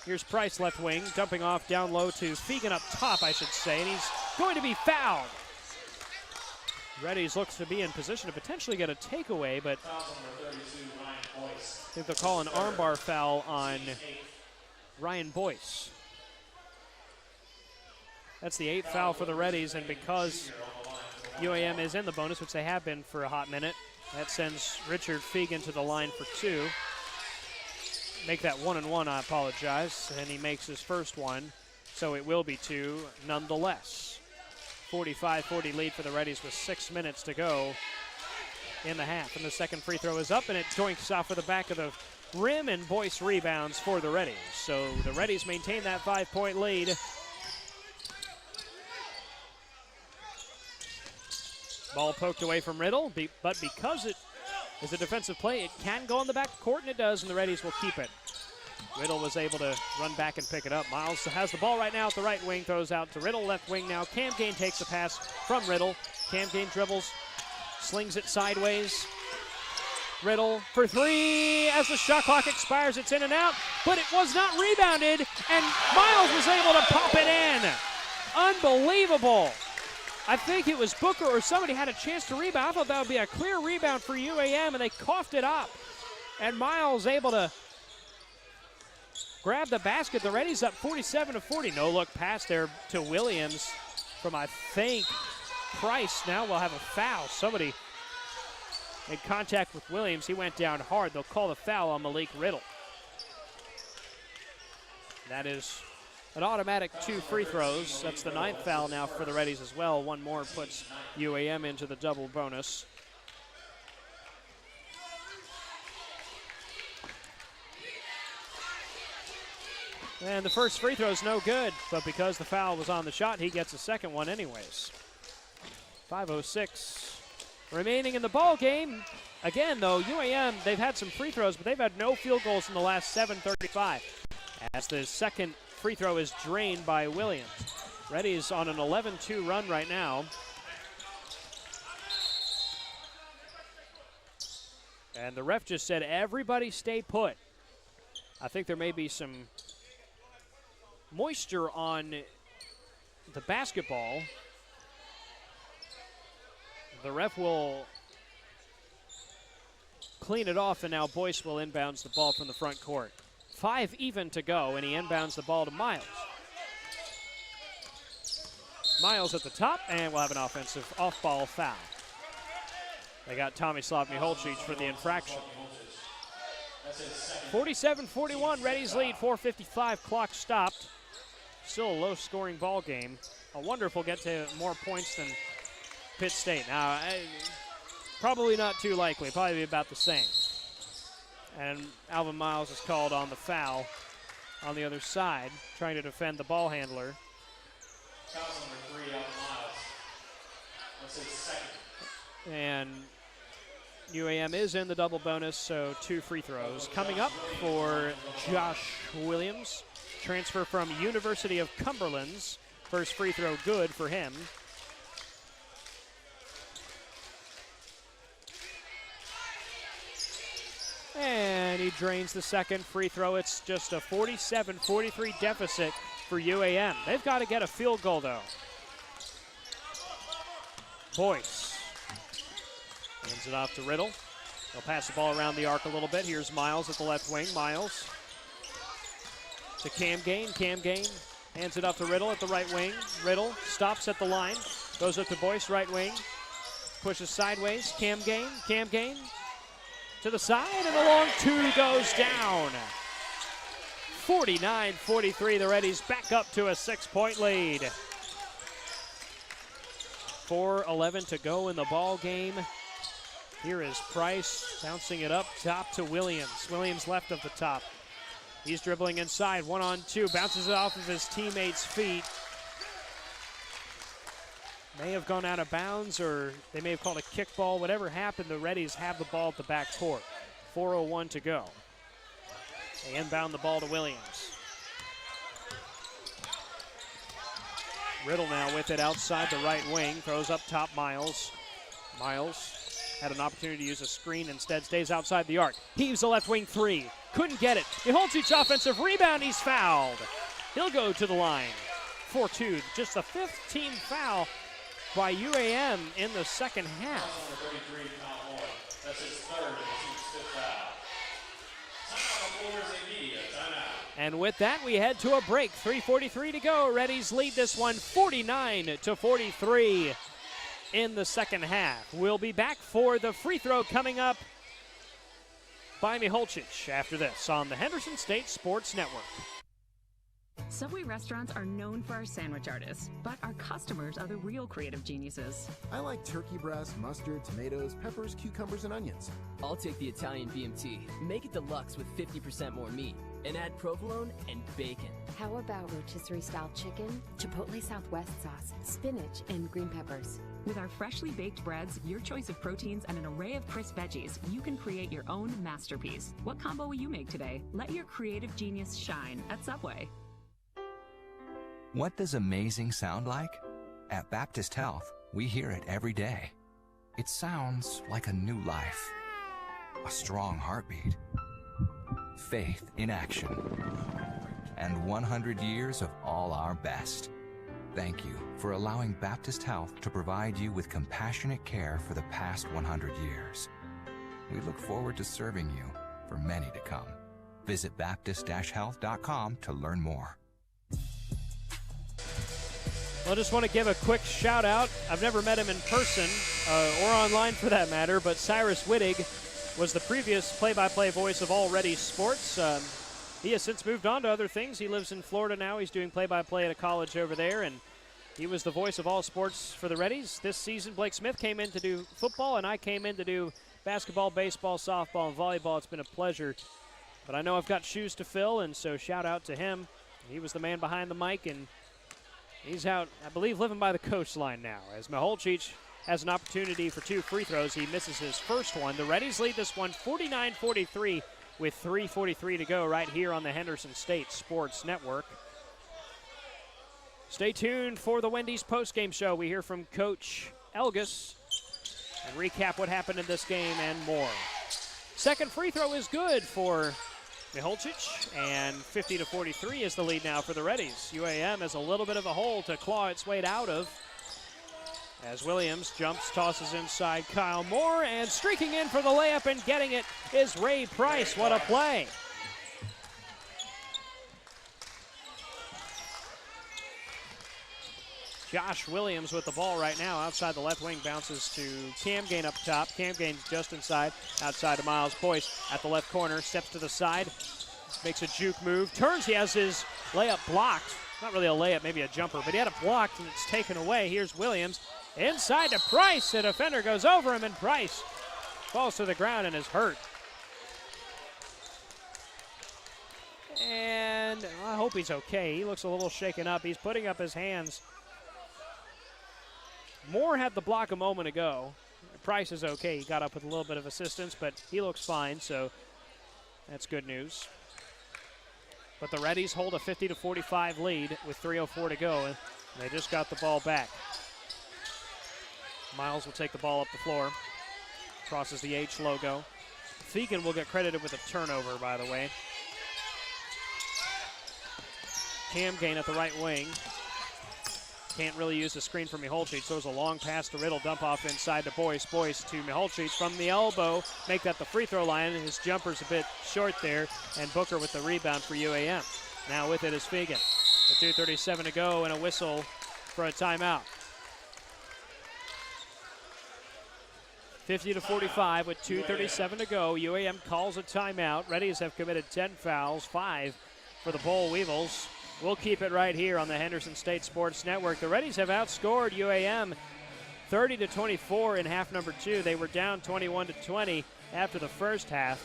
Here's Price, left wing, dumping off down low to Fegan up top, I should say, and he's going to be fouled. Reddies looks to be in position to potentially get a takeaway, but I think they'll call an armbar foul on Ryan Boyce. That's the 8th foul for the Reddies, and because UAM is in the bonus, which they have been for a hot minute, that sends Richard Fegan to the line for 2. Make that 1-1, I apologize, and he makes his first one, so it will be 2 nonetheless. 45-40 lead for the Reddies with 6 minutes to go in the half, and the second free throw is up, and it doinks off of the back of the rim, and Boyce rebounds for the Reddies. So the Reddies maintain that 5-point lead. Ball poked away from Riddle, but because it is a defensive play, it can go on the back court, and it does, and the Reddies will keep it. Riddle was able to run back and pick it up. Miles has the ball right now at the right wing, throws out to Riddle, left wing now. Cam Gain takes the pass from Riddle. Cam Gain dribbles, slings it sideways. Riddle for 3 as the shot clock expires. It's in and out, but it was not rebounded, and Miles was able to pop it in. Unbelievable. I think it was Booker or somebody had a chance to rebound. I thought that would be a clear rebound for UAM, and they coughed it up. And Miles able to grab the basket. The Reddies up 47-40. No look pass there to Williams from, I think, Price. Now we'll have a foul. Somebody made contact with Williams. He went down hard. They'll call the foul on Malik Riddle. That is an automatic 2 free throws. That's the 9th foul now for the Reddies as well. One more puts UAM into the double bonus. And the first free throw is no good, but because the foul was on the shot, he gets a second one anyways. 5:06 remaining in the ball game. Again, though, UAM, they've had some free throws, but they've had no field goals in the last 7:35. As the second free throw is drained by Williams. Reddies on an 11-2 run right now. And the ref just said, everybody stay put. I think there may be some moisture on the basketball. The ref will clean it off, and now Boyce will inbounds the ball from the front court. 5 even to go, and he inbounds the ball to Miles. Miles at the top, and we'll have an offensive off-ball foul. They got Tomislav Miholcic for the infraction. 47-41, Reddies lead, 4:55, clock stopped. Still a low-scoring ball game. I wonder if we'll get to more points than Pitt State. Now, probably not too likely, probably be about the same. And Alvin Miles is called on the foul on the other side, trying to defend the ball handler. Foul number 3, Alvin Miles. That's his second. And UAM is in the double bonus, so 2 free throws. Coming up for Josh Williams, transfer from University of Cumberland's. First free throw good for him. And he drains the second free throw. It's just a 47-43 deficit for UAM. They've got to get a field goal, though. Boyce hands it off to Riddle. They'll pass the ball around the arc a little bit. Here's Miles at the left wing. Miles to Cam Gain. Cam Gain Hands it off to Riddle at the right wing. Riddle stops at the line. Goes up to Boyce, right wing. Pushes sideways. Cam Gain to the side, and the long two goes down. 49-43, the Reddies back up to a 6-point lead. 4:11 to go in the ball game. Here is Price bouncing it up top to Williams. Williams left of the top. He's dribbling inside, 1-on-2, bounces it off of his teammate's feet. May have gone out of bounds, or they may have called a kickball. Whatever happened, the Reddies have the ball at the back court. 4:01 to go. They inbound the ball to Williams. Riddle now with it outside the right wing, throws up top Miles. Miles had an opportunity to use a screen, instead stays outside the arc. Heaves the left wing three, couldn't get it. Miholcic offensive rebound, he's fouled. He'll go to the line. 4-2, just the 5th team foul by UAM in the second half. That's his third and team's 5th foul. Timeout on the floor is a media timeout. And with that, we head to a break. 3:43 to go. Reddies lead this one 49-43 in the second half. We'll be back for the free throw coming up by Miholcic after this on the Henderson State Sports Network. Subway restaurants are known for our sandwich artists, but our customers are the real creative geniuses. I like turkey breast, mustard, tomatoes, peppers, cucumbers, and onions. I'll take the Italian BMT. Make it deluxe with 50% more meat. And add provolone and bacon. How about rotisserie-style chicken, chipotle Southwest sauce, spinach, and green peppers? With our freshly baked breads, your choice of proteins, and an array of crisp veggies, you can create your own masterpiece. What combo will you make today? Let your creative genius shine at Subway. What does amazing sound like? At Baptist Health, we hear it every day. It sounds like a new life, a strong heartbeat, faith in action, and 100 years of all our best. Thank you for allowing Baptist Health to provide you with compassionate care for the past 100 years. We look forward to serving you for many to come. Visit Baptist-Health.com to learn more. I just want to give a quick shout out. I've never met him in person or online for that matter, but Cyrus Wittig was the previous play-by-play voice of all Reddies sports. He has since moved on to other things. He lives in Florida now. He's doing play-by-play at a college over there, and he was the voice of all sports for the Reddies. This season, Blake Smith came in to do football, and I came in to do basketball, baseball, softball, and volleyball. It's been a pleasure. But I know I've got shoes to fill, and so shout out to him. He was the man behind the mic, and he's out, I believe, living by the coastline now. As Miholcic has an opportunity for 2 free throws, he misses his first one. The Reddies lead this one 49-43 with 3:43 to go right here on the Henderson State Sports Network. Stay tuned for the Wendy's postgame show. We hear from Coach Elgas and recap what happened in this game and more. Second free throw is good for Miholcic, and 50-43 is the lead now for the Reddies. UAM has a little bit of a hole to claw its way out of as Williams jumps, tosses inside Kyle Moore, and streaking in for the layup and getting it is Ray Price. What a play. Josh Williams with the ball right now outside the left wing, bounces to Cam Gain up top. Cam Gain just inside, outside to Miles Boyce at the left corner, steps to the side, makes a juke move, turns, he has his layup blocked. Not really a layup, maybe a jumper, but he had it blocked and it's taken away. Here's Williams inside to Price. The defender goes over him and Price falls to the ground and is hurt. And I hope he's okay. He looks a little shaken up. He's putting up his hands. Moore had the block a moment ago. Price is okay. He got up with a little bit of assistance, but he looks fine, so that's good news. But the Reddies hold a 50-45 lead with 3:04 to go, and they just got the ball back. Miles will take the ball up the floor, crosses the H logo. Fegan will get credited with a turnover, by the way. Cam Gain at the right wing. Can't really use the screen for Miholcic, so it's a long pass to Riddle, dump off inside to Boyce. Boyce to Miholcic from the elbow, make that the free throw line, and his jumper's a bit short there, and Booker with the rebound for UAM. Now with it is Fegan. With 2:37 to go and a whistle for a timeout. 50-45 with 2:37 to go. UAM calls a timeout. Reddies have committed 10 fouls, 5 for the Boll Weevils. We'll keep it right here on the Henderson State Sports Network. The Reddies have outscored UAM 30-24 in half number 2. They were down 21-20 after the first half.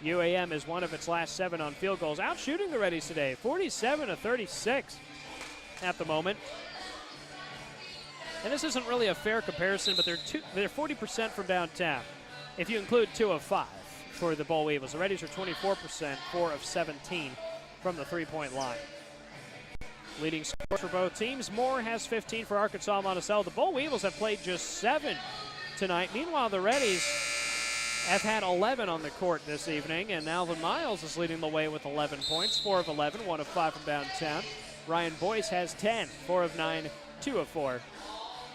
UAM is one of its last 7 on field goals, outshooting the Reddies today, 47-36 at the moment. And this isn't really a fair comparison, but they're 40% from downtown, if you include 2 of 5 for the Boll Weevils. The Reddies are 24%, 4 of 17 from the three-point line. Leading scorers for both teams, Moore has 15 for Arkansas Monticello. The Boll Weevils have played just 7 tonight. Meanwhile, the Reddies have had 11 on the court this evening, and Alvin Miles is leading the way with 11 points, 4 of 11, 1 of 5 from downtown. Ryan Boyce has 10, 4 of 9, 2 of 4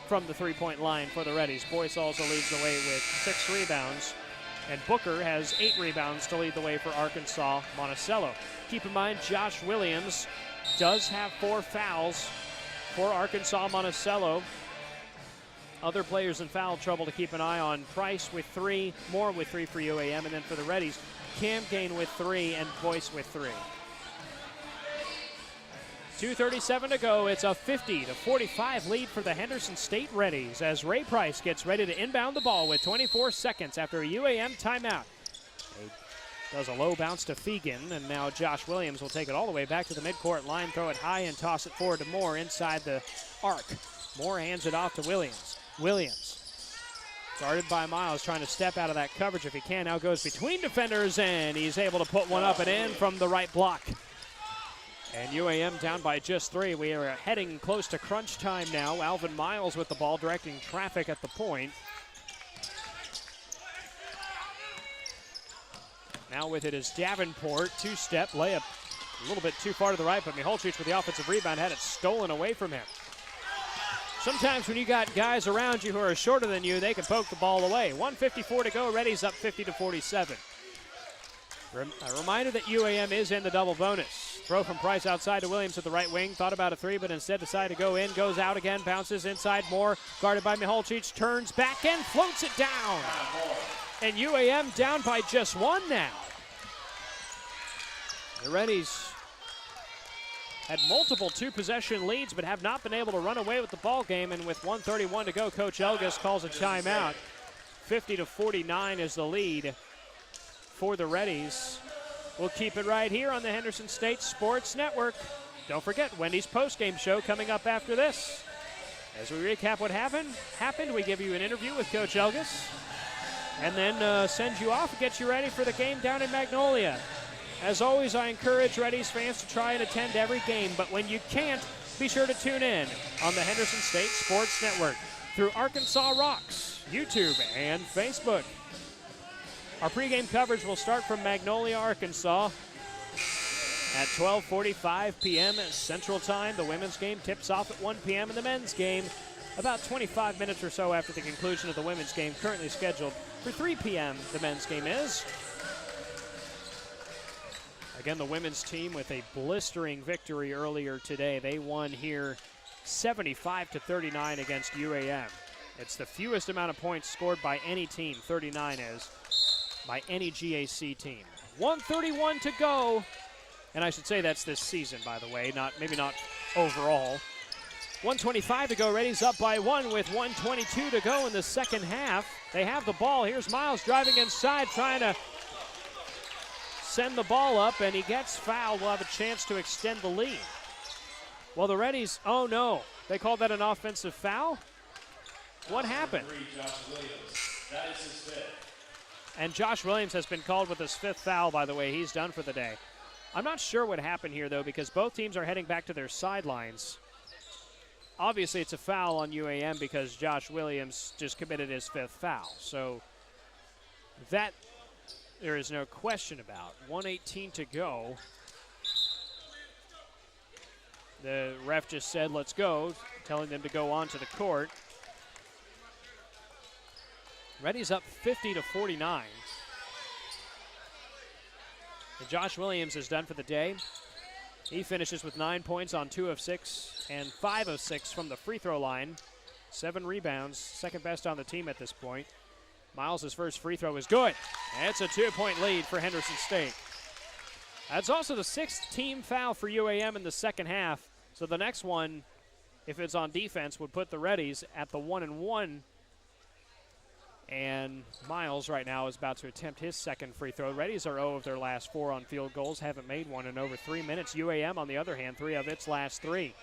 from the three-point line for the Reddies. Boyce also leads the way with 6 rebounds, and Booker has 8 rebounds to lead the way for Arkansas Monticello. Keep in mind, Josh Williams does have 4 fouls for Arkansas Monticello. Other players in foul trouble to keep an eye on. Price with 3, Moore with 3 for UAM, and then for the Reddies, Cam Gain with 3 and Boyce with 3. 2:37 to go. It's a 50-45 lead for the Henderson State Reddies as Ray Price gets ready to inbound the ball with 24 seconds after a UAM timeout. He does a low bounce to Fegan, and now Josh Williams will take it all the way back to the midcourt line, throw it high, and toss it forward to Moore inside the arc. Moore hands it off to Williams. Williams, guarded by Miles, trying to step out of that coverage if he can. Now goes between defenders, and he's able to put one up and in from the right block. And UAM down by just 3. We are heading close to crunch time now. Alvin Miles with the ball, directing traffic at the point. Now with it is Davenport, 2-step layup, a little bit too far to the right, but Michalczyk with the offensive rebound had it stolen away from him. Sometimes when you got guys around you who are shorter than you, they can poke the ball away. 1:54 to go, Reddies up 50-47. A reminder that UAM is in the double bonus. Throw from Price outside to Williams at the right wing. Thought about a 3, but instead decided to go in. Goes out again, bounces inside. Moore, guarded by Michalczyk, turns back and floats it down. And UAM down by just 1 now. The Reddies had multiple 2-possession leads, but have not been able to run away with the ball game. And with 1:31 to go, Coach Elgas calls a timeout. 50-49 is the lead for the Reddies. We'll keep it right here on the Henderson State Sports Network. Don't forget, Wendy's postgame show coming up after this. As we recap what happened, we give you an interview with Coach Elgas, and then send you off and get you ready for the game down in Magnolia. As always, I encourage Reddies fans to try and attend every game, but when you can't, be sure to tune in on the Henderson State Sports Network through Arkansas Rocks, YouTube, and Facebook. Our pregame coverage will start from Magnolia, Arkansas at 12:45 p.m. Central Time. The women's game tips off at 1 p.m. and the men's game about 25 minutes or so after the conclusion of the women's game, currently scheduled for 3 p.m. The men's game is. Again, the women's team with a blistering victory earlier today. They won here 75-39 against UAM. It's the fewest amount of points scored by any team, 39 is, by any GAC team. 1:31 to go. And I should say that's this season, by the way, maybe not overall. 1:25 to go. Reddies up by 1 with 1:22 to go in the second half. They have the ball. Here's Miles driving inside, trying to send the ball up, and he gets fouled. We'll have a chance to extend the lead. Well, the Reddies, oh no, they called that an offensive foul? What happened? That is his 5th. And Josh Williams has been called with his 5th foul, by the way. He's done for the day. I'm not sure what happened here, though, because both teams are heading back to their sidelines. Obviously, it's a foul on UAM because Josh Williams just committed his 5th foul. So that there is no question about. 1:18 to go. The ref just said, let's go, telling them to go onto the court. Reddies up 50-49. And Josh Williams is done for the day. He finishes with 9 points on 2 of 6 and 5 of 6 from the free throw line. 7 rebounds, second best on the team at this point. Miles' first free throw is good. It's a 2-point lead for Henderson State. That's also the 6th team foul for UAM in the second half. So the next one, if it's on defense, would put the Reddies at the 1-1. And Miles right now is about to attempt his second free throw. Reddies are 0 of their last 4 on field goals, haven't made one in over 3 minutes. UAM, on the other hand, 3 of its last 3.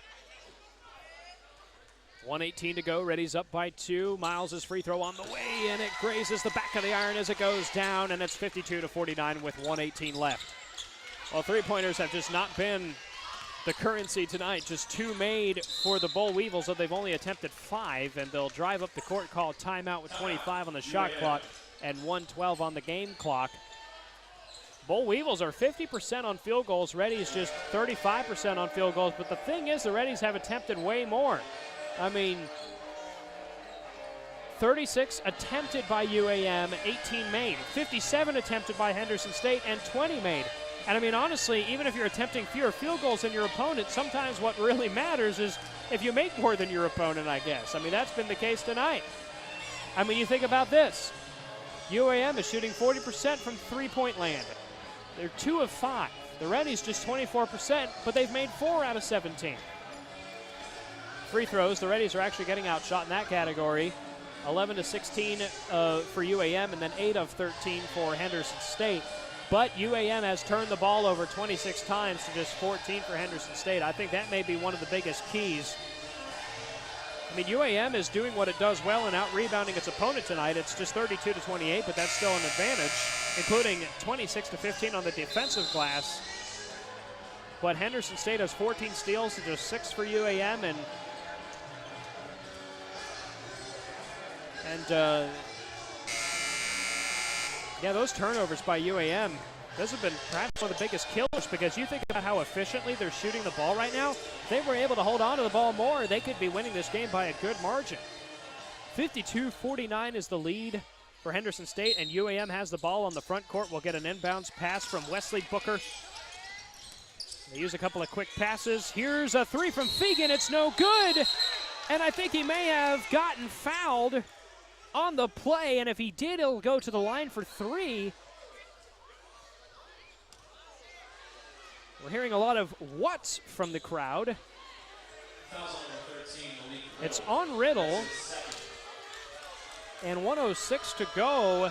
1:18 to go. Reddies up by 2. Miles' free throw on the way, and it grazes the back of the iron as it goes down, and it's 52-49 with 1:18 left. Well, three-pointers have just not been the currency tonight. Just 2 made for the Boll Weevils, so they've only attempted 5, and they'll drive up the court, call timeout with 25 on the shot clock and 1:12 on the game clock. Boll Weevils are 50% on field goals. Reddies just 35% on field goals, but the thing is the Reddies have attempted way more. I mean, 36 attempted by UAM, 18 made. 57 attempted by Henderson State, and 20 made. And I mean, honestly, even if you're attempting fewer field goals than your opponent, sometimes what really matters is if you make more than your opponent, I guess. I mean, that's been the case tonight. I mean, you think about this. UAM is shooting 40% from three-point land. They're 2 of 5. The Reddies just 24%, but they've made 4 out of 17. Free throws, the Reddies are actually getting outshot in that category. 11 to 16 for UAM, and then 8 of 13 for Henderson State. But UAM has turned the ball over 26 times to just 14 for Henderson State. I think that may be one of the biggest keys. I mean, UAM is doing what it does well and out-rebounding its opponent tonight. It's just 32 to 28, but that's still an advantage, including 26 to 15 on the defensive glass. But Henderson State has 14 steals to just 6 for UAM, and yeah, those turnovers by UAM, those have been perhaps one of the biggest killers, because you think about how efficiently they're shooting the ball right now. If they were able to hold on to the ball more, they could be winning this game by a good margin. 52-49 is the lead for Henderson State, and UAM has the ball on the front court. We'll get an inbounds pass from Wesley Booker. They use a couple of quick passes. Here's a 3 from Fegan. It's no good, and I think he may have gotten fouled on the play, and if he did, he'll go to the line for 3. We're hearing a lot of what's from the crowd. It's on Riddle, and 1:06 to go.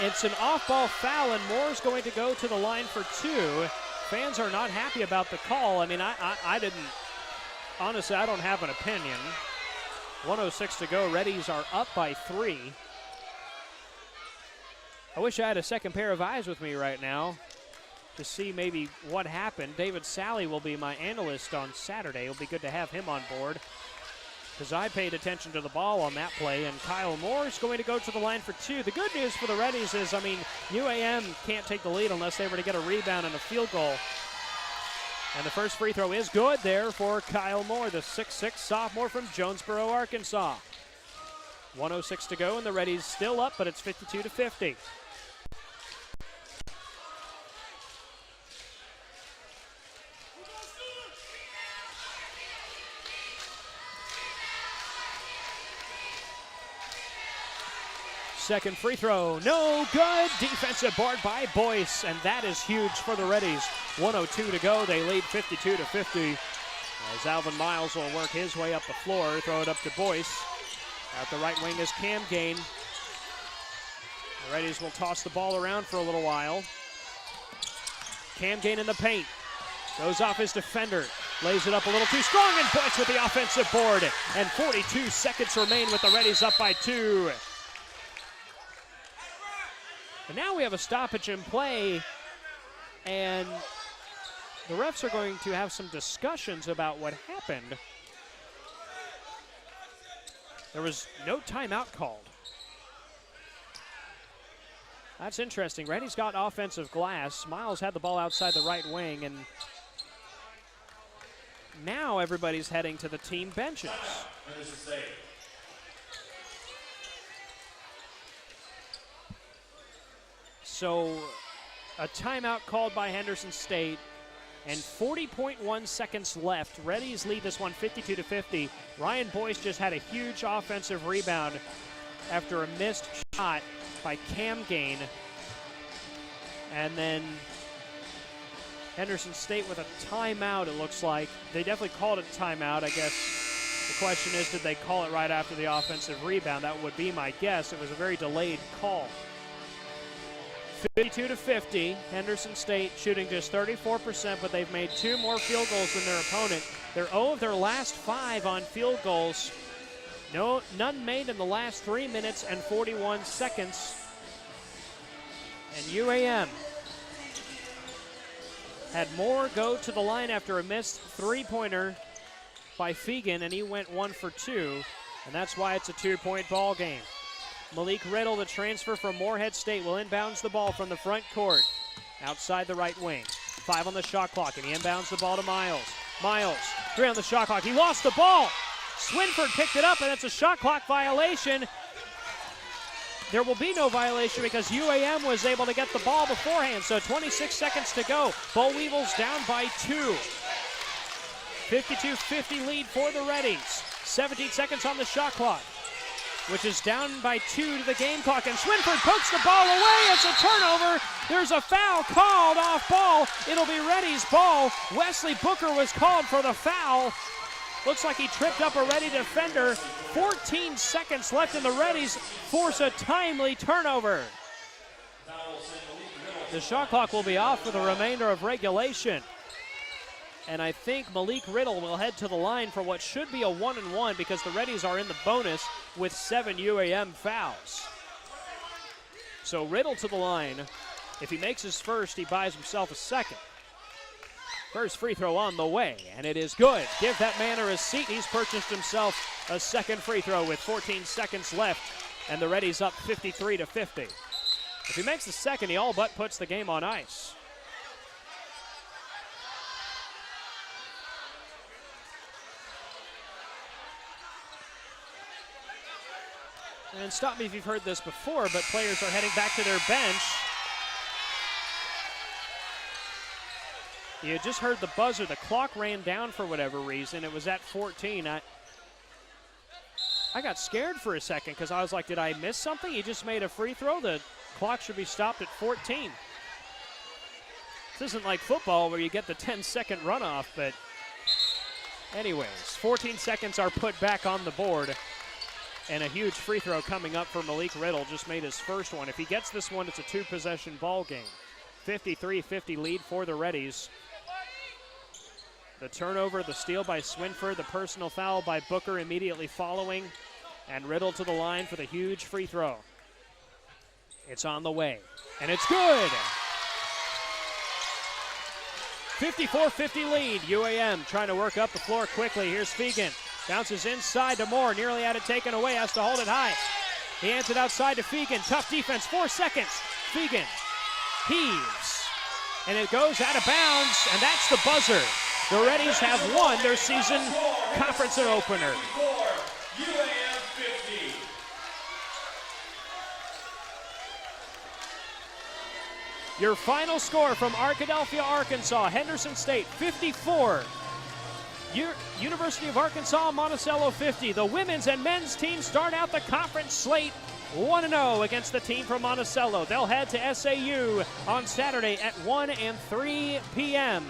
It's an off-ball foul, and Moore's going to go to the line for 2. Fans are not happy about the call. I mean, I didn't, honestly, I don't have an opinion. 1:06 to go. Reddies are up by 3. I wish I had a second pair of eyes with me right now to see maybe what happened. David Sally will be my analyst on Saturday. It'll be good to have him on board, because I paid attention to the ball on that play, and Kyle Moore is going to go to the line for 2. The good news for the Reddies is, I mean, UAM can't take the lead unless they were to get a rebound and a field goal. And the first free throw is good there for Kyle Moore, the 6'6 sophomore from Jonesboro, Arkansas. 1:06 to go, and the Reddies still up, but it's 52-50. Second free throw, no good. Defensive board by Boyce, and that is huge for the Reddies. 1:02 to go. They lead 52-50. As Alvin Miles will work his way up the floor, throw it up to Boyce. At the right wing is Cam Gain. The Reddies will toss the ball around for a little while. Cam Gain in the paint. Goes off his defender. Lays it up a little too strong, and Boyce with the offensive board. And 42 seconds remain with the Reddies up by 2. And now we have a stoppage in play, and the refs are going to have some discussions about what happened. There was no timeout called. That's interesting. Reddy's got offensive glass. Miles had the ball outside the right wing, and now everybody's heading to the team benches. So a timeout called by Henderson State, and 40.1 seconds left. Reddies lead this one 52-50. Ryan Boyce just had a huge offensive rebound after a missed shot by Cam Gain. And then Henderson State with a timeout, it looks like. They definitely called it a timeout. I guess the question is, did they call it right after the offensive rebound? That would be my guess. It was a very delayed call. 52-50. Henderson State shooting just 34%, but they've made 2 more field goals than their opponent. They're 0 of their last 5 on field goals. None made in the last 3 minutes and 41 seconds. And UAM had Moore go to the line after a missed 3-pointer by Fegan, and he went 1 for 2, and that's why it's a 2-point ball game. Malik Riddle, the transfer from Morehead State, will inbounds the ball from the front court outside the right wing. 5 on the shot clock, and he inbounds the ball to Miles. Miles, 3 on the shot clock. He lost the ball. Swinford picked it up, and it's a shot clock violation. There will be no violation because UAM was able to get the ball beforehand, so 26 seconds to go. Boll Weevils down by 2. 52-50 lead for the Reddies. 17 seconds on the shot clock, which is down by 2 to the game clock, and Swinford pokes the ball away. It's a turnover. There's a foul called off ball. It'll be Reddy's ball. Wesley Booker was called for the foul. Looks like he tripped up a Reddy defender. 14 seconds left, and the Reddies force a timely turnover. The shot clock will be off for the remainder of regulation. And I think Malik Riddle will head to the line for what should be a 1-and-1 because the Reddies are in the bonus with 7 UAM fouls. So Riddle to the line. If he makes his first, he buys himself a second. First free throw on the way, and it is good. Give that man a receipt. He's purchased himself a second free throw with 14 seconds left, and the Reddies up 53-50. If he makes the second, he all but puts the game on ice. And stop me if you've heard this before, but players are heading back to their bench. You just heard the buzzer. The clock ran down for whatever reason. It was at 14. I got scared for a second because I was like, did I miss something? He just made a free throw. The clock should be stopped at 14. This isn't like football where you get the 10-second runoff, but anyways, 14 seconds are put back on the board. And a huge free throw coming up for Malik Riddle. Just made his first one. If he gets this one, it's a 2-possession ball game. 53-50 lead for the Reddies. The turnover, the steal by Swinford, the personal foul by Booker immediately following, and Riddle to the line for the huge free throw. It's on the way, and it's good! 54-50 lead. UAM trying to work up the floor quickly. Here's Fegan. Bounces inside to Moore. Nearly had it taken away. Has to hold it high. He hands it outside to Fegan. Tough defense. 4 seconds. Fegan heaves. And it goes out of bounds, and that's the buzzer. The Reddies have won their season conference opener. UAM 50. Your final score from Arkadelphia, Arkansas. Henderson State 54. University of Arkansas, Monticello 50. The women's and men's teams start out the conference slate 1-0 against the team from Monticello. They'll head to SAU on Saturday at 1 and 3 p.m.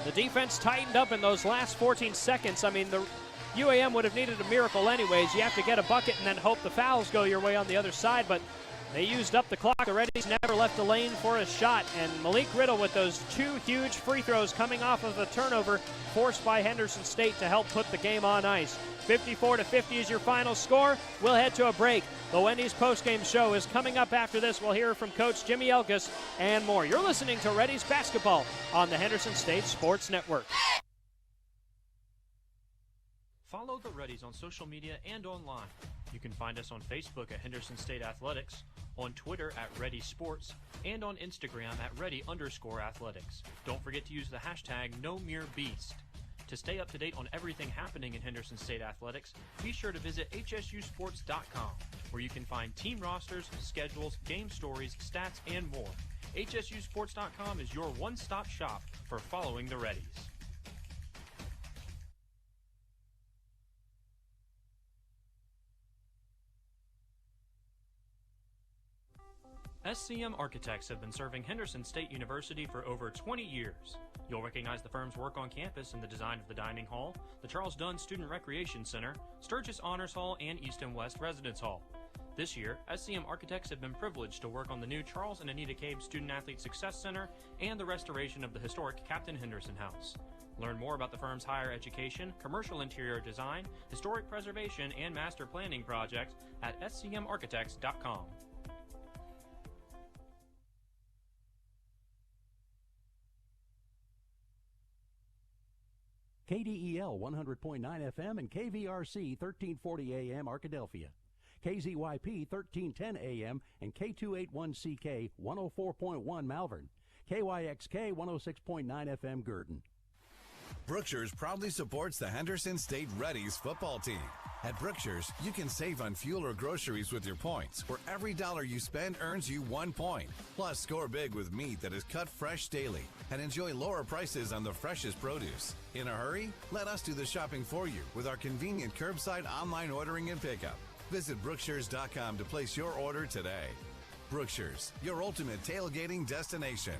The defense tightened up in those last 14 seconds. I mean, the UAM would have needed a miracle anyways. You have to get a bucket and then hope the fouls go your way on the other side, but they used up the clock. The Reddies never left the lane for a shot, and Malik Riddle with those 2 huge free throws coming off of a turnover forced by Henderson State to help put the game on ice. 54-50 is your final score. We'll head to a break. The Wendy's postgame show is coming up after this. We'll hear from Coach Jimmy Elgas and more. You're listening to Reddies basketball on the Henderson State Sports Network. Follow the Reddies on social media and online. You can find us on Facebook at Henderson State Athletics, on Twitter at Reddy Sports, and on Instagram at Reddy_Athletics. Don't forget to use the hashtag NoMereBeast. To stay up to date on everything happening in Henderson State athletics, be sure to visit hsusports.com, where you can find team rosters, schedules, game stories, stats, and more. hsusports.com is your one-stop shop for following the Reddies. SCM Architects have been serving Henderson State University for over 20 years. You'll recognize the firm's work on campus in the design of the dining hall, the Charles Dunn Student Recreation Center, Sturgis Honors Hall, and East and West Residence Hall. This year, SCM Architects have been privileged to work on the new Charles and Anita Cabe Student Athlete Success Center and the restoration of the historic Captain Henderson House. Learn more about the firm's higher education, commercial interior design, historic preservation, and master planning projects at scmarchitects.com. KDEL 100.9 FM and KVRC 1340 AM Arkadelphia. KZYP 1310 AM and K281CK 104.1 Malvern. KYXK 106.9 FM Gurdon. Brookshire's proudly supports the Henderson State Reddies football team. At Brookshire's, you can save on fuel or groceries with your points, where every dollar you spend earns you 1 point. Plus, score big with meat that is cut fresh daily and enjoy lower prices on the freshest produce. In a hurry? Let us do the shopping for you with our convenient curbside online ordering and pickup. Visit Brookshires.com to place your order today. Brookshire's, your ultimate tailgating destination.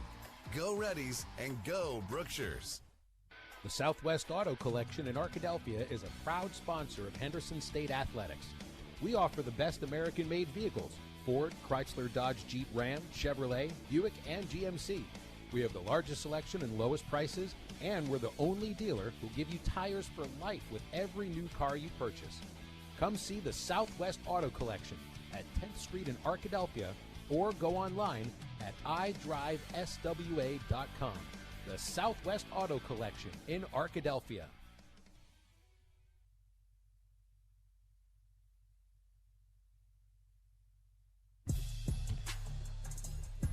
Go Reddies and go Brookshires. The Southwest Auto Collection in Arkadelphia is a proud sponsor of Henderson State Athletics. We offer the best American-made vehicles: Ford, Chrysler, Dodge, Jeep, Ram, Chevrolet, Buick, and GMC. We have the largest selection and lowest prices, and we're the only dealer who give you tires for life with every new car you purchase. Come see the Southwest Auto Collection at 10th Street in Arkadelphia, or go online at idriveswa.com. The Southwest Auto Collection in Arkadelphia.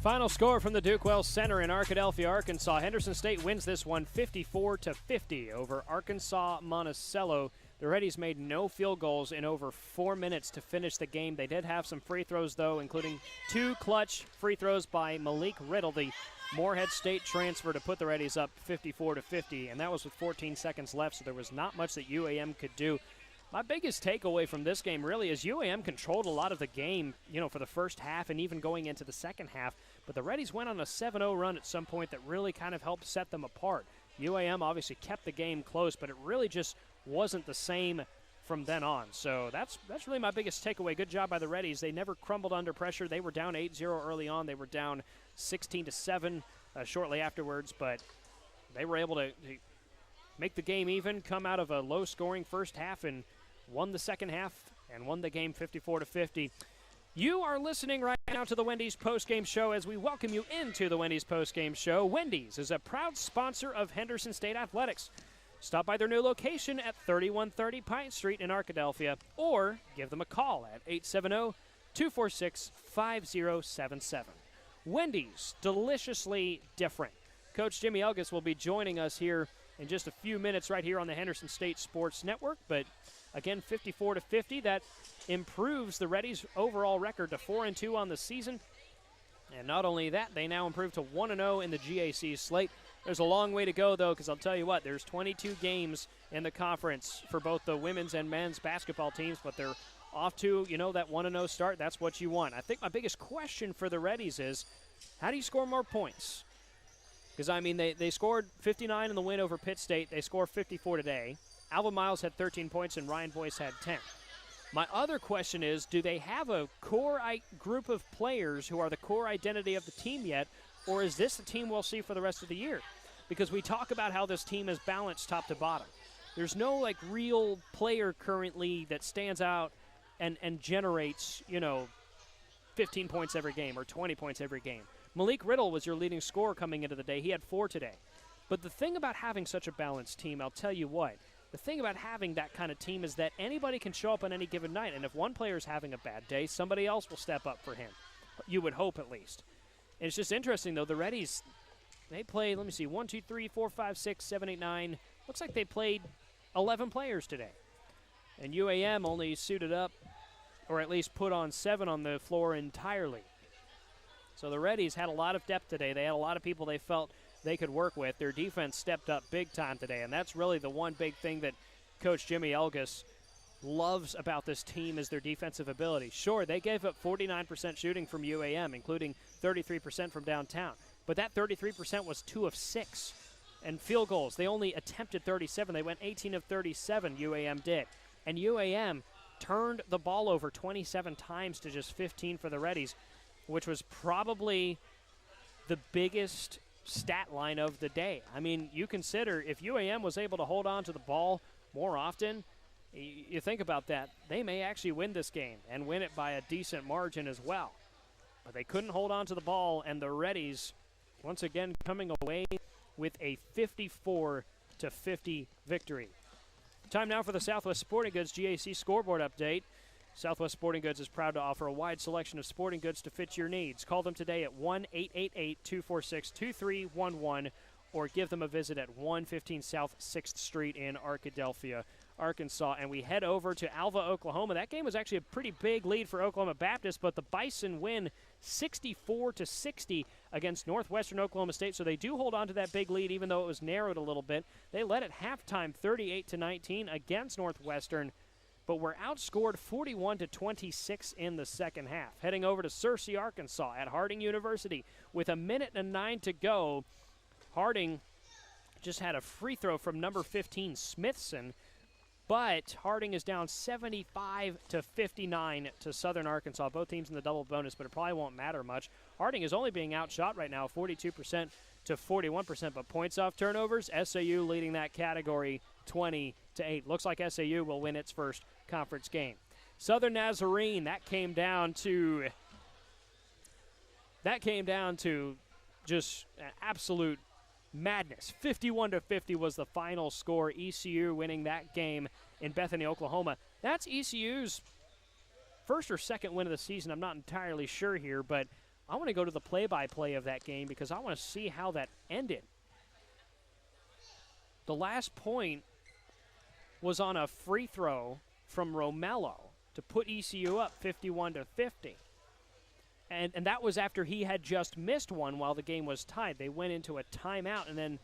Final score from the Duke Wells Center in Arkadelphia, Arkansas. Henderson State wins this one 54-50 over Arkansas Monticello. The Reddies made no field goals in over 4 minutes to finish the game. They did have some free throws, though, including 2 clutch free throws by Malik Riddle, the Morehead State transfer, to put the Reddies up 54-50, and that was with 14 seconds left, so there was not much that UAM could do. My biggest takeaway from this game really is UAM controlled a lot of the game, for the first half and even going into the second half, but the Reddies went on a 7-0 run at some point that really kind of helped set them apart. UAM obviously kept the game close, but it really just wasn't the same from then on. So that's really my biggest takeaway. Good job by the Reddies. They never crumbled under pressure. They were down 8-0 early on. They were down 16-7 shortly afterwards, but they were able to make the game even, come out of a low-scoring first half, and won the second half and won the game 54-50. You are listening right now to the Wendy's postgame show as we welcome you into the Wendy's postgame show. Wendy's is a proud sponsor of Henderson State Athletics. Stop by their new location at 3130 Pine Street in Arkadelphia, or give them a call at 870-246-5077. Wendy's, deliciously different. Coach Jimmy Elgas will be joining us here in just a few minutes right here on the Henderson State Sports Network. But again, 54-50, that improves the Reddies' overall record to 4-2 on the season. And not only that, they now improve to 1-0 in the GAC slate. There's a long way to go, though, because I'll tell you what, there's 22 games in the conference for both the women's and men's basketball teams, but they're off to, that 1-0 start. That's what you want. I think my biggest question for the Reddies is, how do you score more points? Because, they scored 59 in the win over Pitt State. They scored 54 today. Alva Miles had 13 points, and Ryan Boyce had 10. My other question is, do they have a core group of players who are the core identity of the team yet, or is this the team we'll see for the rest of the year? Because we talk about how this team is balanced top to bottom. There's no, real player currently that stands out and generates, 15 points every game or 20 points every game. Malik Riddle was your leading scorer coming into the day. He had 4 today. But the thing about having such a balanced team, I'll tell you what, the thing about having that kind of team is that anybody can show up on any given night, and if one player is having a bad day, somebody else will step up for him. You would hope, at least. And it's just interesting, though, the Reddies, they play, 1, 2, 3, 4, 5, 6, 7, 8, 9, looks like they played 11 players today. And UAM only suited up, or at least put on 7 on the floor entirely. So the Reddies had a lot of depth today. They had a lot of people they felt they could work with. Their defense stepped up big time today, and that's really the one big thing that Coach Jimmy Elgas loves about this team is their defensive ability. Sure, they gave up 49% shooting from UAM, including 33% from downtown. But that 33% was 2 of 6. And field goals, they only attempted 37. They went 18 of 37, UAM did. And UAM turned the ball over 27 times to just 15 for the Reddies, which was probably the biggest stat line of the day. I mean, you consider if UAM was able to hold on to the ball more often, you think about that, they may actually win this game and win it by a decent margin as well. But they couldn't hold on to the ball, and the Reddies, once again, coming away with a 54-50 victory. Time now for the Southwest Sporting Goods GAC scoreboard update. Southwest Sporting Goods is proud to offer a wide selection of sporting goods to fit your needs. Call them today at 1-888-246-2311 or give them a visit at 115 South 6th Street in Arkadelphia, Arkansas. And we head over to Alva, Oklahoma. That game was actually a pretty big lead for Oklahoma Baptist, but the Bison win 64-60 against Northwestern Oklahoma State. So they do hold on to that big lead, even though it was narrowed a little bit. They led at halftime 38-19 against Northwestern, but were outscored 41-26 in the second half. Heading over to Searcy, Arkansas at Harding University with 1:09 to go. Harding just had a free throw from number 15, Smithson, but Harding is down 75-59 to Southern Arkansas. Both teams in the double bonus, but it probably won't matter much. Harding is only being outshot right now, 42% to 41%, but points off turnovers, SAU leading that category 20-8. Looks like SAU will win its first conference game. Southern Nazarene, that came down to just an absolute madness. 51-50 was the final score. ECU winning that game in Bethany, Oklahoma. That's ECU's first or second win of the season. I'm not entirely sure here, but I want to go to the play-by-play of that game because I want to see how that ended. The last point was on a free throw from Romello to put ECU up 51-50. And that was after he had just missed one while the game was tied. They went into a timeout, and then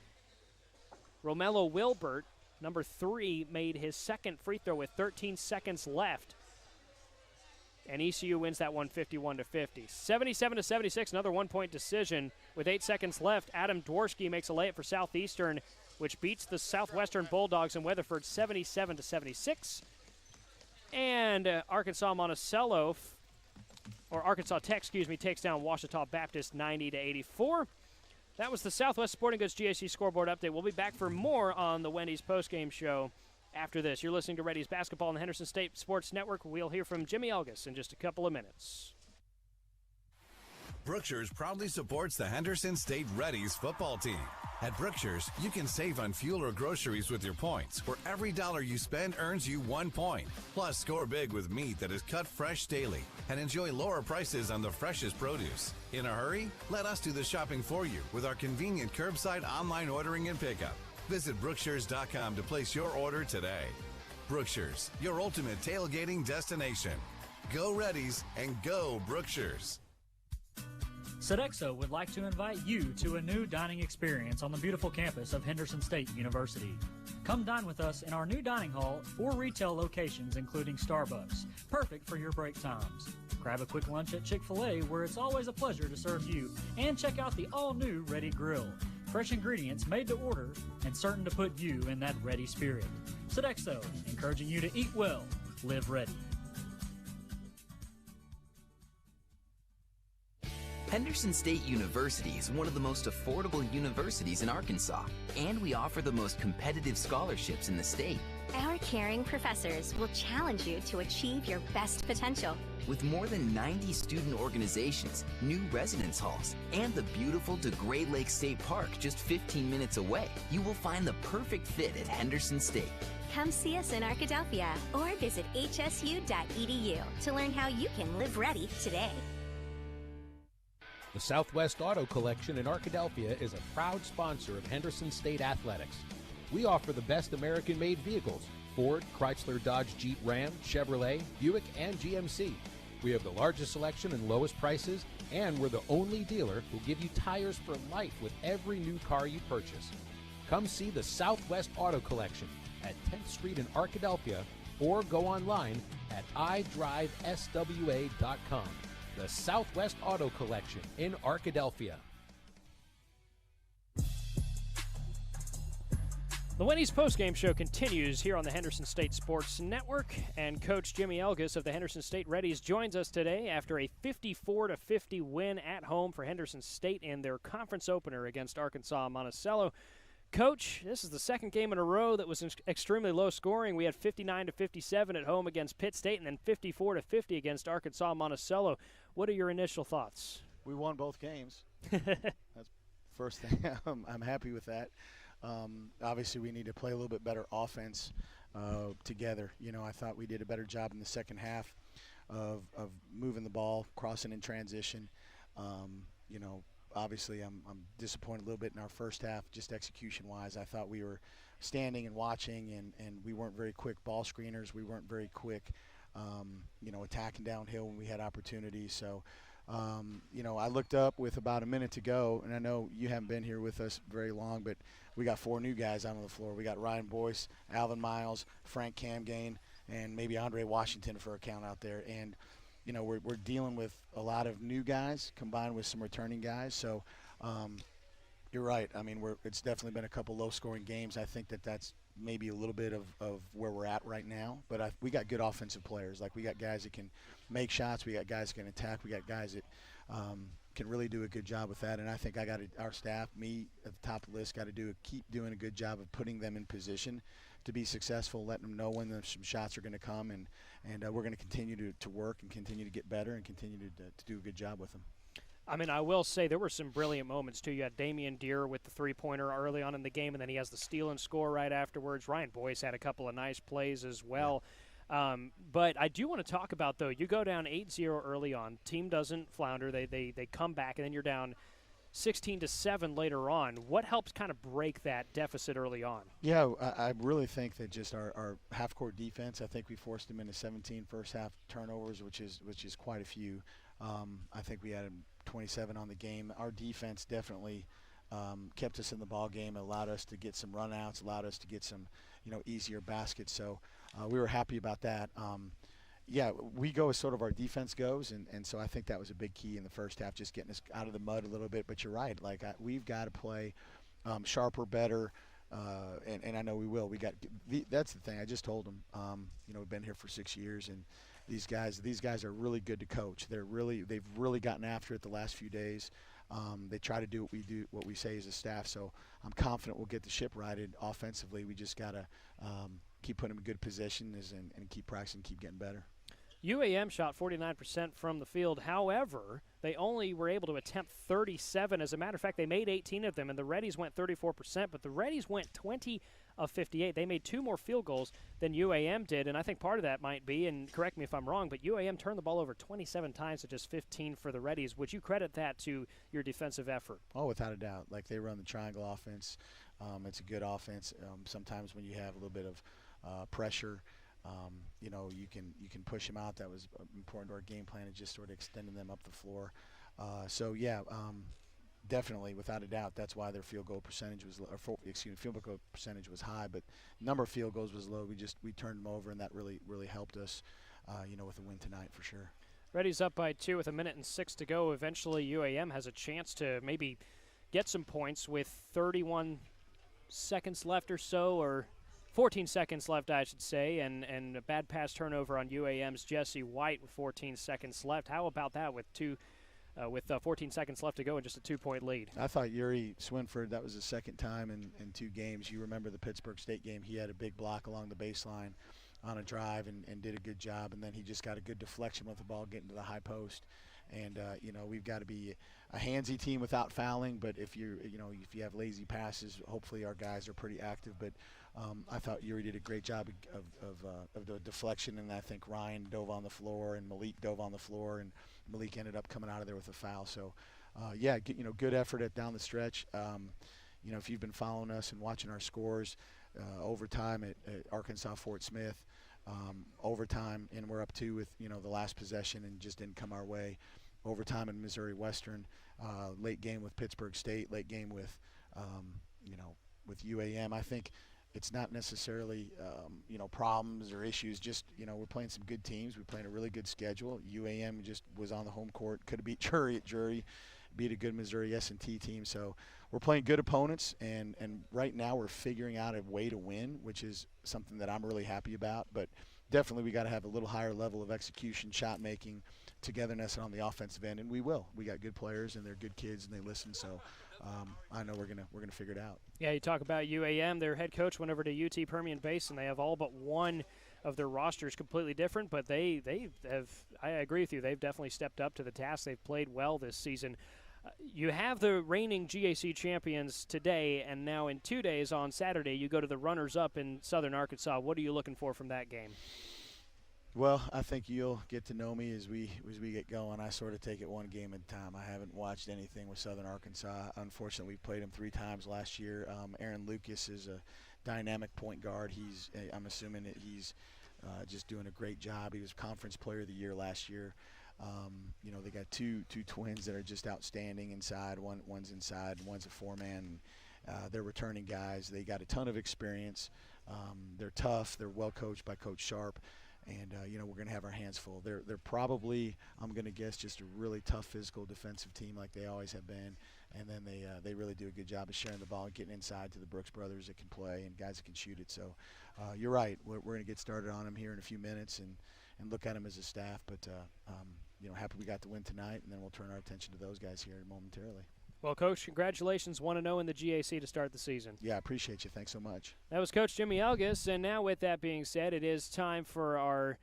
Romello Wilbert, number 3, made his second free throw with 13 seconds left. And ECU wins that one 51-50. 77-76, another one-point decision. With 8 seconds left, Adam Dworsky makes a layup for Southeastern, which beats the Southwestern Bulldogs in Weatherford 77-76. And Arkansas Tech, takes down Ouachita Baptist 90-84. That was the Southwest Sporting Goods GAC scoreboard update. We'll be back for more on the Wendy's postgame show after this. You're listening to Reddies Basketball on the Henderson State Sports Network. We'll hear from Jimmy Elgas in just a couple of minutes. Brookshire's proudly supports the Henderson State Reddies football team. At Brookshire's, you can save on fuel or groceries with your points, where every dollar you spend earns you 1 point. Plus, score big with meat that is cut fresh daily and enjoy lower prices on the freshest produce. In a hurry? Let us do the shopping for you with our convenient curbside online ordering and pickup. Visit Brookshires.com to place your order today. Brookshire's, your ultimate tailgating destination. Go Reddies and go Brookshires. Sodexo would like to invite you to a new dining experience on the beautiful campus of Henderson State University. Come dine with us in our new dining hall, 4 retail locations including Starbucks, perfect for your break times. Grab a quick lunch at Chick-fil-A, where it's always a pleasure to serve you, and check out the all-new Reddy Grill. Fresh ingredients made to order and certain to put you in that ready spirit. Sodexo, encouraging you to eat well, live ready. Henderson State University is one of the most affordable universities in Arkansas, and we offer the most competitive scholarships in the state. Our caring professors will challenge you to achieve your best potential. With more than 90 student organizations, new residence halls, and the beautiful DeGray Lake State Park just 15 minutes away, you will find the perfect fit at Henderson State. Come see us in Arkadelphia or visit hsu.edu to learn how you can live ready today. The Southwest Auto Collection in Arkadelphia is a proud sponsor of Henderson State Athletics. We offer the best American-made vehicles: Ford, Chrysler, Dodge, Jeep, Ram, Chevrolet, Buick, and GMC. We have the largest selection and lowest prices, and we're the only dealer who'll give you tires for life with every new car you purchase. Come see the Southwest Auto Collection at 10th Street in Arkadelphia, or go online at idriveswa.com. The Southwest Auto Collection in Arkadelphia. The Wendy's postgame show continues here on the Henderson State Sports Network, and Coach Jimmy Elgas of the Henderson State Reddies joins us today after a 54-50 win at home for Henderson State in their conference opener against Arkansas Monticello. Coach, this is the second game in a row that was extremely low scoring. We had 59-57 at home against Pitt State, and then 54-50 against Arkansas Monticello. What are your initial thoughts? We won both games. That's first thing. I'm happy with that. Obviously, we need to play a little bit better offense together. You know, I thought we did a better job in the second half of moving the ball, crossing in transition. You know, obviously, I'm disappointed a little bit in our first half, just execution-wise. I thought we were standing and watching, and we weren't very quick ball screeners. We weren't very quick, you know, attacking downhill when we had opportunities. So, you know, I looked up with about a minute to go, and I know you haven't been here with us very long, but we got 4 new guys out on the floor. We got Ryan Boyce, Alvin Miles, Frank Camgain, and maybe Andre Washington for a count out there. And, you know, we're dealing with a lot of new guys combined with some returning guys. So you're right. I mean, it's definitely been a couple low-scoring games. I think that's maybe a little bit of where we're at right now. But we got good offensive players. Like, we got guys that can make shots. We got guys that can attack. We got guys that can really do a good job with that. And I think our staff, me at the top of the list, got to keep doing a good job of putting them in position to be successful, letting them know when some shots are going to come. And we're going to continue to work and continue to get better and continue to do a good job with them. I mean, I will say there were some brilliant moments, too. You had Damian Deere with the three-pointer early on in the game, and then he has the steal and score right afterwards. Ryan Boyce had a couple of nice plays as well. Yeah. But I do want to talk about, though, you go down 8-0 early on. Team doesn't flounder. They come back, and then you're down 16-7 later on. What helps kind of break that deficit early on? Yeah, I really think that just our half-court defense, I think we forced them into 17 first-half turnovers, which is quite a few. I think we had 27 on the game. Our defense definitely kept us in the ball game, allowed us to get some runouts, allowed us to get some, you know, easier baskets. So we were happy about that. Yeah, we go as sort of our defense goes, and so I think that was a big key in the first half, just getting us out of the mud a little bit. But you're right, like we've got to play sharper, better, and I know we will. That's the thing. I just told them, you know, we've been here for 6 years, and these guys are really good to coach. They've really gotten after it the last few days. They try to do what we say as a staff. So I'm confident we'll get the ship righted offensively. We just gotta keep putting them in good positions and keep practicing, keep getting better. UAM shot 49% from the field. However, they only were able to attempt 37. As a matter of fact, they made 18 of them, and the Reddies went 34%, but the Reddies went 20 of 58. They made 2 more field goals than UAM did, and I think part of that might be, and correct me if I'm wrong, but UAM turned the ball over 27 times to just 15 for the Reddies. Would you credit that to your defensive effort? Oh, without a doubt. Like, they run the triangle offense. It's a good offense. Sometimes when you have a little bit of pressure, you know, you can push them out. That was important to our game plan, and just sort of extending them up the floor. So yeah, definitely, without a doubt, that's why their field goal percentage was field goal percentage was high, but number of field goals was low. We turned them over, and that really helped us, you know, with the win tonight for sure. Reddies up by 2 with 1 minute and 6 to go. Eventually, UAM has a chance to maybe get some points with 31 seconds left or so, or 14 seconds left, I should say, and a bad pass turnover on UAM's Jesse White with 14 seconds left. How about that with 14 seconds left to go and just a 2-point lead? I thought Yuri Swinford, that was the second time in 2 games. You remember the Pittsburgh State game. He had a big block along the baseline on a drive and did a good job, and then he just got a good deflection with the ball getting to the high post. And, you know, we've got to be a handsy team without fouling, but if you have lazy passes, hopefully our guys are pretty active. But I thought Yuri did a great job of the deflection, and I think Ryan dove on the floor and Malik dove on the floor, and Malik ended up coming out of there with a foul. So, yeah, you know, good effort down the stretch. You know, if you've been following us and watching our scores, overtime at Arkansas Fort Smith, overtime, and we're up 2 with the last possession and just didn't come our way. Overtime in Missouri Western, late game with Pittsburgh State, late game with with UAM. I think it's not necessarily problems or issues. Just we're playing some good teams. We're playing a really good schedule. UAM just was on the home court. Could have beat Drury at Drury, beat a good Missouri S&T team. So we're playing good opponents, and right now we're figuring out a way to win, which is something that I'm really happy about. But definitely we got to have a little higher level of execution, shot making, togetherness on the offensive end, and we will. We got good players, and they're good kids, and they listen. So I know we're gonna figure it out. Yeah, you talk about UAM. Their head coach went over to UT Permian Basin. They have all but one of their rosters completely different, but they have. I agree with you. They've definitely stepped up to the task. They've played well this season. You have the reigning GAC champions today, and now in 2 days on Saturday, you go to the runners-up in Southern Arkansas. What are you looking for from that game? Well, I think you'll get to know me as we get going. I sort of take it one game at a time. I haven't watched anything with Southern Arkansas. Unfortunately, we played him 3 times last year. Aaron Lucas is a dynamic point guard. I'm assuming that he's just doing a great job. He was Conference Player of the Year last year. They got two twins that are just outstanding inside. One's inside, and one's a 4-man. They're returning guys. They got a ton of experience. They're tough. They're well coached by Coach Sharp. And, we're going to have our hands full. They're probably, I'm going to guess, just a really tough physical defensive team like they always have been. And then they really do a good job of sharing the ball and getting inside to the Brooks brothers that can play and guys that can shoot it. So you're right. We're going to get started on them here in a few minutes and look at them as a staff. But, happy we got the win tonight, and then we'll turn our attention to those guys here momentarily. Well, Coach, congratulations, 1-0 in the GAC to start the season. Yeah, I appreciate you. Thanks so much. That was Coach Jimmy Elgas, and now with that being said, it is time for our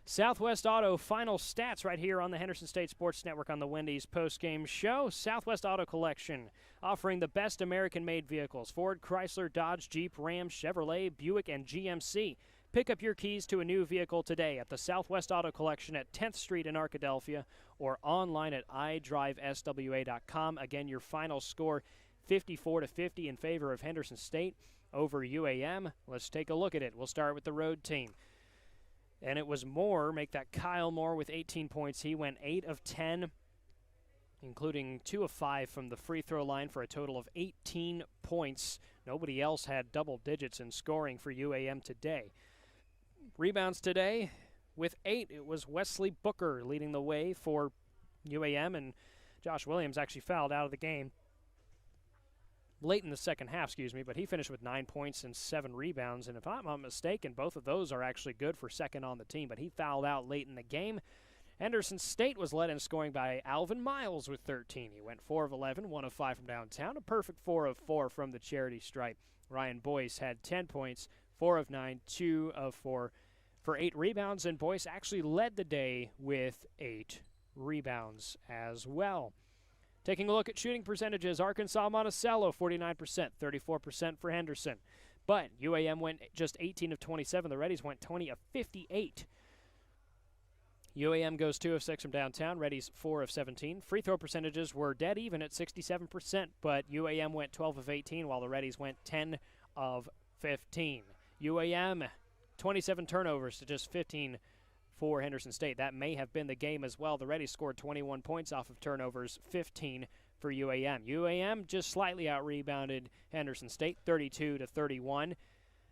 Southwest Auto final stats right here on the Henderson State Sports Network on the Wendy's postgame show. Southwest Auto Collection, offering the best American-made vehicles: Ford, Chrysler, Dodge, Jeep, Ram, Chevrolet, Buick, and GMC. Pick up your keys to a new vehicle today at the Southwest Auto Collection at 10th Street in Arkadelphia or online at idriveswa.com. Again, your final score 54-50 in favor of Henderson State over UAM. Let's take a look at it. We'll start with the road team. And it was Moore, make that Kyle Moore with 18 points. He went 8 of 10, including 2 of 5 from the free throw line for a total of 18 points. Nobody else had double digits in scoring for UAM today. Rebounds today with 8. It was Wesley Booker leading the way for UAM, and Josh Williams actually fouled out of the game late in the second half, but he finished with 9 points and 7 rebounds, and if I'm not mistaken, both of those are actually good for second on the team, but he fouled out late in the game. Henderson State was led in scoring by Alvin Miles with 13. He went 4 of 11, 1 of 5 from downtown, a perfect 4 of 4 from the charity stripe. Ryan Boyce had 10 points, 4 of 9, 2 of 4 for 8 rebounds, and Boyce actually led the day with 8 rebounds as well. Taking a look at shooting percentages, Arkansas Monticello 49%, 34% for Henderson. But UAM went just 18 of 27. The Reddies went 20 of 58. UAM goes 2 of 6 from downtown. Reddies 4 of 17. Free throw percentages were dead even at 67%, but UAM went 12 of 18 while the Reddies went 10 of 15. UAM 27 turnovers to just 15 for Henderson State. That may have been the game as well. The Reddies scored 21 points off of turnovers, 15 for UAM. UAM just slightly out-rebounded Henderson State, 32-31.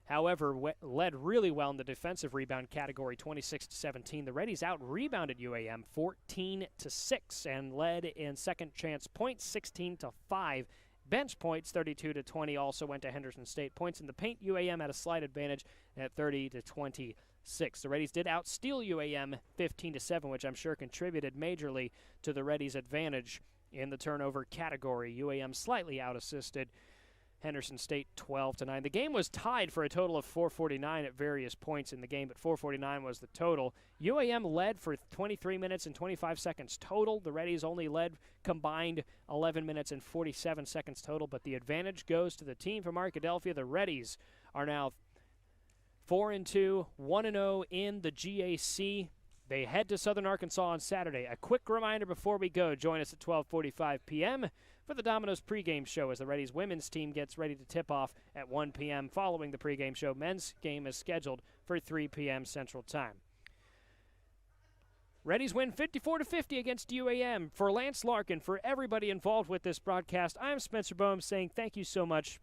However, led really well in the defensive rebound category, 26-17. The Reddies out-rebounded UAM 14-6 and led in second chance points, 16-5. Bench points, 32-20, also went to Henderson State. Points in the paint, UAM had a slight advantage at 30-26. The Reddies did outsteal UAM 15-7, which I'm sure contributed majorly to the Reddies' advantage in the turnover category. UAM slightly out-assisted Henderson State 12-9. The game was tied for a total of 449 at various points in the game, but 449 was the total. UAM led for 23 minutes and 25 seconds total. The Reddies only led combined 11 minutes and 47 seconds total, but the advantage goes to the team from Arkadelphia. The Reddies are now 4-2, 1-0 in the GAC. They head to Southern Arkansas on Saturday. A quick reminder before we go, join us at 12:45 p.m. for the Domino's pregame show as the Reddies women's team gets ready to tip off at 1 p.m. Following the pregame show, men's game is scheduled for 3 p.m. Central Time. Reddies win 54-50 against UAM. For Lance Larkin, for everybody involved with this broadcast, I'm Spencer Boehm saying thank you so much.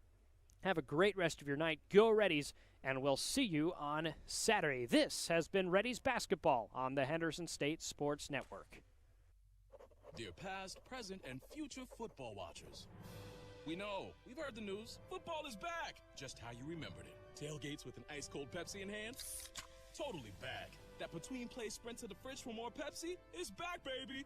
Have a great rest of your night. Go Reddies, and we'll see you on Saturday. This has been Reddies Basketball on the Henderson State Sports Network. Dear past, present, and future football watchers, we know, we've heard the news. Football is back, just how you remembered it. Tailgates with an ice-cold Pepsi in hand? Totally back. That between-play sprint to the fridge for more Pepsi is back, baby.